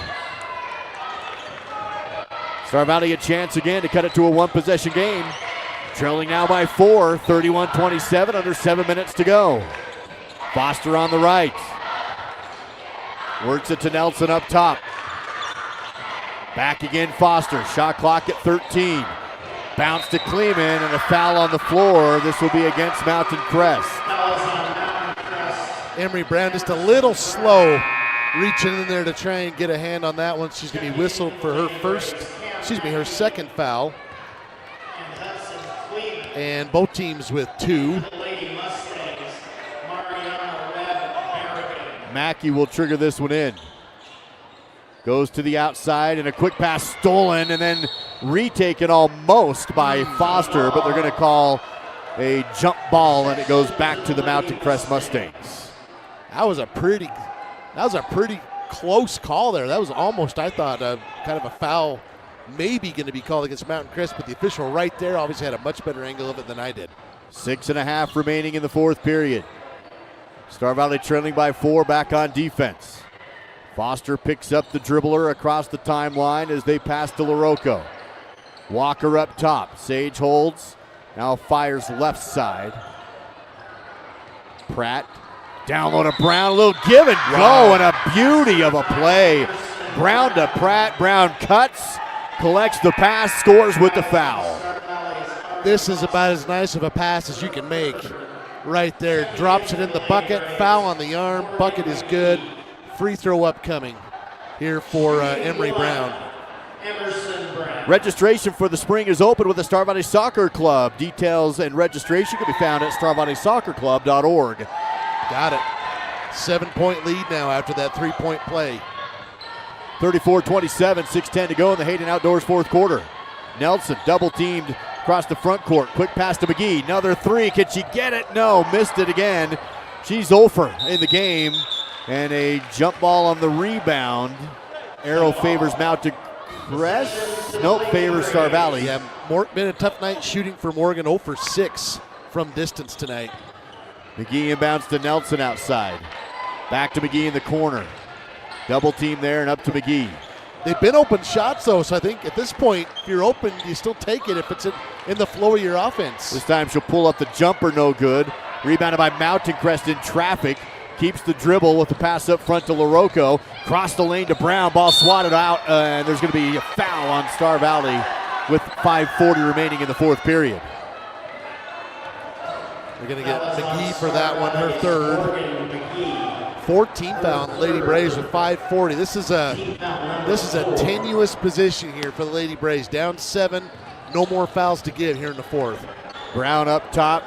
Star Valley a chance again to cut it to a 1-possession game. Trailing now by 4, 31-27, under 7 minutes to go. Foster on the right. Works it to Nelson up top. Back again, Foster. Shot clock at 13. Bounce to Kleeman and a foul on the floor. This will be against Mountain Crest. Emery Brown just a little slow reaching in there to try and get a hand on that one. She's going to be whistled for her second foul. And both teams with 2. Mackey will trigger this one in. Goes to the outside and a quick pass stolen and then retaken almost by Foster, but they're going to call a jump ball and it goes back to the Mountain Crest Mustangs. That was a pretty close call there. That was almost, I thought, kind of a foul maybe going to be called against Mountain Crest, but the official right there obviously had a much better angle of it than I did. 6.5 remaining in the fourth period. Star Valley trailing by 4, back on defense. Foster picks up the dribbler across the timeline as they pass to LaRocco. Walker up top. Sage holds. Now fires left side. Pratt. Down low to Brown. A little give and go and a beauty of a play. Brown to Pratt. Brown cuts. Collects the pass. Scores with the foul. This is about as nice of a pass as you can make. Right there. Drops it in the bucket. Foul on the arm. Bucket is good. Free throw upcoming here for Emery Brown. Registration for the spring is open with the Star Valley Soccer Club. Details and registration can be found at starvalleysoccerclub.org. Got it. 7-point lead now after that 3-point play. 34-27, 6:10 to go in the Hayden Outdoors fourth quarter. Nelson double teamed across the front court. Quick pass to McGee. Another 3. Can she get it? No, missed it again. She's 0 in the game. And a jump ball on the rebound. Arrow favors Mountain Crest. Nope, favors Star Valley. Yeah, been a tough night shooting for Morgan. 0 for 6 from distance tonight. McGee inbounds to Nelson outside. Back to McGee in the corner. Double team there and up to McGee. They've been open shots though, so I think at this point, if you're open, you still take it if it's in the flow of your offense. This time she'll pull up the jumper, no good. Rebounded by Mountain Crest in traffic. Keeps the dribble with the pass up front to LaRocco. Cross the lane to Brown. Ball swatted out, and there's going to be a foul on Star Valley with 5:40 remaining in the fourth period. We're going to get McGee for that one, her third. 14th foul on the Lady Braves with 5:40. This is a tenuous position here for the Lady Braves. Down 7, no more fouls to give here in the fourth. Brown up top.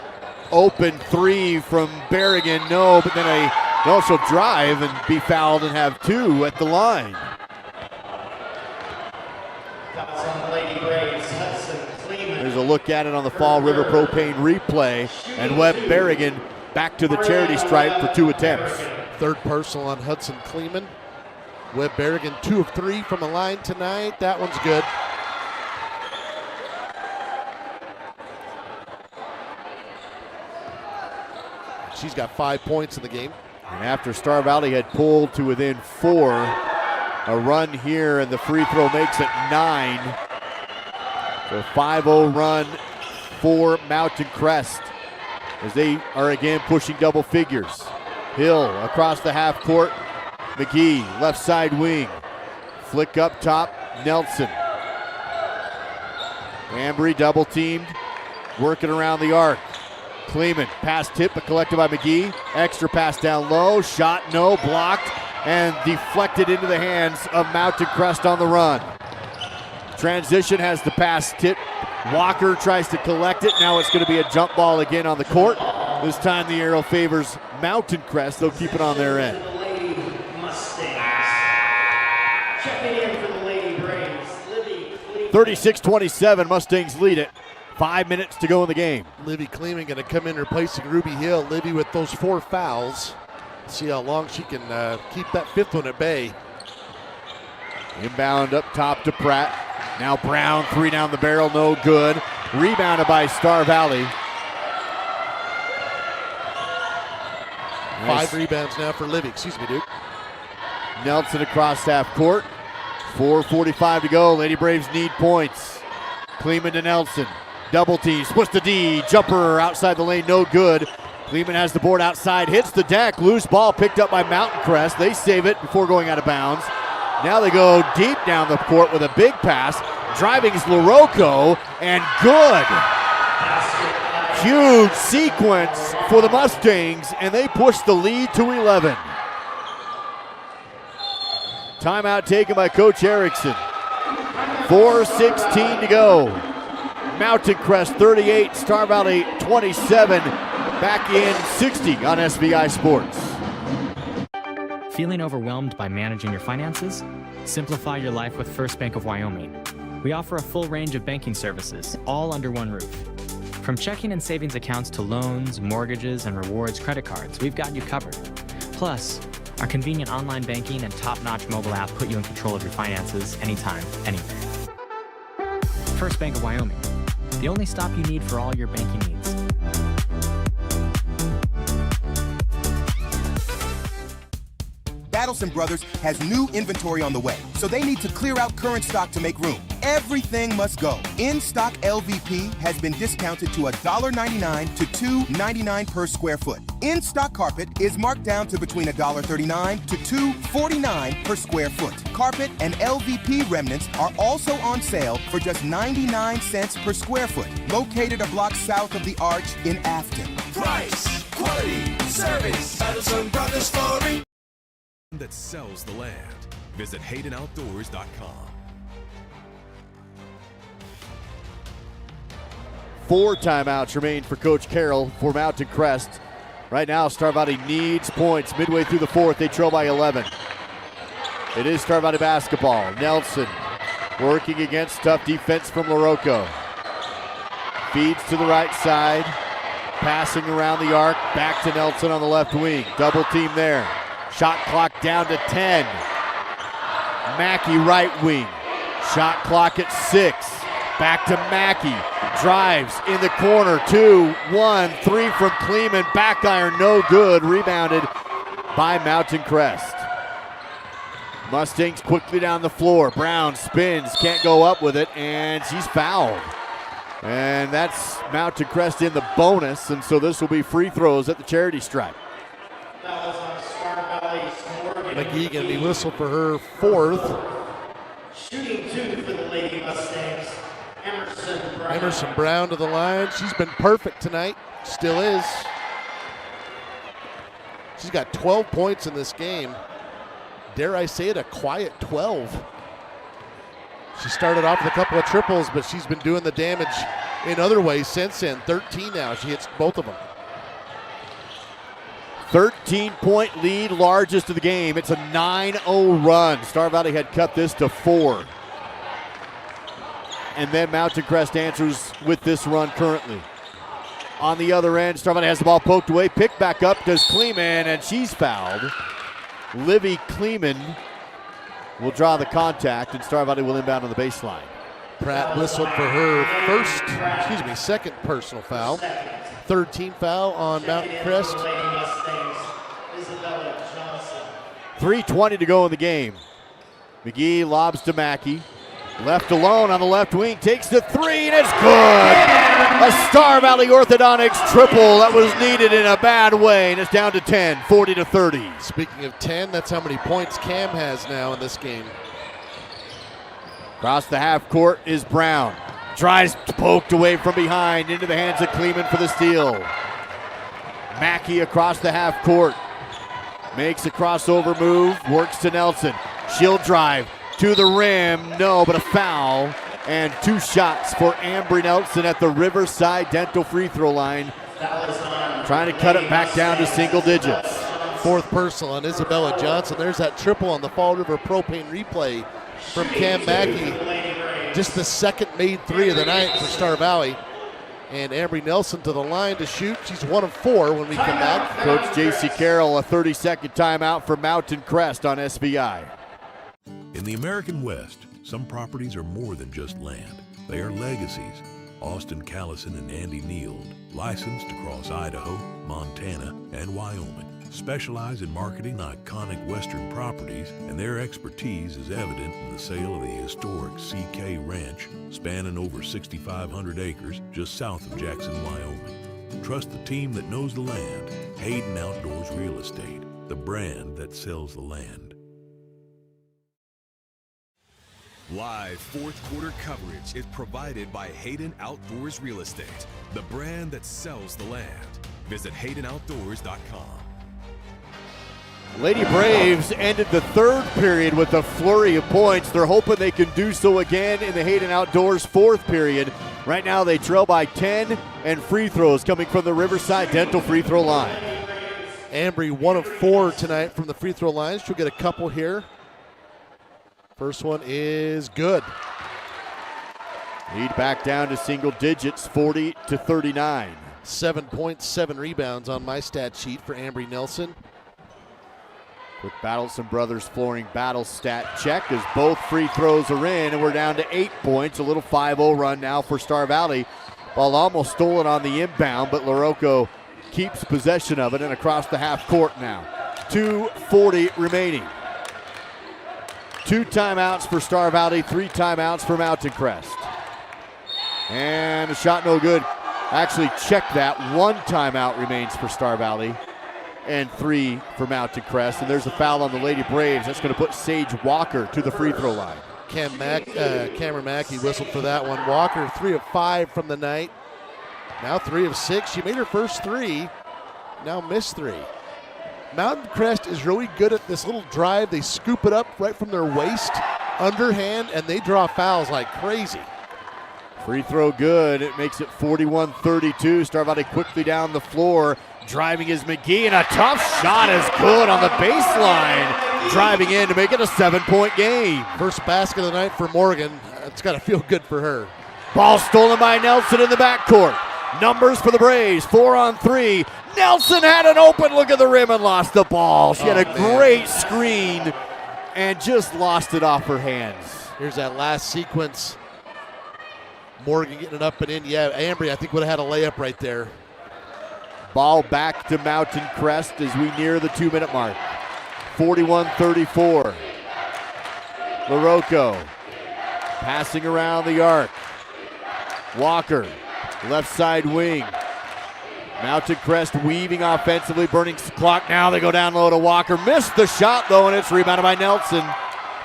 Open 3 from Berrigan. No, but then she'll drive and be fouled and have 2 at the line. There's a look at it on the Fall River Propane replay. And Webb Berrigan back to the charity stripe for 2 attempts. Third personal on Hudson Kleeman. Webb Berrigan 2 of 3 from the line tonight. That one's good. She's got 5 points in the game. And after Star Valley had pulled to within 4, a run here and the free throw makes it 9. So 5-0 run for Mountain Crest as they are again pushing double figures. Hill across the half court. McGee, left side wing. Flick up top, Nelson. Ambry double teamed, working around the arc. Kleeman, pass tip, but collected by McGee. Extra pass down low, shot no, blocked, and deflected into the hands of Mountain Crest on the run. Transition has the pass tip. Walker tries to collect it. Now it's going to be a jump ball again on the court. This time the arrow favors Mountain Crest. They'll keep it on their end. Checking in for the Lady Braves, Livy 36-27, Mustangs lead it. 5 minutes to go in the game. Livy Kleeman going to come in replacing Ruby Hill. Livy with those 4 fouls. See how long she can keep that 5th one at bay. Inbound up top to Pratt. Now Brown, 3 down the barrel, no good. Rebounded by Star Valley. 5 rebounds now for Livy. Excuse me, Duke. Nelson across half court. 4:45 to go. Lady Braves need points. Kleeman to Nelson. Double team, splits the D, jumper outside the lane, no good. Kleeman has the board outside, hits the deck, loose ball picked up by Mountain Crest. They save it before going out of bounds. Now they go deep down the court with a big pass. Driving is LaRocco, and good. Huge sequence for the Mustangs, and they push the lead to 11. Timeout taken by Coach Erickson. 4:16 to go. Mountain Crest 38, Star Valley 27. Back in 60 on SVI Sports. Feeling overwhelmed by managing your finances? Simplify your life with First Bank of Wyoming. We offer a full range of banking services, all under one roof. From checking and savings accounts to loans, mortgages, and rewards credit cards, we've got you covered. Plus, our convenient online banking and top-notch mobile app put you in control of your finances anytime, anywhere. First Bank of Wyoming, the only stop you need for all your banking needs. Battleson Brothers has new inventory on the way, so they need to clear out current stock to make room. Everything must go. In-stock LVP has been discounted to $1.99 to $2.99 per square foot. In-stock carpet is marked down to between $1.39 to $2.49 per square foot. Carpet and LVP remnants are also on sale for just 99 cents per square foot, located a block south of the Arch in Afton. Price, quality, service, Battleson Brothers Flooring. That sells the land. Visit HaydenOutdoors.com. 4 timeouts remain for Coach Carroll for Mountain Crest. Right now, Star Valley needs points. Midway through the 4th, they trail by 11. It is Star Valley basketball. Nelson working against tough defense from LaRocco. Feeds to the right side. Passing around the arc. Back to Nelson on the left wing. Double team there. Shot clock down to 10. Mackey right wing. Shot clock at 6. Back to Mackey. Drives in the corner. 2, 1, 3 from Kleeman. Back iron, no good. Rebounded by Mountain Crest. Mustangs quickly down the floor. Brown spins, can't go up with it, and she's fouled. And that's Mountain Crest in the bonus, and so this will be free throws at the charity stripe. McGee going to be whistled for her 4th. Shooting 2 for the Lady Mustangs, Emerson Brown. Emerson Brown to the line. She's been perfect tonight. Still is. She's got 12 points in this game. Dare I say it, a quiet 12. She started off with a couple of triples, but she's been doing the damage in other ways since then. 13 now. She hits both of them. 13-point lead, largest of the game. It's a 9-0 run. Star Valley had cut this to 4. And then Mountain Crest answers with this run currently. On the other end, Star Valley has the ball poked away. Picked back up does Kleeman, and she's fouled. Livy Kleeman will draw the contact, and Star Valley will inbound on the baseline. Pratt whistled for her second personal foul. 3rd team foul on Mountain Crest. 3:20 to go in the game. McGee lobs to Mackey. Left alone on the left wing, takes the 3, and it's good! A Star Valley Orthodontics triple that was needed in a bad way, and it's down to 10, 40-30. Speaking of 10, that's how many points Cam has now in this game. Across the half court is Brown. Tries poked away from behind into the hands of Kleeman for the steal. Mackey across the half court. Makes a crossover move, works to Nelson. She'll drive to the rim, no, but a foul. And 2 shots for Ambry Nelson at the Riverside Dental free throw line. Trying to cut it back down to single digits. 4th personal on Isabella Johnson. There's that triple on the Fall River Propane replay from Cam Mackey. Just the 2nd made 3 of the night for Star Valley. And Ambry Nelson to the line to shoot. She's 1 of 4 when we come back. Coach J.C. Carroll, a 30-second timeout for Mountain Crest on SVI. In the American West, some properties are more than just land. They are legacies. Austin Callison and Andy Neild, licensed across Idaho, Montana, and Wyoming. specialize in marketing iconic Western properties, and their expertise is evident in the sale of the historic CK Ranch, spanning over 6,500 acres just south of Jackson, Wyoming. Trust the team that knows the land. Hayden Outdoors Real Estate, the brand that sells the land. Live fourth quarter coverage is provided by Hayden Outdoors Real Estate, the brand that sells the land. Visit HaydenOutdoors.com. Lady Braves ended the third period with a flurry of points. They're hoping they can do so again in the Hayden Outdoors fourth period. Right now they trail by 10, and free throws coming from the Riverside Dental free throw line. Ambry 1 of 4 tonight from the free throw line. She'll get a couple here. First one is good. Lead back down to single digits, 40-39. 7.7 rebounds on my stat sheet for Ambry Nelson. With Battleson Brothers Flooring battle stat check as both free throws are in, and we're down to 8 points. A little 5-0 run now for Star Valley. Ball almost stolen on the inbound, but LaRocco keeps possession of it and across the half court now. 2:40 remaining. 2 timeouts for Star Valley, 3 timeouts for Mountain Crest. And the shot no good. Actually, check that. 1 timeout remains for Star Valley and 3 for Mountain Crest. And there's a foul on the Lady Braves. That's going to put Sage Walker to the free throw line. Cameron Mackey whistled for that one. Walker 3 of 5 from the night. Now 3 of 6. She made her first 3. Now missed 3. Mountain Crest is really good at this little drive. They scoop it up right from their waist, underhand, and they draw fouls like crazy. Free throw good. It makes it 41-32. Star Valley quickly down the floor. Driving is McGee, and a tough shot is good on the baseline. Driving in to make it a 7-point game. First basket of the night for Morgan. It's got to feel good for her. Ball stolen by Nelson in the backcourt. Numbers for the Braves, 4 on 3. Nelson had an open look at the rim and lost the ball. She had a great screen and just lost it off her hands. Here's that last sequence. Morgan getting it up and in. Yeah, Ambry, I think, would have had a layup right there. Ball back to Mountain Crest as we near the 2-minute mark. 41-34. LaRocco passing around the arc. Walker, left side wing. Mountain Crest weaving offensively, burning clock now. They go down low to Walker. Missed the shot though, and it's rebounded by Nelson.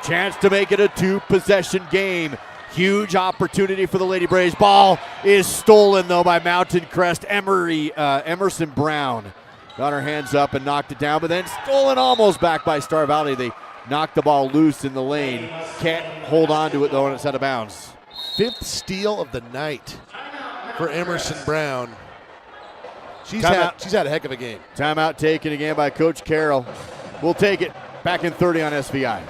Chance to make it a 2-possession game. Huge opportunity for the Lady Braves. Ball is stolen though by Mountain Crest. Emerson Brown got her hands up and knocked it down, but then stolen almost back by Star Valley. They knocked the ball loose in the lane. Can't hold on to it though, and it's out of bounds. 5th steal of the night for Emerson Brown. She's had a heck of a game. Timeout taken again by Coach Carroll. We'll take it. Back in 30 on SVI.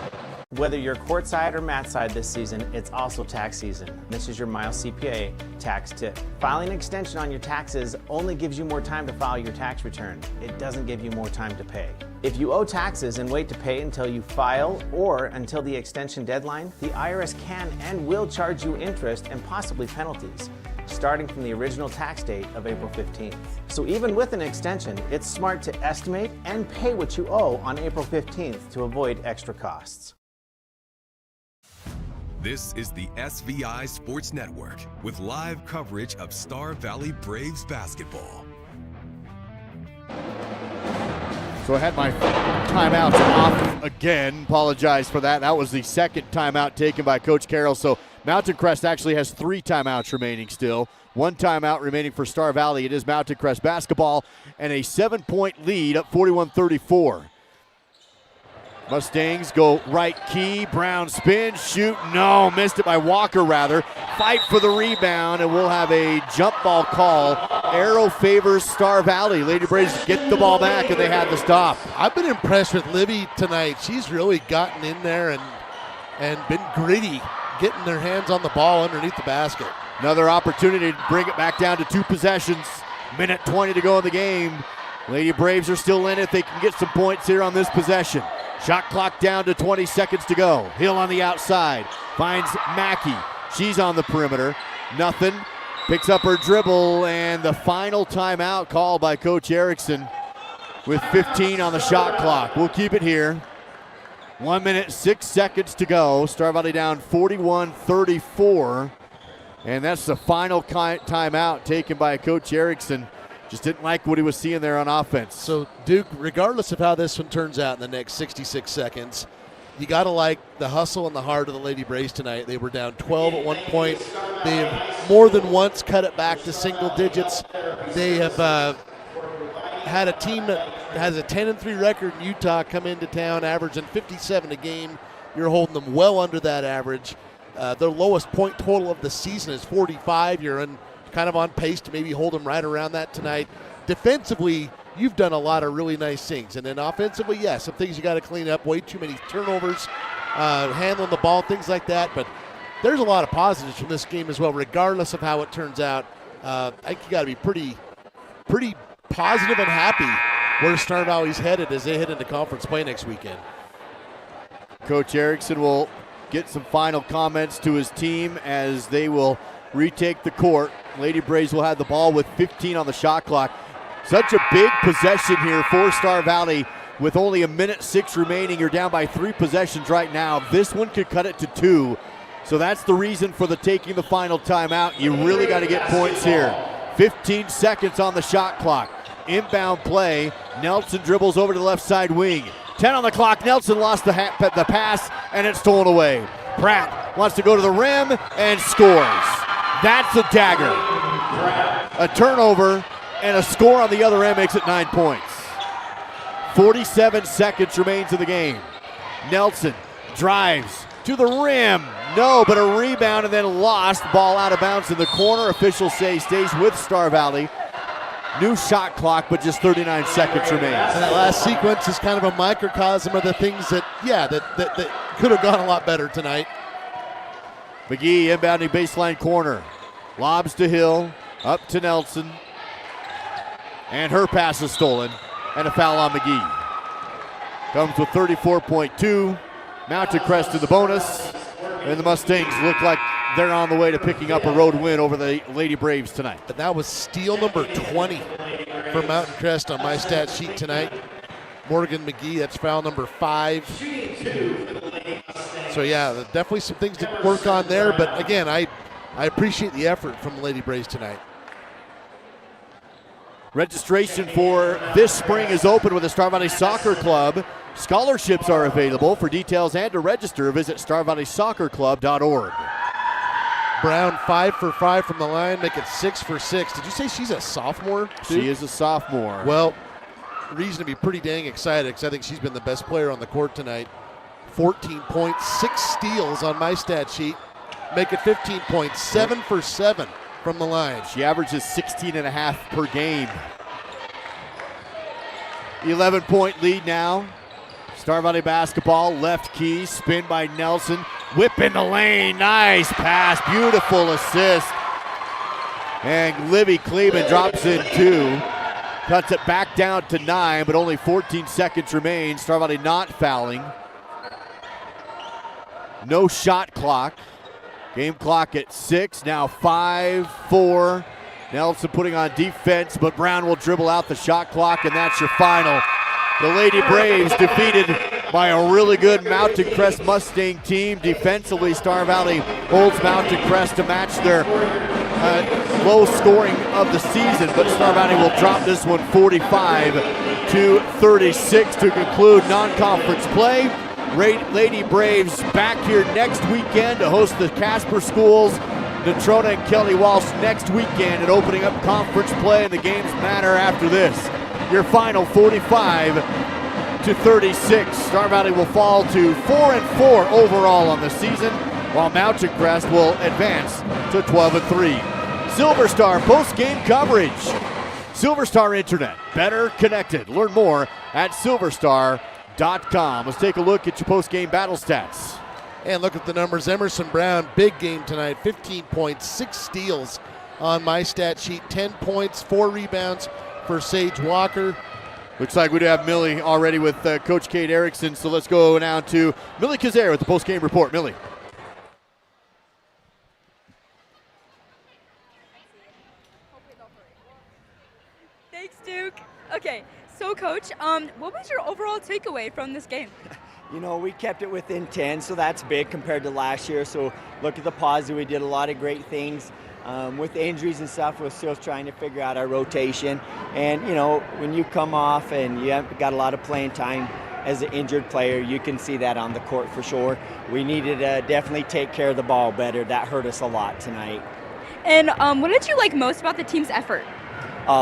Whether you're courtside or mat side this season, it's also tax season. This is your Miles CPA tax tip. Filing an extension on your taxes only gives you more time to file your tax return. It doesn't give you more time to pay. If you owe taxes and wait to pay until you file or until the extension deadline, the IRS can and will charge you interest and possibly penalties, starting from the original tax date of April 15th. So even with an extension, it's smart to estimate and pay what you owe on April 15th to avoid extra costs. This is the SVI Sports Network with live coverage of Star Valley Braves basketball. So I had my timeouts off again. Apologize for that. That was the second timeout taken by Coach Carroll. So Mountain Crest actually has 3 timeouts remaining still. 1 timeout remaining for Star Valley. It is Mountain Crest basketball and a 7-point lead up 41-34. Mustangs go right key. Brown spin, shoot, no, missed it by Walker rather. Fight for the rebound, and we'll have a jump ball call. Arrow favors Star Valley. Lady Braves get the ball back, and they had the stop. I've been impressed with Libby tonight. She's really gotten in there and been gritty, getting her hands on the ball underneath the basket. Another opportunity to bring it back down to 2 possessions. Minute 20 to go in the game. Lady Braves are still in it. They can get some points here on this possession. Shot clock down to 20 seconds to go. Hill on the outside. Finds Mackey. She's on the perimeter. Nothing. Picks up her dribble, and the final timeout called by Coach Erickson. with 15 on the shot clock. We'll keep it here. 1 minute, 6 seconds to go. Star Valley down 41-34. And that's the final timeout taken by Coach Erickson. Just didn't like what he was seeing there on offense. So, Duke, regardless of how this one turns out in the next 66 seconds, you got to like the hustle and the heart of the Lady Braves tonight. They were down 12 at one point. They have more than once cut it back to single digits. They have had a team that has a 10-3 record in Utah come into town, averaging 57 a game. You're holding them well under that average. Their lowest point total of the season is 45. You're kind of on pace to maybe hold them right around that tonight. Defensively, you've done a lot of really nice things. And then offensively, yeah, some things you got to clean up. Way too many turnovers, handling the ball, things like that. But there's a lot of positives from this game as well, regardless of how it turns out. I think you got to be pretty positive and happy where Star Valley's headed as they head into conference play next weekend. Coach Erickson will get some final comments to his team as they will retake the court. Lady Braves will have the ball with 15 on the shot clock. Such a big possession here for Star Valley with only 1:06 remaining. You're down by 3 possessions right now. This one could cut it to 2. So that's the reason for the taking the final timeout. You really got to get points here. 15 seconds on the shot clock. Inbound play. Nelson dribbles over to the left side wing. 10 on the clock. Nelson lost the pass, and it's stolen away. Pratt wants to go to the rim and scores. That's a dagger. A turnover and a score on the other end makes it 9 points. 47 seconds remains in the game. Nelson drives to the rim. No, but a rebound and then lost. Ball out of bounds in the corner. Officials say stays with Star Valley. New shot clock, but just 39 seconds remains. And that last sequence is kind of a microcosm of the things that could have gone a lot better tonight. McGee inbounding baseline corner. Lobs to Hill, up to Nelson. And her pass is stolen, and a foul on McGee. Comes with 34.2. Mounted Crest to the bonus. And the Mustangs look like they're on the way to picking up a road win over the Lady Braves tonight. But that was steal number 20 for Mountain Crest on my stat sheet tonight. Morgan McGee, that's foul number 5. So yeah, definitely some things to work on there. But again, I appreciate the effort from the Lady Braves tonight. Registration for this spring is open with the Star Valley Soccer Club. Scholarships are available. For details and to register, visit starvalleysoccerclub.org. Brown 5 for 5 from the line, make it 6 for 6. Did you say she's a sophomore, too? She is a sophomore. Well, reason to be pretty dang excited because I think she's been the best player on the court tonight. 14 points, 6 steals on my stat sheet. Make it 15 points, 7 for 7 from the line. She averages 16.5 per game. 11-point lead now. Star Valley basketball, left key, spin by Nelson. Whip in the lane, nice pass, beautiful assist. And Livy Kleeman drops in 2. Cuts it back down to 9, but only 14 seconds remain. Star Valley not fouling. No shot clock. Game clock at 6, now 5-4. Nelson putting on defense, but Brown will dribble out the shot clock, and that's your final. The Lady Braves defeated by a really good Mountain Crest Mustang team. Defensively, Star Valley holds Mountain Crest to match their low scoring of the season, but Star Valley will drop this one 45-36 to conclude non-conference play. Lady Braves back here next weekend to host the Casper Schools, Natrona and Kelly Walsh next weekend, and opening up conference play, and the games matter after this. Your final 45-36. Star Valley will fall to 4-4 overall on the season, while Mountain Crest will advance to 12-3. Silver Star post-game coverage. Silver Star Internet, better connected. Learn more at silverstar.com. Let's take a look at your post-game battle stats. And look at the numbers. Emerson Brown, big game tonight. 15 points, 6 steals on my stat sheet. 10 points, 4 rebounds for Sage Walker. Looks like we do have Millie already with Coach Kate Erickson. So let's go now to Millie Kazare with the post-game report. Millie. Thanks, Duke. Okay, so Coach, Coach, what was your overall takeaway from this game? You know, we kept it within 10, so that's big compared to last year. So look at the positive. We did a lot of great things. With injuries and stuff, we're still trying to figure out our rotation. And, you know, when you come off and you haven't got a lot of playing time as an injured player, you can see that on the court for sure. We needed to definitely take care of the ball better. That hurt us a lot tonight. And what did you like most about the team's effort?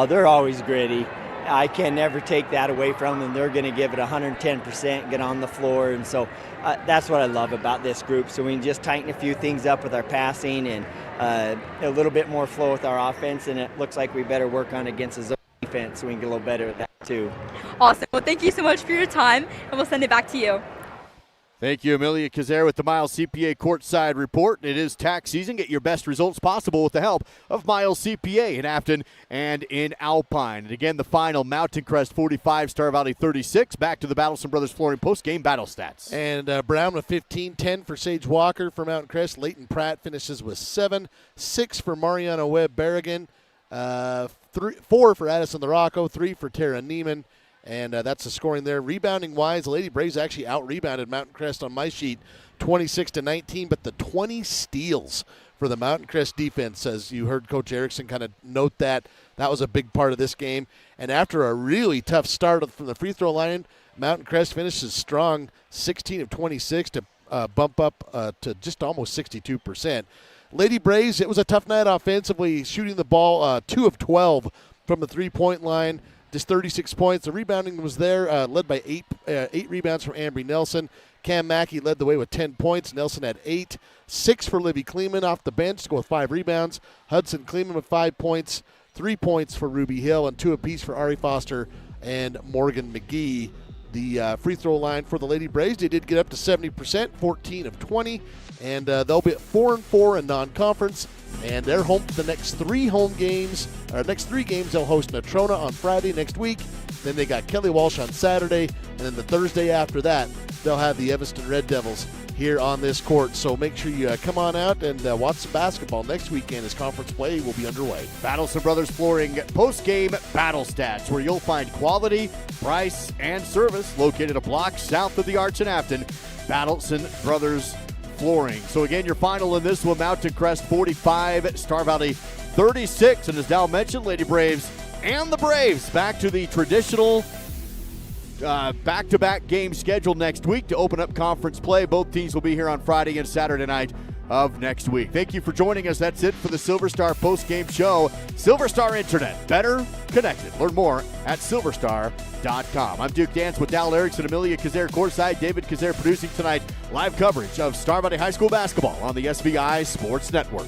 They're always gritty. I can never take that away from them. They're going to give it 110%, get on the floor. And so that's what I love about this group. So we can just tighten a few things up with our passing and a little bit more flow with our offense. And it looks like we better work on against the zone defense so we can get a little better at that too. Awesome. Well, thank you so much for your time, and we'll send it back to you. Thank you, Amelia Kazare with the Miles CPA Courtside Report. It is tax season. Get your best results possible with the help of Miles CPA in Afton and in Alpine. And again, the final, Mountain Crest 45, Star Valley 36. Back to the Battleson Brothers Flooring post-game battle stats. And Brown with 15, 10 for Sage Walker for Mountain Crest. Leighton Pratt finishes with 7, 6 for Mariana Webb Berrigan, 4 for Addison LaRocco, 3 for Tara Neiman. And that's the scoring there. Rebounding-wise, the Lady Braves actually out-rebounded Mountain Crest on my sheet 26-19, but the 20 steals for the Mountain Crest defense, as you heard Coach Erickson kind of note that was a big part of this game. And after a really tough start from the free throw line, Mountain Crest finishes strong, 16 of 26 to bump up to just almost 62%. Lady Braves, it was a tough night offensively, shooting the ball 2 of 12 from the three-point line. Just 36 points. The rebounding was there, led by 8 rebounds from Ambry Nelson. Cam Mackey led the way with 10 points. Nelson had 8. 6 for Livy Kleeman off the bench to go with 5 rebounds. Hudson Kleeman with 5 points. 3 points for Ruby Hill and 2 apiece for Ari Foster and Morgan McGee. The free throw line for the Lady Braves, they did get up to 70%, 14 of 20. And they'll be at 4-4 in non-conference. And they're home for the next 3 games. They'll host Natrona on Friday next week. Then they got Kelly Walsh on Saturday. And then the Thursday after that, they'll have the Evanston Red Devils here on this court. So make sure you come on out and watch some basketball next weekend as conference play will be underway. Battleson Brothers Flooring post-game battle stats, where you'll find quality, price, and service located a block south of the Arch in Afton. Battleson Brothers Flooring. So again, your final in this one, Mountain Crest 45, Star Valley 36. And as Dal mentioned, Lady Braves and the Braves back to the traditional back-to-back game scheduled next week to open up conference play. Both teams will be here on Friday and Saturday night of next week. Thank you for joining us. That's it for the Silver Star post-game show. Silver Star Internet, better connected. Learn more at silverstar.com. I'm Duke Dance with Dal Erickson, Amelia Kazare courtside, David Kazare producing tonight. Live coverage of Star Valley High School basketball on the SVI Sports Network.